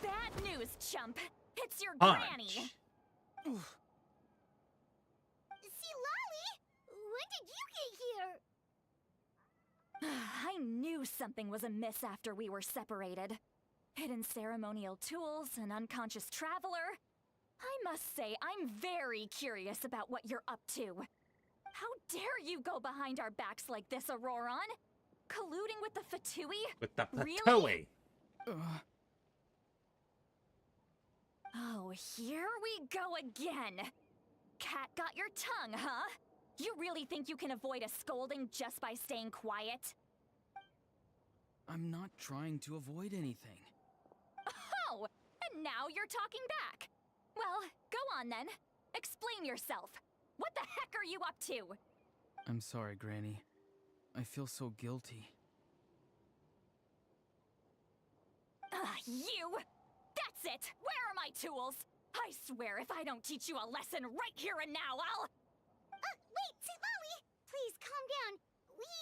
Bad news, chump! It's your Punch. granny! See, Lolly, when did you get here? I knew something was amiss after we were separated. Hidden ceremonial tools, an unconscious traveler. I must say, I'm very curious about what you're up to. How dare you go behind our backs like this, Auroron? Colluding with the Fatui? With the Really? Fatui. Oh, here we go again. Cat got your tongue, huh? You really think you can avoid a scolding just by staying quiet? I'm not trying to avoid anything. Oh, and now you're talking back. Well, go on then. Explain yourself. What the heck are you up to? I'm sorry, Granny. I feel so guilty. You! That's it! Where are my tools? I swear if I don't teach you a lesson right here and now, I'll... Wait, Lolly, please calm down. We,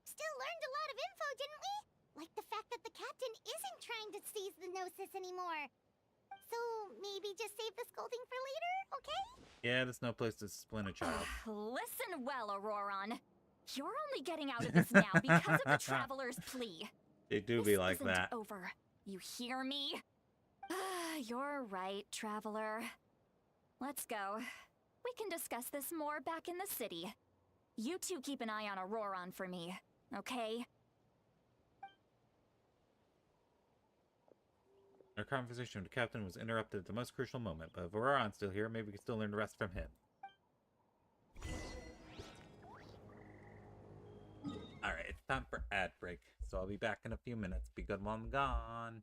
still learned a lot of info, didn't we? Like the fact that the captain isn't trying to seize the Gnosis anymore. So, maybe just save the scolding for later, okay? Yeah, there's no place to discipline a child. Listen well, Auroron. You're only getting out of this now because of the Traveler's plea. They do be like isn't that. Over. You hear me? You're right, Traveler. Let's go. We can discuss this more back in the city. You two keep an eye on Auroron for me, okay? Our conversation with the captain was interrupted at the most crucial moment, but if Auroron's still here, maybe we can still learn the rest from him. Alright, it's time for ad break, so I'll be back in a few minutes. Be good while I'm gone.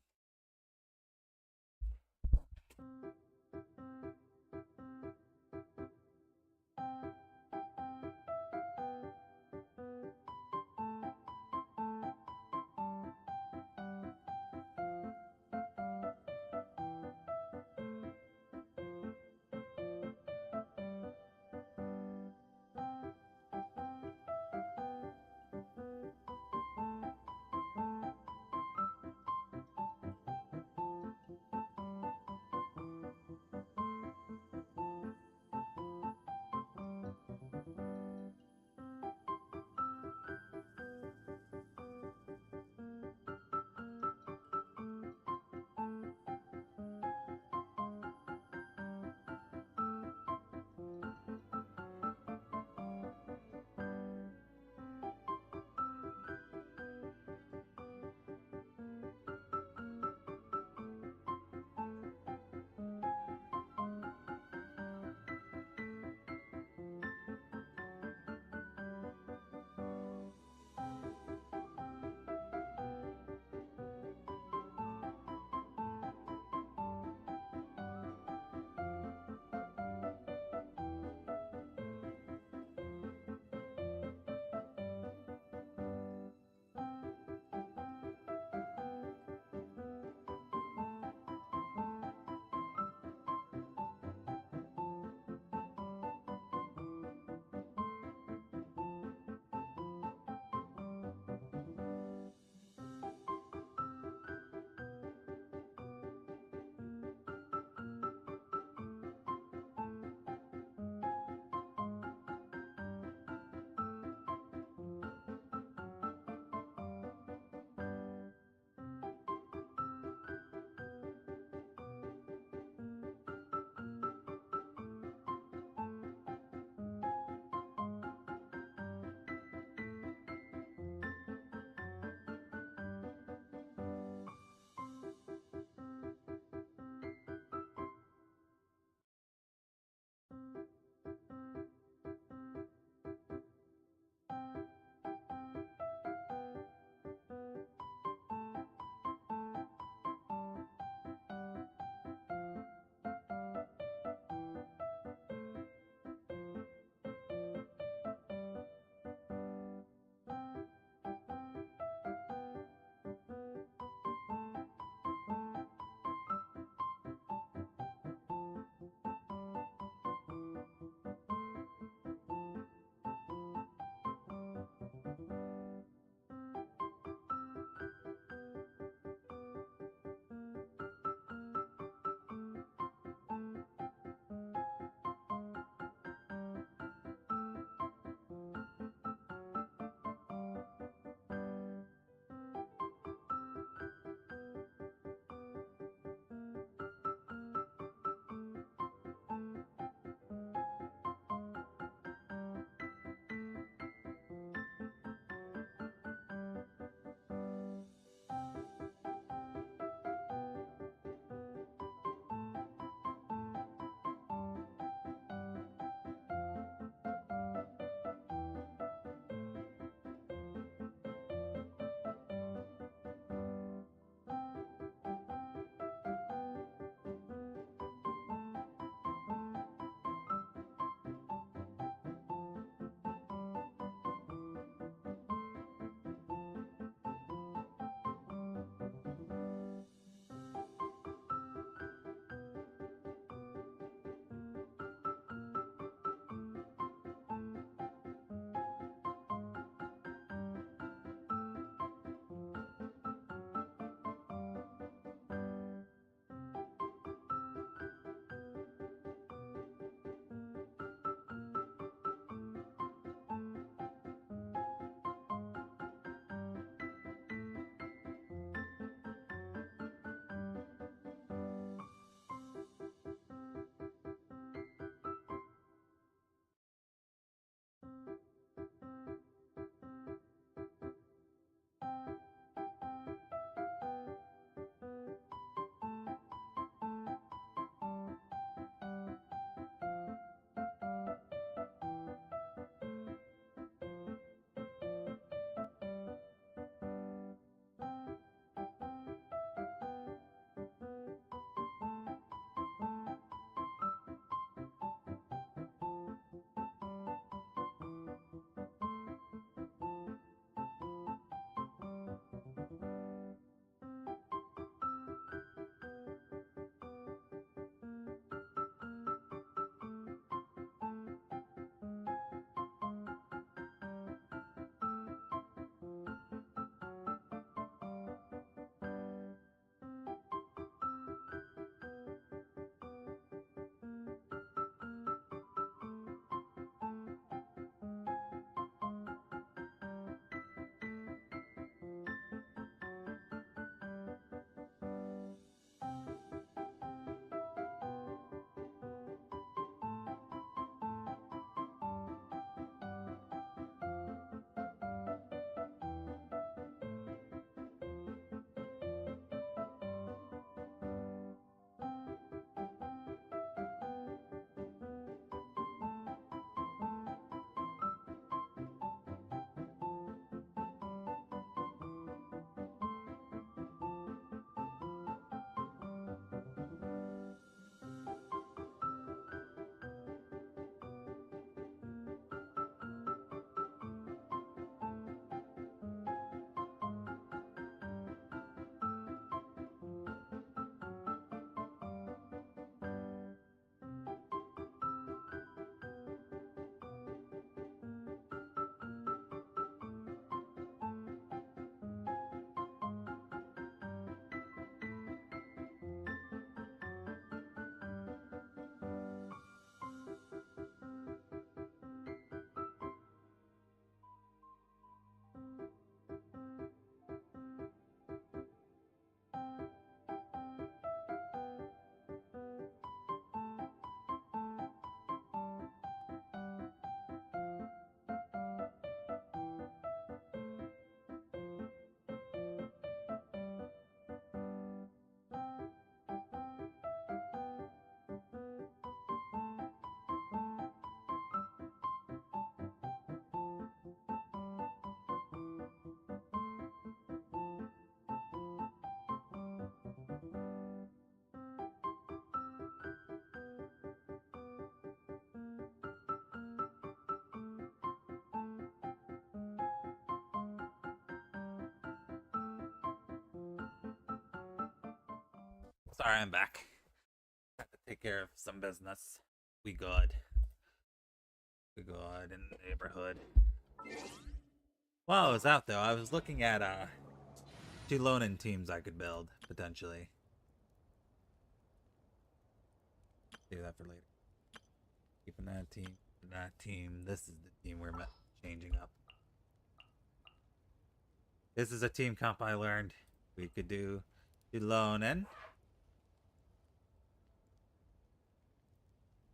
Sorry, I'm back. Got to take care of some business. We good. We good in the neighborhood. While I was out though, I was looking at two loaning teams I could build potentially. Do that for later. Keeping that team. That team. This is the team we're changing up. This is a team comp I learned we could do loaning.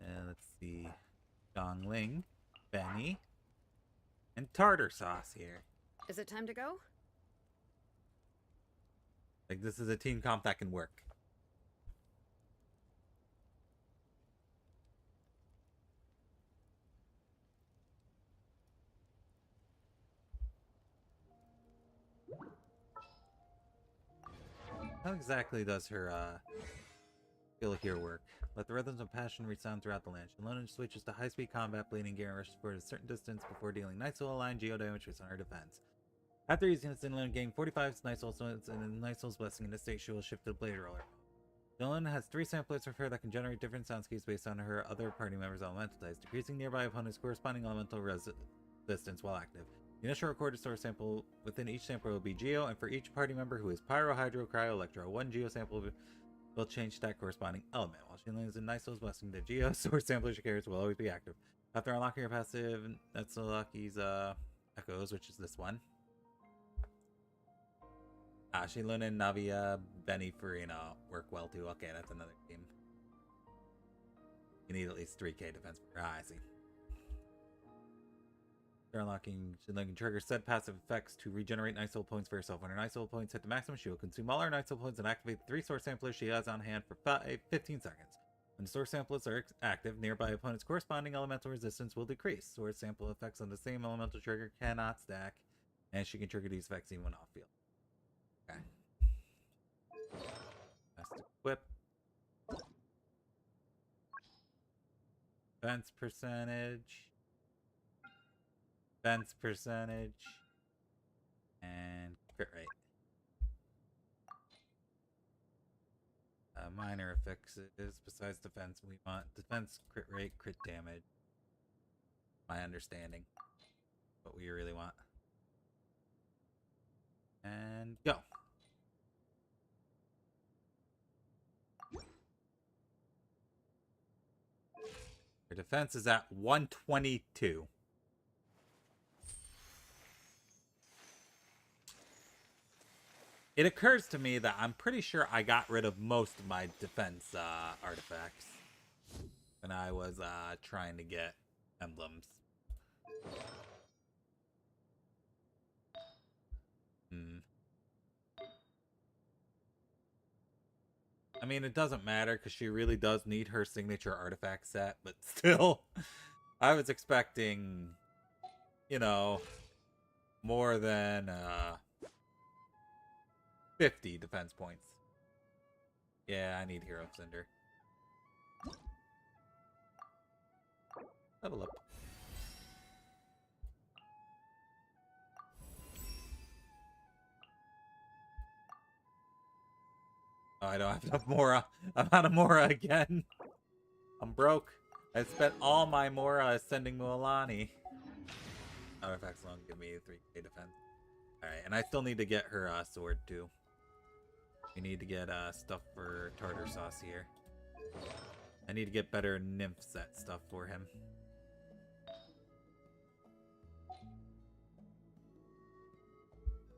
And let's see. Dongling, Benny, and tartar sauce here. Is it time to go? Like, this is a team comp that can work. How exactly does her skill here work? Let the rhythms of passion resound throughout the land. Shalona switches to high-speed combat, bleeding gear, and rushes forward a certain distance before dealing Night Soul aligned geo damage based on her defense. After using this inland, gain 45 Night Soul and Night Soul's blessing in this state, she will shift to the Blade Roller. Shalona has 3 samplers of her that can generate different soundscapes based on her other party members' elemental types, decreasing nearby opponents' corresponding elemental resistance while active. The initial recorded source sample within each sampler will be Geo, and for each party member who is Pyro, Hydro, Cryo, Electro, 1 Geo sample will change that corresponding element. While she lands in Night Soul's blessing, the Geo source sampler she carries will always be active. After unlocking her passive, Natsuloki's Echoes, which is this one. Shilun and Navia, Benny, Farina work well too. Okay, that's another team. You need at least 3k defense. I see. After unlocking, Shilun can trigger said passive effects to regenerate Night Soul points for herself. When her Night Soul points hit the maximum, she will consume all her Night Soul points and activate the 3 source samplers she has on hand for 15 seconds. When the source samplers are active, nearby opponents' corresponding elemental resistance will decrease. Source sample effects on the same elemental trigger cannot stack, and she can trigger these effects even when off field. Okay. Best equip. Defense percentage. Defense percentage. And crit rate. Minor affixes. Besides defense, we want defense, crit rate, crit damage. My understanding. What we really want. And go. Her defense is at 122. It occurs to me that I'm pretty sure I got rid of most of my defense artifacts when I was trying to get emblems. I mean, it doesn't matter because she really does need her signature artifact set, but still, I was expecting, you know, more than 50 defense points. Yeah, I need Hero Cinder. Level up. Oh, I don't have enough Mora. I'm out of Mora again. I'm broke. I spent all my Mora sending Mualani. Artifacts alone give me 3k defense. Alright, and I still need to get her sword too. We need to get stuff for tartar sauce here. I need to get better nymph set stuff for him.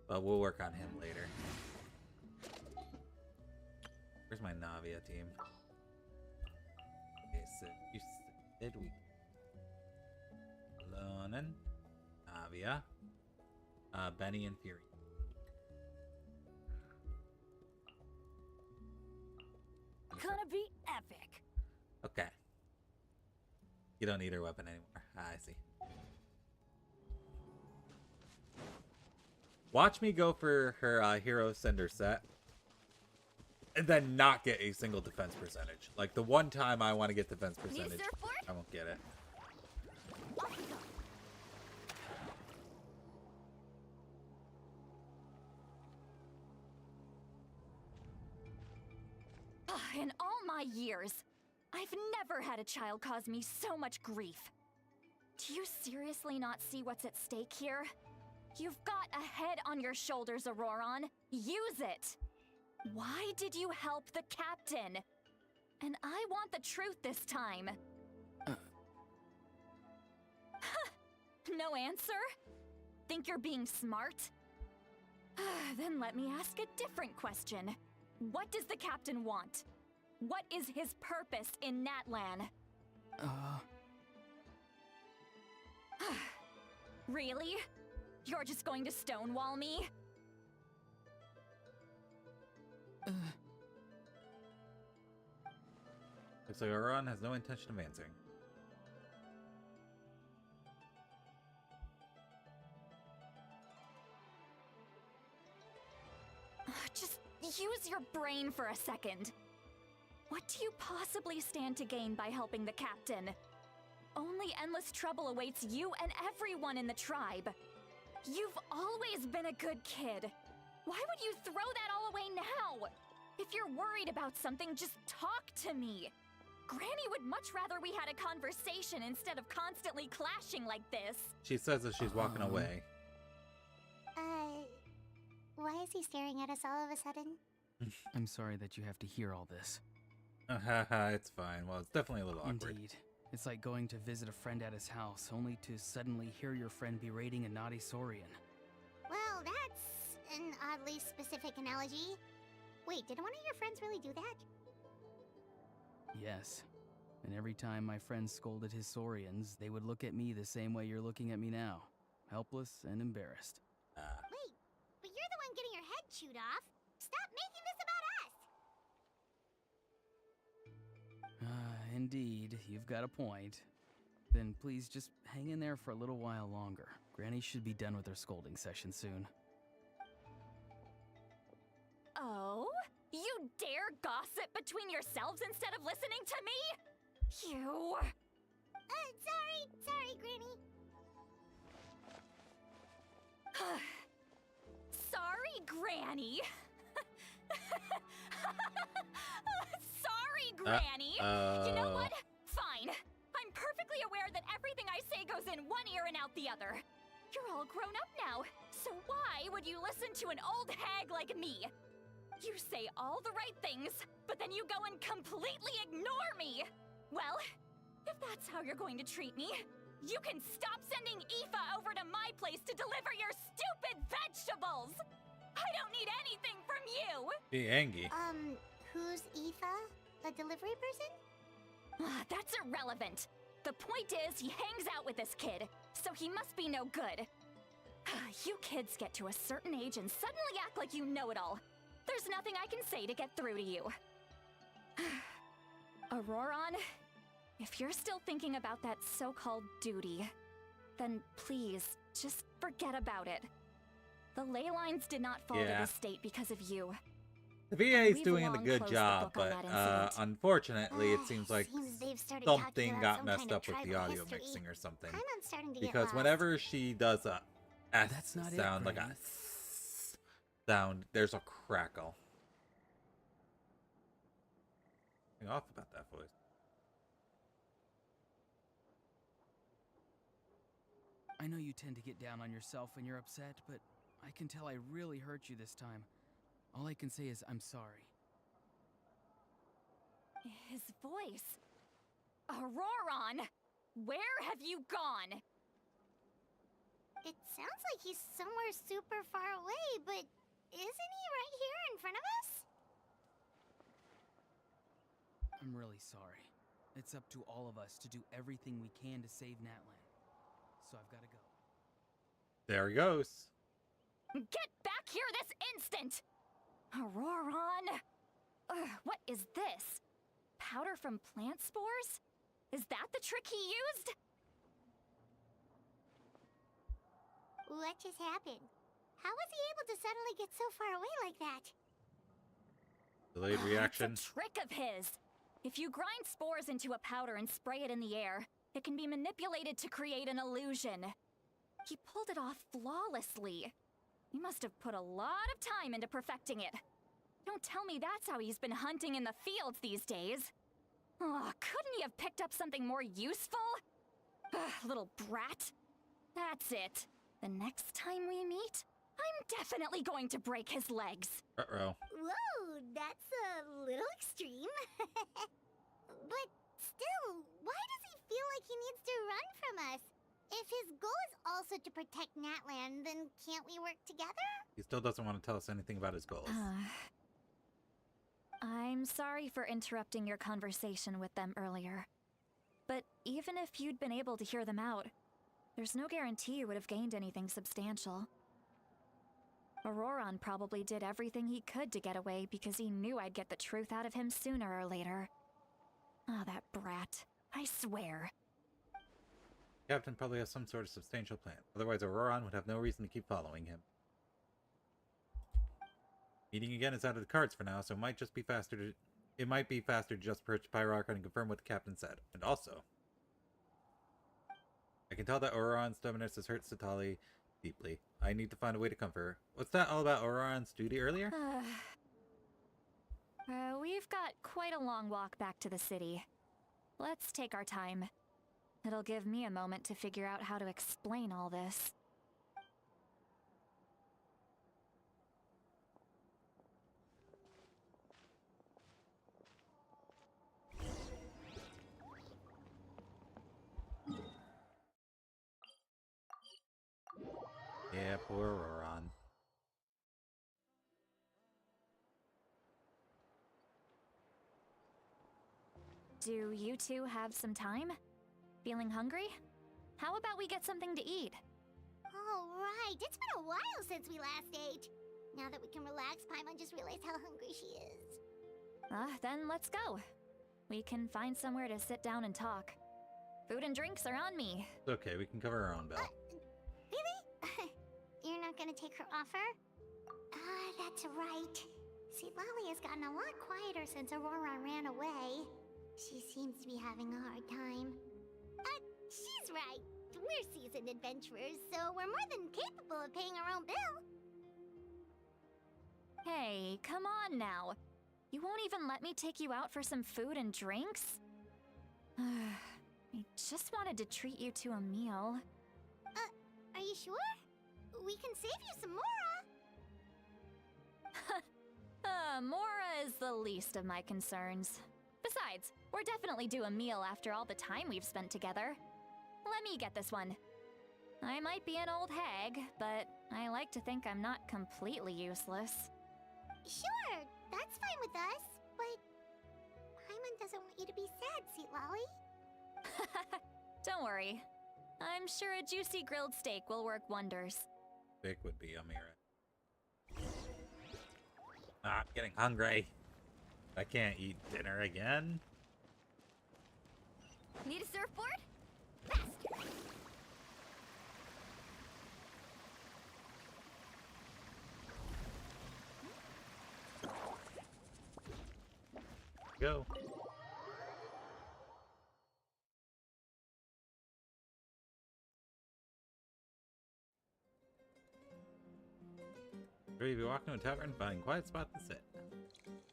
But we'll work on him later. Where's my Navia team? Okay, so you said we Lonan, Navia, Benny, and Fury. Gonna be epic. Okay. You don't need her weapon anymore. I see. Watch me go for her Hero Cinder set. And then not get a single defense percentage. Like the one time I want to get defense percentage, I won't get it. In all my years, I've never had a child cause me so much grief. Do you seriously not see what's at stake here? You've got a head on your shoulders, Auroron. Use it! Why did you help the captain? And I want the truth this time. No answer? Think you're being smart? Then let me ask a different question. What does the captain want? What is his purpose in Natlan? Really? You're just going to stonewall me? Looks like Auron has no intention of answering. Just use your brain for a second. What do you possibly stand to gain by helping the captain? Only endless trouble awaits you and everyone in the tribe. You've always been a good kid. Why would you throw that all away now? If you're worried about something, just talk to me. Granny would much rather we had a conversation instead of constantly clashing like this. She says as she's walking away. Why is he staring at us all of a sudden? I'm sorry that you have to hear all this. It's fine. Well, it's definitely a little awkward. Indeed. It's like going to visit a friend at his house, only to suddenly hear your friend berating a naughty Saurian. Well, that's an oddly specific analogy. Wait, did one of your friends really do that? Yes. And every time my friend scolded his Saurians, they would look at me the same way you're looking at me now. Helpless and embarrassed. Wait, but you're the one getting your head chewed off. Stop making this about us! Indeed, you've got a point. Then please just hang in there for a little while longer. Granny should be done with her scolding session soon. Oh? You dare gossip between yourselves instead of listening to me? You... Sorry, Granny. Sorry, Granny. Sorry, Granny. You know what? Fine. I'm perfectly aware that everything I say goes in one ear and out the other. You're all grown up now, so why would you listen to an old hag like me? You say all the right things, but then you go and completely ignore me! Well, if that's how you're going to treat me, you can stop sending Aoife over to my place to deliver your stupid vegetables! I don't need anything from you! Be angry. Who's Aoife? A delivery person? That's irrelevant. The point is, he hangs out with this kid, so he must be no good. You kids get to a certain age and suddenly act like you know it all. There's nothing I can say to get through to you. Auroron, if you're still thinking about that so-called duty, then please, just forget about it. The ley lines did not fall to this state because of you. The VA is doing a good job, but unfortunately, it seems like something got messed up with the audio mixing or something. Because whenever she does a S sound, like a S sound, there's a crackle. I'm off about that voice. I know you tend to get down on yourself when you're upset, but I can tell I really hurt you this time. All I can say is I'm sorry. His voice. Auroron! Where have you gone? It sounds like he's somewhere super far away, but isn't he right here in front of us? I'm really sorry. It's up to all of us to do everything we can to save Natlan. So I've got to go. There he goes. Get back here this instant! Auroron! What is this? Powder from plant spores? Is that the trick he used? What just happened? How was he able to suddenly get so far away like that? Delayed reaction. It's a trick of his. If you grind spores into a powder and spray it in the air, it can be manipulated to create an illusion. He pulled it off flawlessly. He must have put a lot of time into perfecting it. Don't tell me that's how he's been hunting in the fields these days. Oh, couldn't he have picked up something more useful? Ugh, little brat. That's it. The next time we meet, I'm definitely going to break his legs. Uh-oh. Whoa, that's a little extreme. But still, why does he feel like he needs to run from us? If his goal is also to protect Natlan, then can't we work together? He still doesn't want to tell us anything about his goals. I'm sorry for interrupting your conversation with them earlier. But even if you'd been able to hear them out, there's no guarantee you would have gained anything substantial. Auroron probably did everything he could to get away because he knew I'd get the truth out of him sooner or later. Ah, that brat. I swear. Captain probably has some sort of substantial plan. Otherwise, Auroron would have no reason to keep following him. Meeting again is out of the cards for now, so it might be faster to just approach Pyroarchon and confirm what the captain said. And also, I can tell that Auroron's stubbornness has hurt Satali deeply. I need to find a way to comfort her. What's that all about Auroron's duty earlier? We've got quite a long walk back to the city. Let's take our time. It'll give me a moment to figure out how to explain all this. Yeah, poor Auroron. Do you two have some time? Feeling hungry? How about we get something to eat? Oh, right. It's been a while since we last ate. Now that we can relax, Paimon just realized how hungry she is. Then let's go. We can find somewhere to sit down and talk. Food and drinks are on me. It's okay, we can cover our own bill. Really? You're not gonna take her offer? That's right. See, Lolly has gotten a lot quieter since Aurora ran away. She seems to be having a hard time. She's right. We're seasoned adventurers, so we're more than capable of paying our own bill. Hey, come on now. You won't even let me take you out for some food and drinks? I just wanted to treat you to a meal. Are you sure? We can save you some Mora. Mora is the least of my concerns. Besides, we're definitely due a meal after all the time we've spent together. Let me get this one. I might be an old hag, but I like to think I'm not completely useless. Sure, that's fine with us, but Paimon doesn't want you to be sad, Sweet Lolly. Don't worry. I'm sure a juicy grilled steak will work wonders. Steak would be yummy, right? I'm getting hungry. I can't eat dinner again. Need a surfboard? Faster! Go. Ready to be walking to a tavern, finding a quiet spot to sit.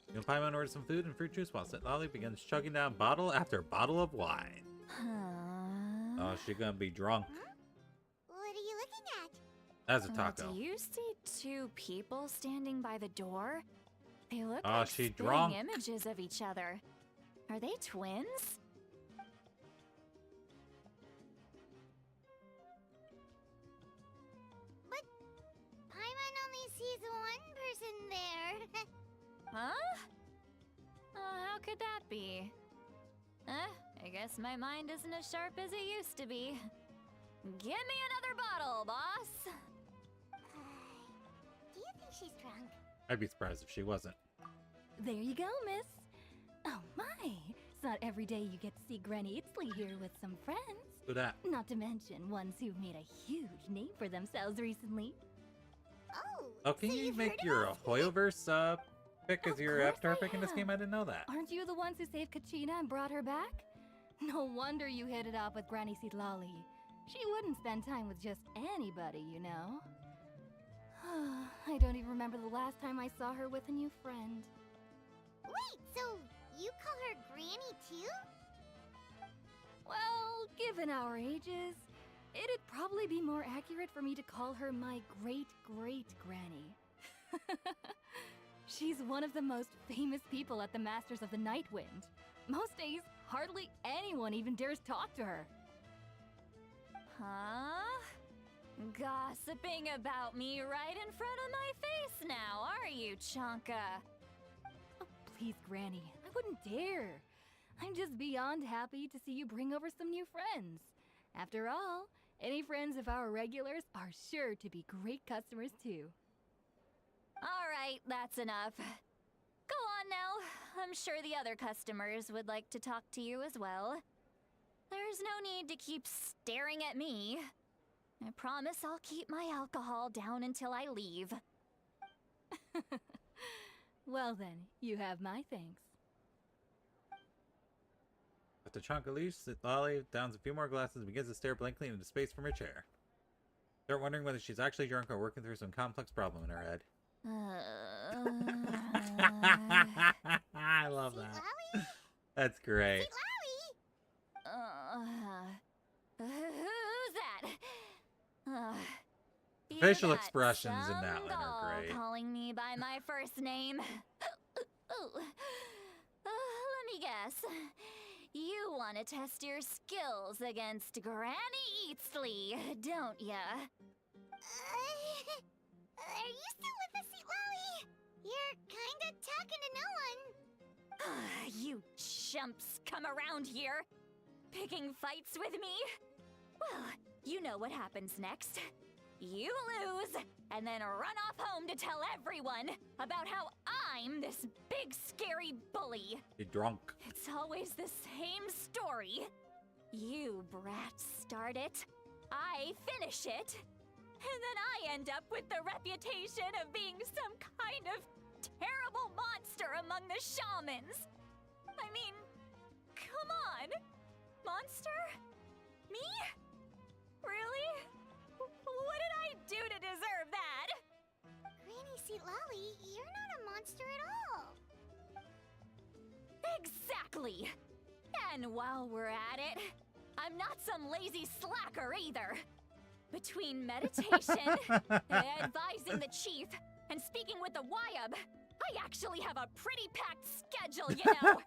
You and Paimon order some food and fruit juice while Lolly begins chugging down bottle after bottle of wine. Oh, she's gonna be drunk. What are you looking at? That's a taco. Do you see two people standing by the door? They look Oh, like she spitting drunk. images of each other. Are they twins? But Paimon only sees one person there. Huh? How could that be? I guess my mind isn't as sharp as it used to be. Give me another bottle, boss! Do you think she's drunk? I'd be surprised if she wasn't. There you go, miss. Oh my, it's not every day you get to see Granny Itzley here with some friends. Who that? Not to mention ones who've made a huge name for themselves recently. Oh, can so you you've make heard your of us? Hoyoverse pick as Of your course avatar I pick in this game? I have. didn't know that. Aren't you the ones who saved Kachina and brought her back? No wonder you hit it off with Granny Sitlali. She wouldn't spend time with just anybody, you know. I don't even remember the last time I saw her with a new friend. Wait, so you call her Granny too? Well, given our ages, it'd probably be more accurate for me to call her my great-great-granny. She's one of the most famous people at the Masters of the Nightwind. Most days, hardly anyone even dares talk to her. Huh? Gossiping about me right in front of my face now, are you, Chonka? Oh, please, Granny, I wouldn't dare. I'm just beyond happy to see you bring over some new friends. After all, any friends of our regulars are sure to be great customers too. Alright, that's enough. Go on now. I'm sure the other customers would like to talk to you as well. There's no need to keep staring at me. I promise I'll keep my alcohol down until I leave. Well then, you have my thanks. After Chonka leaves, Lolly downs a few more glasses and begins to stare blankly into space from her chair. Start wondering whether she's actually drunk or working through some complex problem in her head. I love that. That's great. Who's that? Facial expressions in that one are Sungol great. calling me by my first name. Let me guess. You want to test your skills against Granny Eatsley, don't ya? Are you still with us, Sweet Lolly? You're kinda talking to no one. You chumps come around here, picking fights with me? Well, you know what happens next. You lose, and then run off home to tell everyone about how I'm this big scary bully. You're drunk. It's always the same story. You brats start it, I finish it, and then I end up with the reputation of being some kind of terrible monster among the shamans. I mean, come on. Monster? Me? Really? What did I do to deserve that? Granny Sweet Lolly, you're not a monster at all. Exactly. And while we're at it, I'm not some lazy slacker either. Between meditation, advising the chief, and speaking with the Wyab, I actually have a pretty packed schedule, you know.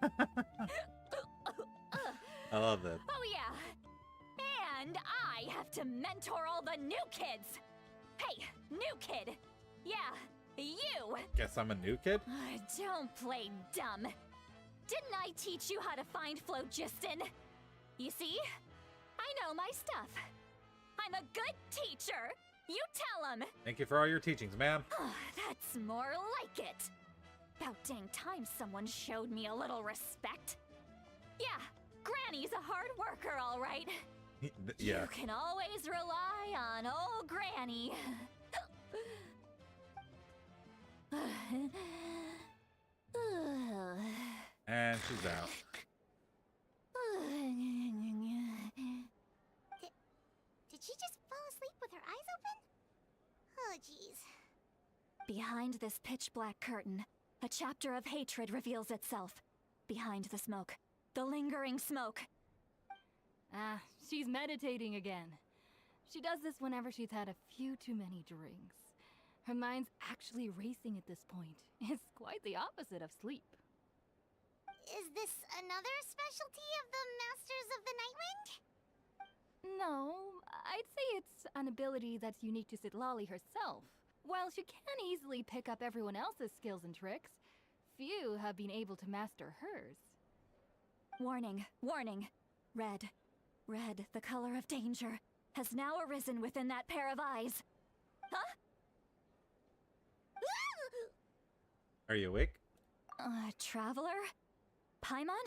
I love that. Oh yeah. And I have to mentor all the new kids. Hey, new kid. Yeah, you. Guess I'm a new kid? Don't play dumb. Didn't I teach you how to find phlogiston? You see? I know my stuff. I'm a good teacher. You tell him. Thank you for all your teachings, ma'am. That's more like it. About dang time someone showed me a little respect. Yeah, Granny's a hard worker, all right. Yeah. You can always rely on old Granny. And she's out. Did she just fall asleep with her eyes open? Oh, jeez. Behind this pitch-black curtain, a chapter of hatred reveals itself. Behind the smoke. The lingering smoke. Ah, she's meditating again. She does this whenever she's had a few too many drinks. Her mind's actually racing at this point. It's quite the opposite of sleep. Is this another specialty of the Masters of the Nightwind? No, I'd say it's an ability that's unique to Sitlali herself. While she can easily pick up everyone else's skills and tricks, few have been able to master hers. Warning, warning. Red, red, the color of danger, has now arisen within that pair of eyes. Huh? Are you awake? Traveler? Paimon?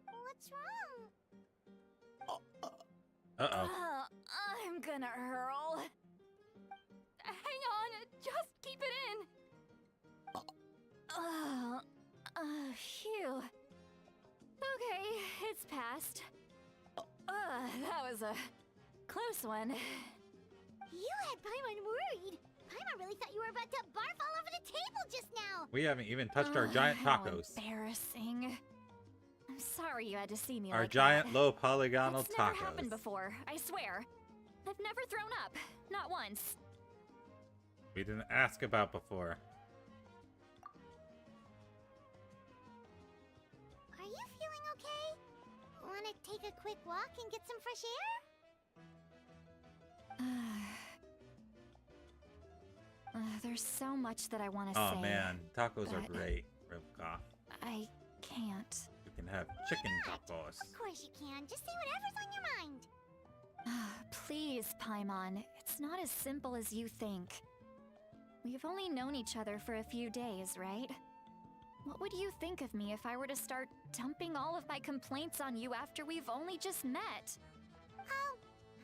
What's wrong? Uh-oh. I'm gonna hurl. Hang on, just keep it in. Phew. Okay, it's passed. That was a close one. You had Paimon worried. Paimon Paimon really thought you were about to barf all over the table just now. We haven't even touched our giant How tacos. embarrassing. I'm sorry you had to see me Our like giant that. low polygonal That's never tacos. happened before, I swear. I've never thrown up. Not once. We didn't ask about before. Are you feeling okay? Want to take a quick walk and get some fresh air? There's so much that I want to say. Oh man, tacos are but great, Rivka. I can't. You can have chicken tacos. Of course you can. Just say whatever's on your mind. Please, Paimon. It's not as simple as you think. We've only known each other for a few days, right? What would you think of me if I were to start dumping all of my complaints on you after we've only just met? Oh,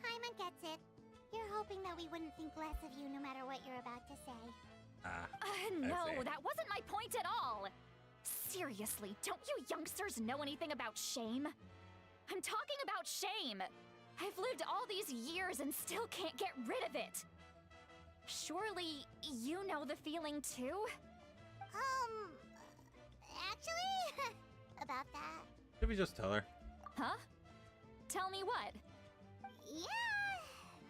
Paimon gets it. You're hoping that we wouldn't think less of you no matter what you're about to say. No, that wasn't my point at all. Seriously, don't you youngsters know anything about shame? I'm talking about shame. I've lived all these years and still can't get rid of it. Surely, you know the feeling too? Actually, about that. Should we just tell her? Huh? Tell me what? Yeah,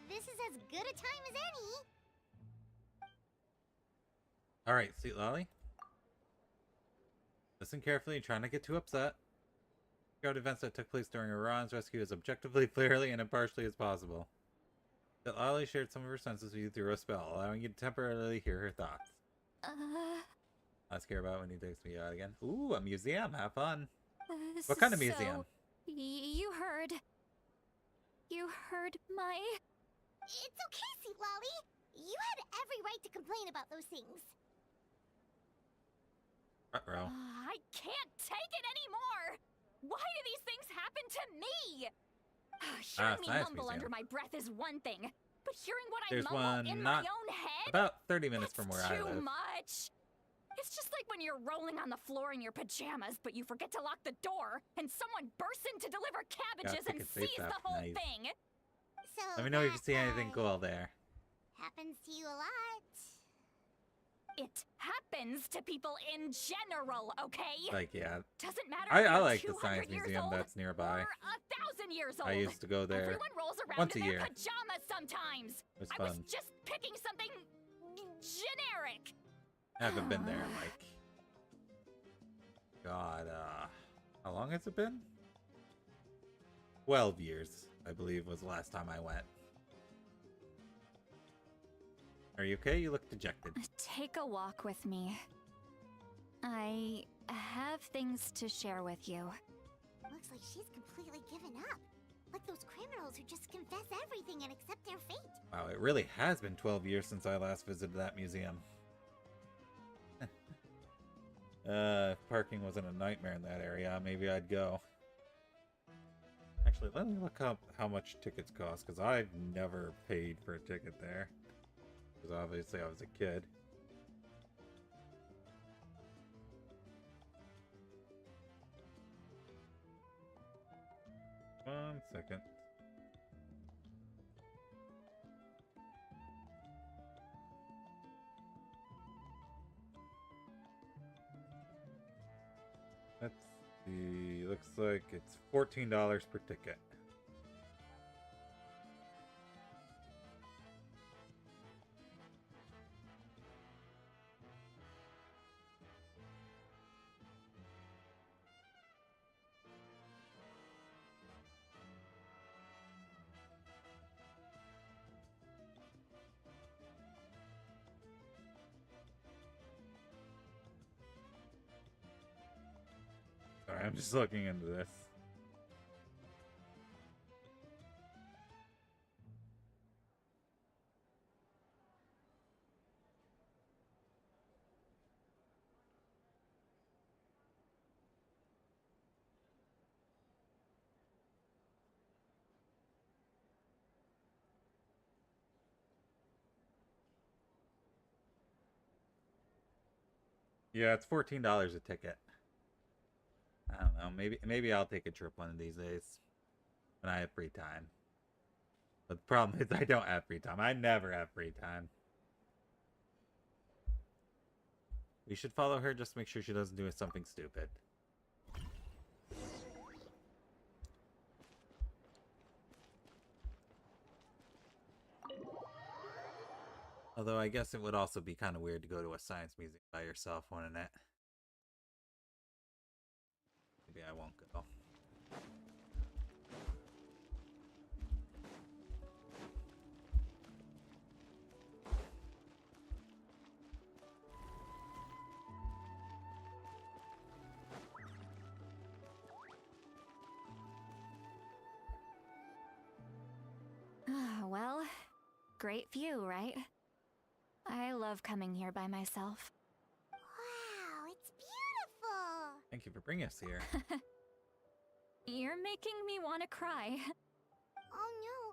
this is as good a time as any. Alright, Sweet Lolly. Listen carefully, try not to get too upset. Regard events that took place during Iran's rescue as objectively, clearly, and impartially as possible. That Lolly shared some of her senses with you through a spell, allowing you to temporarily hear her thoughts. Let's care about when he takes me out again. Ooh, a museum. Have fun. What kind of museum? You heard my... It's okay, Sweet Lolly. You had every right to complain about those things. Ruh-roh. I can't take it anymore! Why do these things happen to me? Hearing me nice mumble museum. under my breath is one thing, but hearing what There's I mumble one in not my own head? about 30 minutes That's from where I too live. much! It's just like when you're rolling on the floor in your pajamas, but you forget to lock the door, and someone bursts in to deliver cabbages and ticket safe sees the app, whole nice. thing! So Let me know if you that, see anything cool there. happens to you a lot. It happens to people in general, okay? Like, yeah. Doesn't matter I if you're like the 200 science years museum old that's nearby. or 1,000 years old. I used to go there Everyone rolls around once in a their year. pajamas sometimes. It was I was fun. just picking something generic. I haven't been there in like... God, how long has it been? 12 years, I believe, was the last time I went. Are you okay? You look dejected. Take a walk with me. I have things to share with you. Looks like she's completely given up. Like those criminals who just confess everything and accept their fate. Wow, it really has been 12 years since I last visited that museum. If parking wasn't a nightmare in that area, maybe I'd go. Actually, let me look up how much tickets cost, because I've never paid for a ticket there. Because obviously I was a kid. One second. Let's see. Looks like it's $14 per ticket. Sorry, I'm just looking into this. Yeah, it's $14 a ticket. I don't know. Maybe I'll take a trip one of these days when I have free time. But the problem is I don't have free time. I never have free time. We should follow her, just make sure she doesn't do something stupid. Although I guess it would also be kind of weird to go to a science museum by yourself, wouldn't it? Maybe I won't go. Well, great view, right? I love coming here by myself. Wow, it's beautiful! Thank you for bringing us here. You're making me want to cry. Oh no,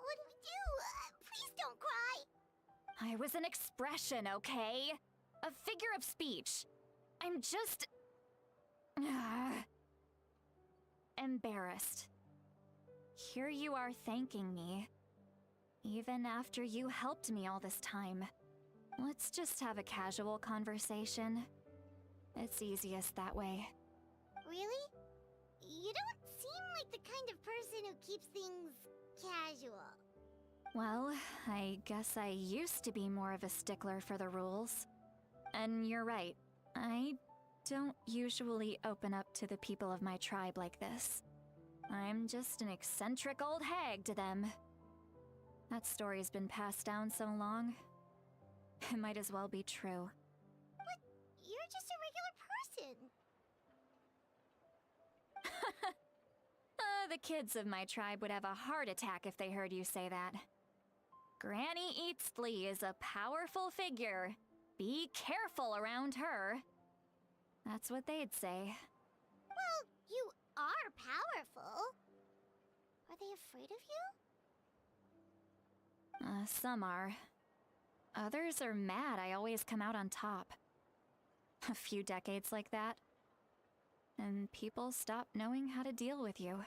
what do we do? Please don't cry! I was an expression, okay? A figure of speech. I'm just... embarrassed. Here you are thanking me. Even after you helped me all this time. Let's just have a casual conversation. It's easiest that way. Really? You don't seem like the kind of person who keeps things casual. Well, I guess I used to be more of a stickler for the rules. And you're right, I don't usually open up to the people of my tribe like this. I'm just an eccentric old hag to them. That story's been passed down so long, it might as well be true. But you're just a regular person. The kids of my tribe would have a heart attack if they heard you say that. Granny Eatsley is a powerful figure. Be careful around her. That's what they'd say. Well, you are powerful. Are they afraid of you? Some are. Others are mad I always come out on top. A few decades like that, and people stop knowing how to deal with you.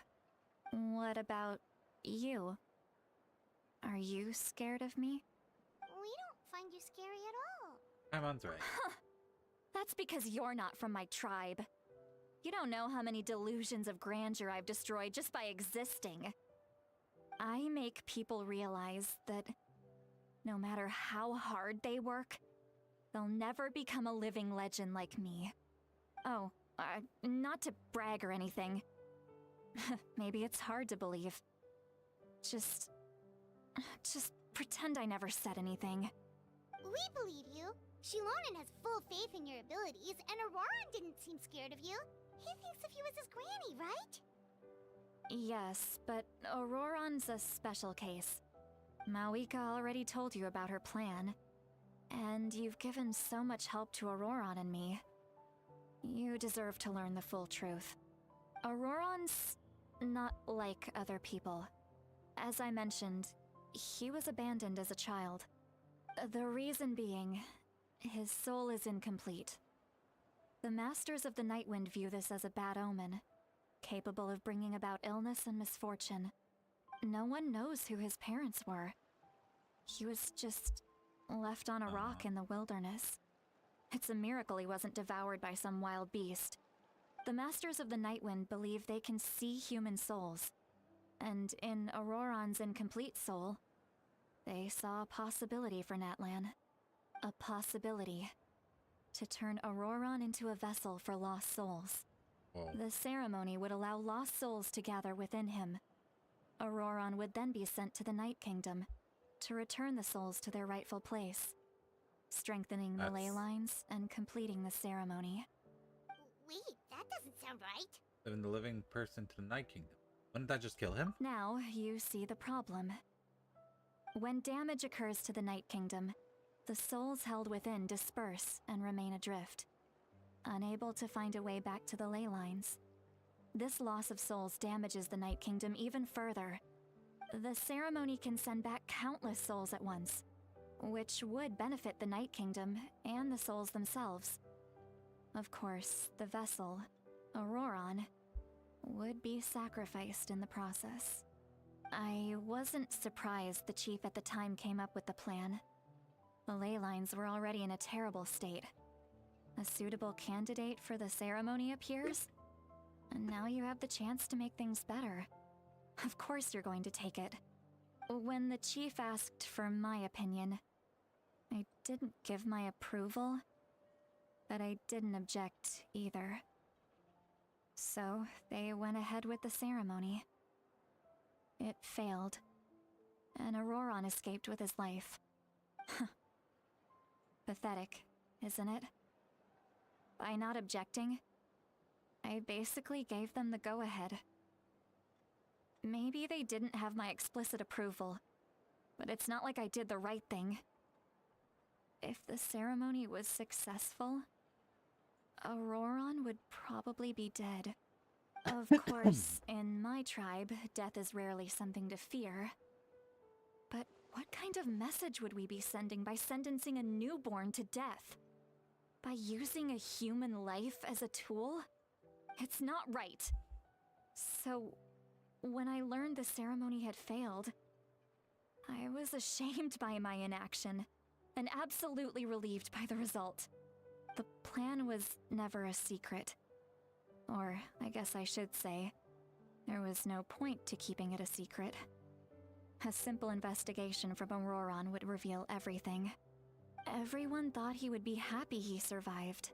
What about you? Are you scared of me? We don't find you scary at all. Paimon's right. That's because you're not from my tribe. You don't know how many delusions of grandeur I've destroyed just by existing. I make people realize that no matter how hard they work, they'll never become a living legend like me. Oh, not to brag or anything. Maybe it's hard to believe. Just pretend I never said anything. We believe you. Shilonen has full faith in your abilities, and Auroran didn't seem scared of you. He thinks of you as his granny, right? Yes, but Auroran's a special case. Mawika already told you about her plan. And you've given so much help to Auroran and me. You deserve to learn the full truth. Auroran's not like other people. As I mentioned, he was abandoned as a child. The reason being, his soul is incomplete. The Masters of the Nightwind view this as a bad omen, capable of bringing about illness and misfortune. No one knows who his parents were. He was just left on a rock in the wilderness. It's a miracle he wasn't devoured by some wild beast. The Masters of the Nightwind believe they can see human souls, and in Auroran's incomplete soul, they saw a possibility for Natlan. A possibility to turn Auroran into a vessel for lost souls. Whoa. The ceremony would allow lost souls to gather within him. Auroran would then be sent to the Night Kingdom to return the souls to their rightful place, strengthening the ley lines and completing the ceremony. Wait, that doesn't sound right. Send the living person to the Night Kingdom. Wouldn't that just kill him? Now you see the problem. When damage occurs to the Night Kingdom, the souls held within disperse and remain adrift, unable to find a way back to the ley lines. This loss of souls damages the Night Kingdom even further. The ceremony can send back countless souls at once, which would benefit the Night Kingdom and the souls themselves. Of course, the vessel, Auroran, would be sacrificed in the process. I wasn't surprised the chief at the time came up with the plan. The ley lines were already in a terrible state. a suitable candidate for the ceremony appears, and now you have the chance to make things better. Of course you're going to take it. When the chief asked for my opinion, I didn't give my approval, but I didn't object either. So they went ahead with the ceremony. It failed, and Auroron escaped with his life. Pathetic, isn't it? By not objecting, I basically gave them the go-ahead. Maybe they didn't have my explicit approval, but it's not like I did the right thing. If the ceremony was successful, Auroron would probably be dead. Of course, in my tribe, death is rarely something to fear. But what kind of message would we be sending by sentencing a newborn to death? By using a human life as a tool? It's not right. So, when I learned the ceremony had failed, I was ashamed by my inaction, and absolutely relieved by the result. The plan was never a secret. Or, I guess I should say, there was no point to keeping it a secret. A simple investigation from Auroron would reveal everything. Everyone thought he would be happy he survived,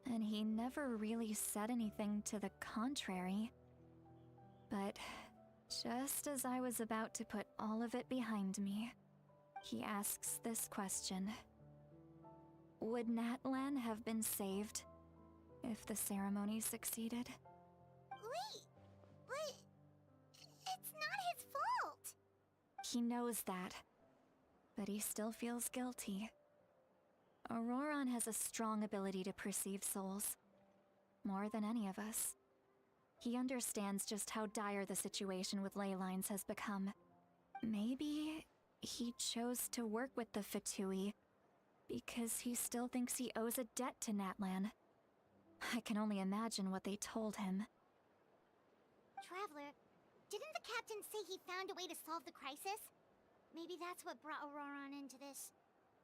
and he never really said anything to the contrary. But just as I was about to put all of it behind me, he asks this question. Would Natlan have been saved if the ceremony succeeded? Wait, but it's not his fault. He knows that, but he still feels guilty. Auroron has a strong ability to perceive souls, more than any of us. He understands just how dire the situation with ley lines has become. Maybe he chose to work with the Fatui because he still thinks he owes a debt to Natlan. I can only imagine what they told him. Traveler, didn't the captain say he found a way to solve the crisis? Maybe that's what brought Auroron into this.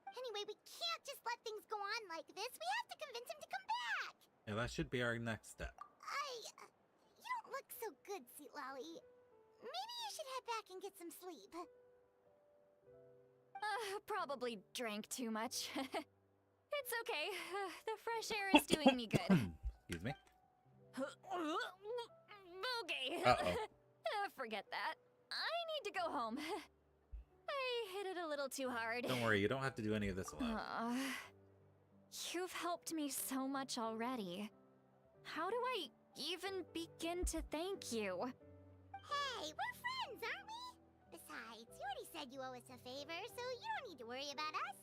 Anyway, we can't just let things go on like this. We have to convince him to come back. Yeah, that should be our next step. You don't look so good, Lolly. Maybe you should head back and get some sleep. Probably drank too much. It's okay. The fresh air is doing me good. Excuse me? Okay. Uh-oh. Forget that. I need to go home. I hit it a little too hard. Don't worry, you don't have to do any of this alone. You've helped me so much already. How do I even begin to thank you? Hey, we're friends, aren't we? Besides, you already said you owe us a favor, so you don't need to worry about us.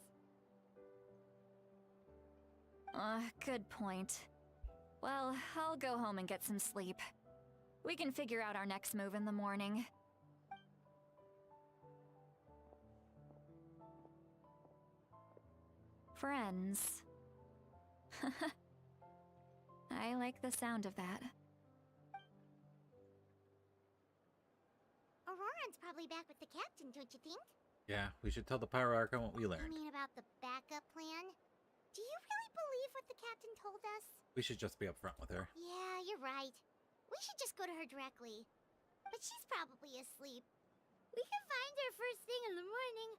Good point. Well, I'll go home and get some sleep. We can figure out our next move in the morning. Friends. I like the sound of that. Auroron's probably back with the captain, don't you think? Yeah, we should tell the Pyro Archon what we You learned. mean about the backup plan? Do you really believe what the captain told us? We should just be upfront with her. Yeah, you're right. We should just go to her directly. But she's probably asleep. We can find her first thing in the morning.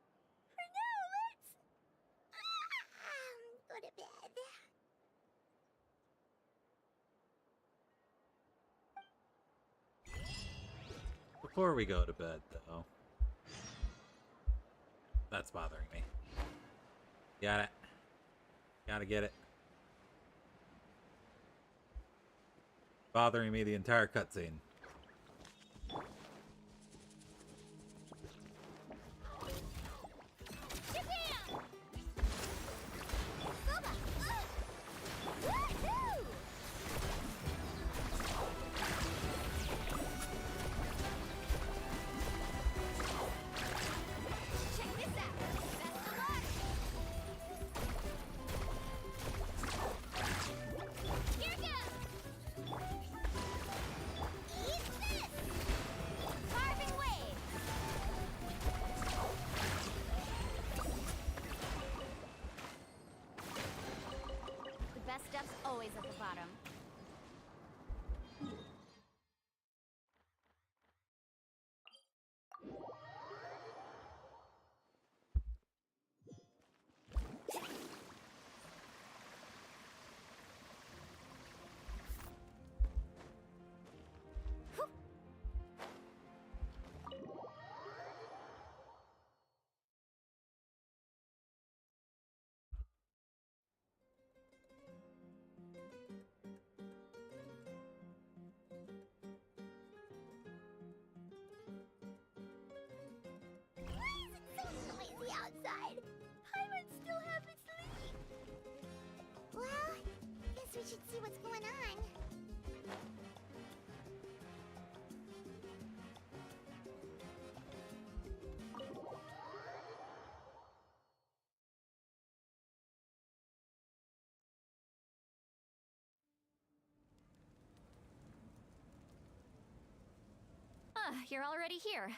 For now, let's... go to bed. Before we go to bed, though. That's bothering me. Got it. Gotta get it. Bothering me the entire cutscene. always at the bottom. Outside. Paimon still half asleep. Well, guess we should see what's going on. Ah, you're already here.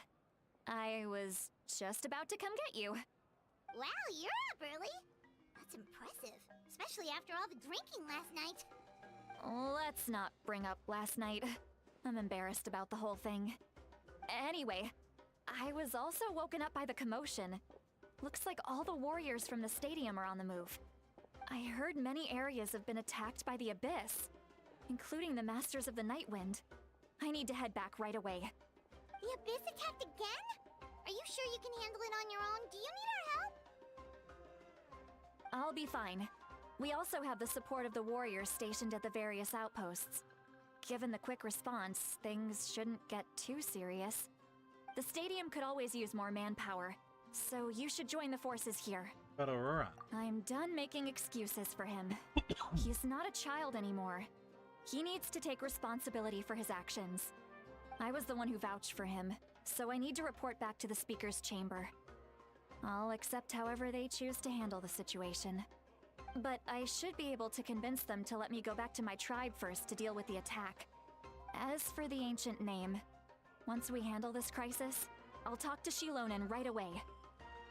I was just about to come get you. Wow, you're up early. That's impressive, especially after all the drinking last night. Let's not bring up last night. I'm embarrassed about the whole thing. Anyway, I was also woken up by the commotion. Looks like all the warriors from the stadium are on the move. I heard many areas have been attacked by the Abyss, including the Masters of the Nightwind. I need to head back right away. The Abyss attacked again? Are you sure you can handle it on your own? Do you need our help? I'll be fine. We also have the support of the warriors stationed at the various outposts. Given the quick response, things shouldn't get too serious. The stadium could always use more manpower, so you should join the forces here. But Aurora. I'm done making excuses for him. He's not a child anymore. He needs to take responsibility for his actions. I was the one who vouched for him, so I need to report back to the Speaker's Chamber. I'll accept however they choose to handle the situation. But I should be able to convince them to let me go back to my tribe first to deal with the attack. As for the ancient name, once we handle this crisis, I'll talk to Shilonen right away.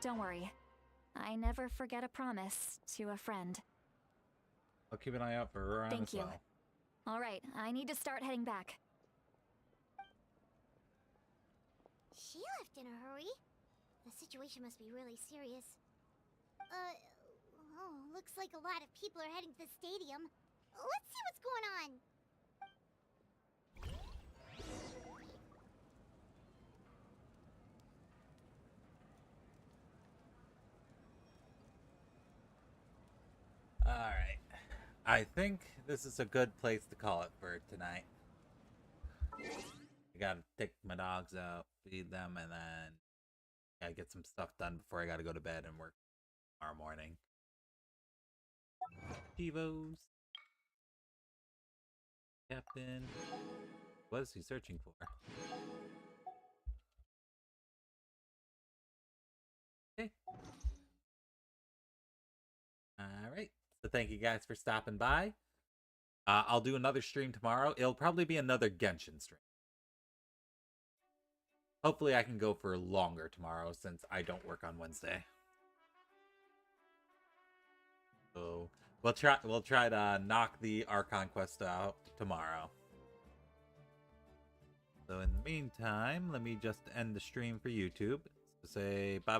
Don't worry, I never forget a promise to a friend. I'll keep an eye out for Aurora Thank as you. well. Alright, I need to start heading back. She left in a hurry. The situation must be really serious. Oh, looks like a lot of people are heading to the stadium. Let's see what's going on. Alright. I think this is a good place to call it for tonight. I gotta take my dogs out, feed them, and then gotta get some stuff done before I gotta go to bed and work tomorrow morning. Chivos. Captain. What is he searching for? Okay. Alright. So thank you guys for stopping by. I'll do another stream tomorrow. It'll probably be another Genshin stream. Hopefully I can go for longer tomorrow since I don't work on Wednesday. So we'll try to knock the Archon quest out tomorrow. So in the meantime, let me just end the stream for YouTube. So say bye.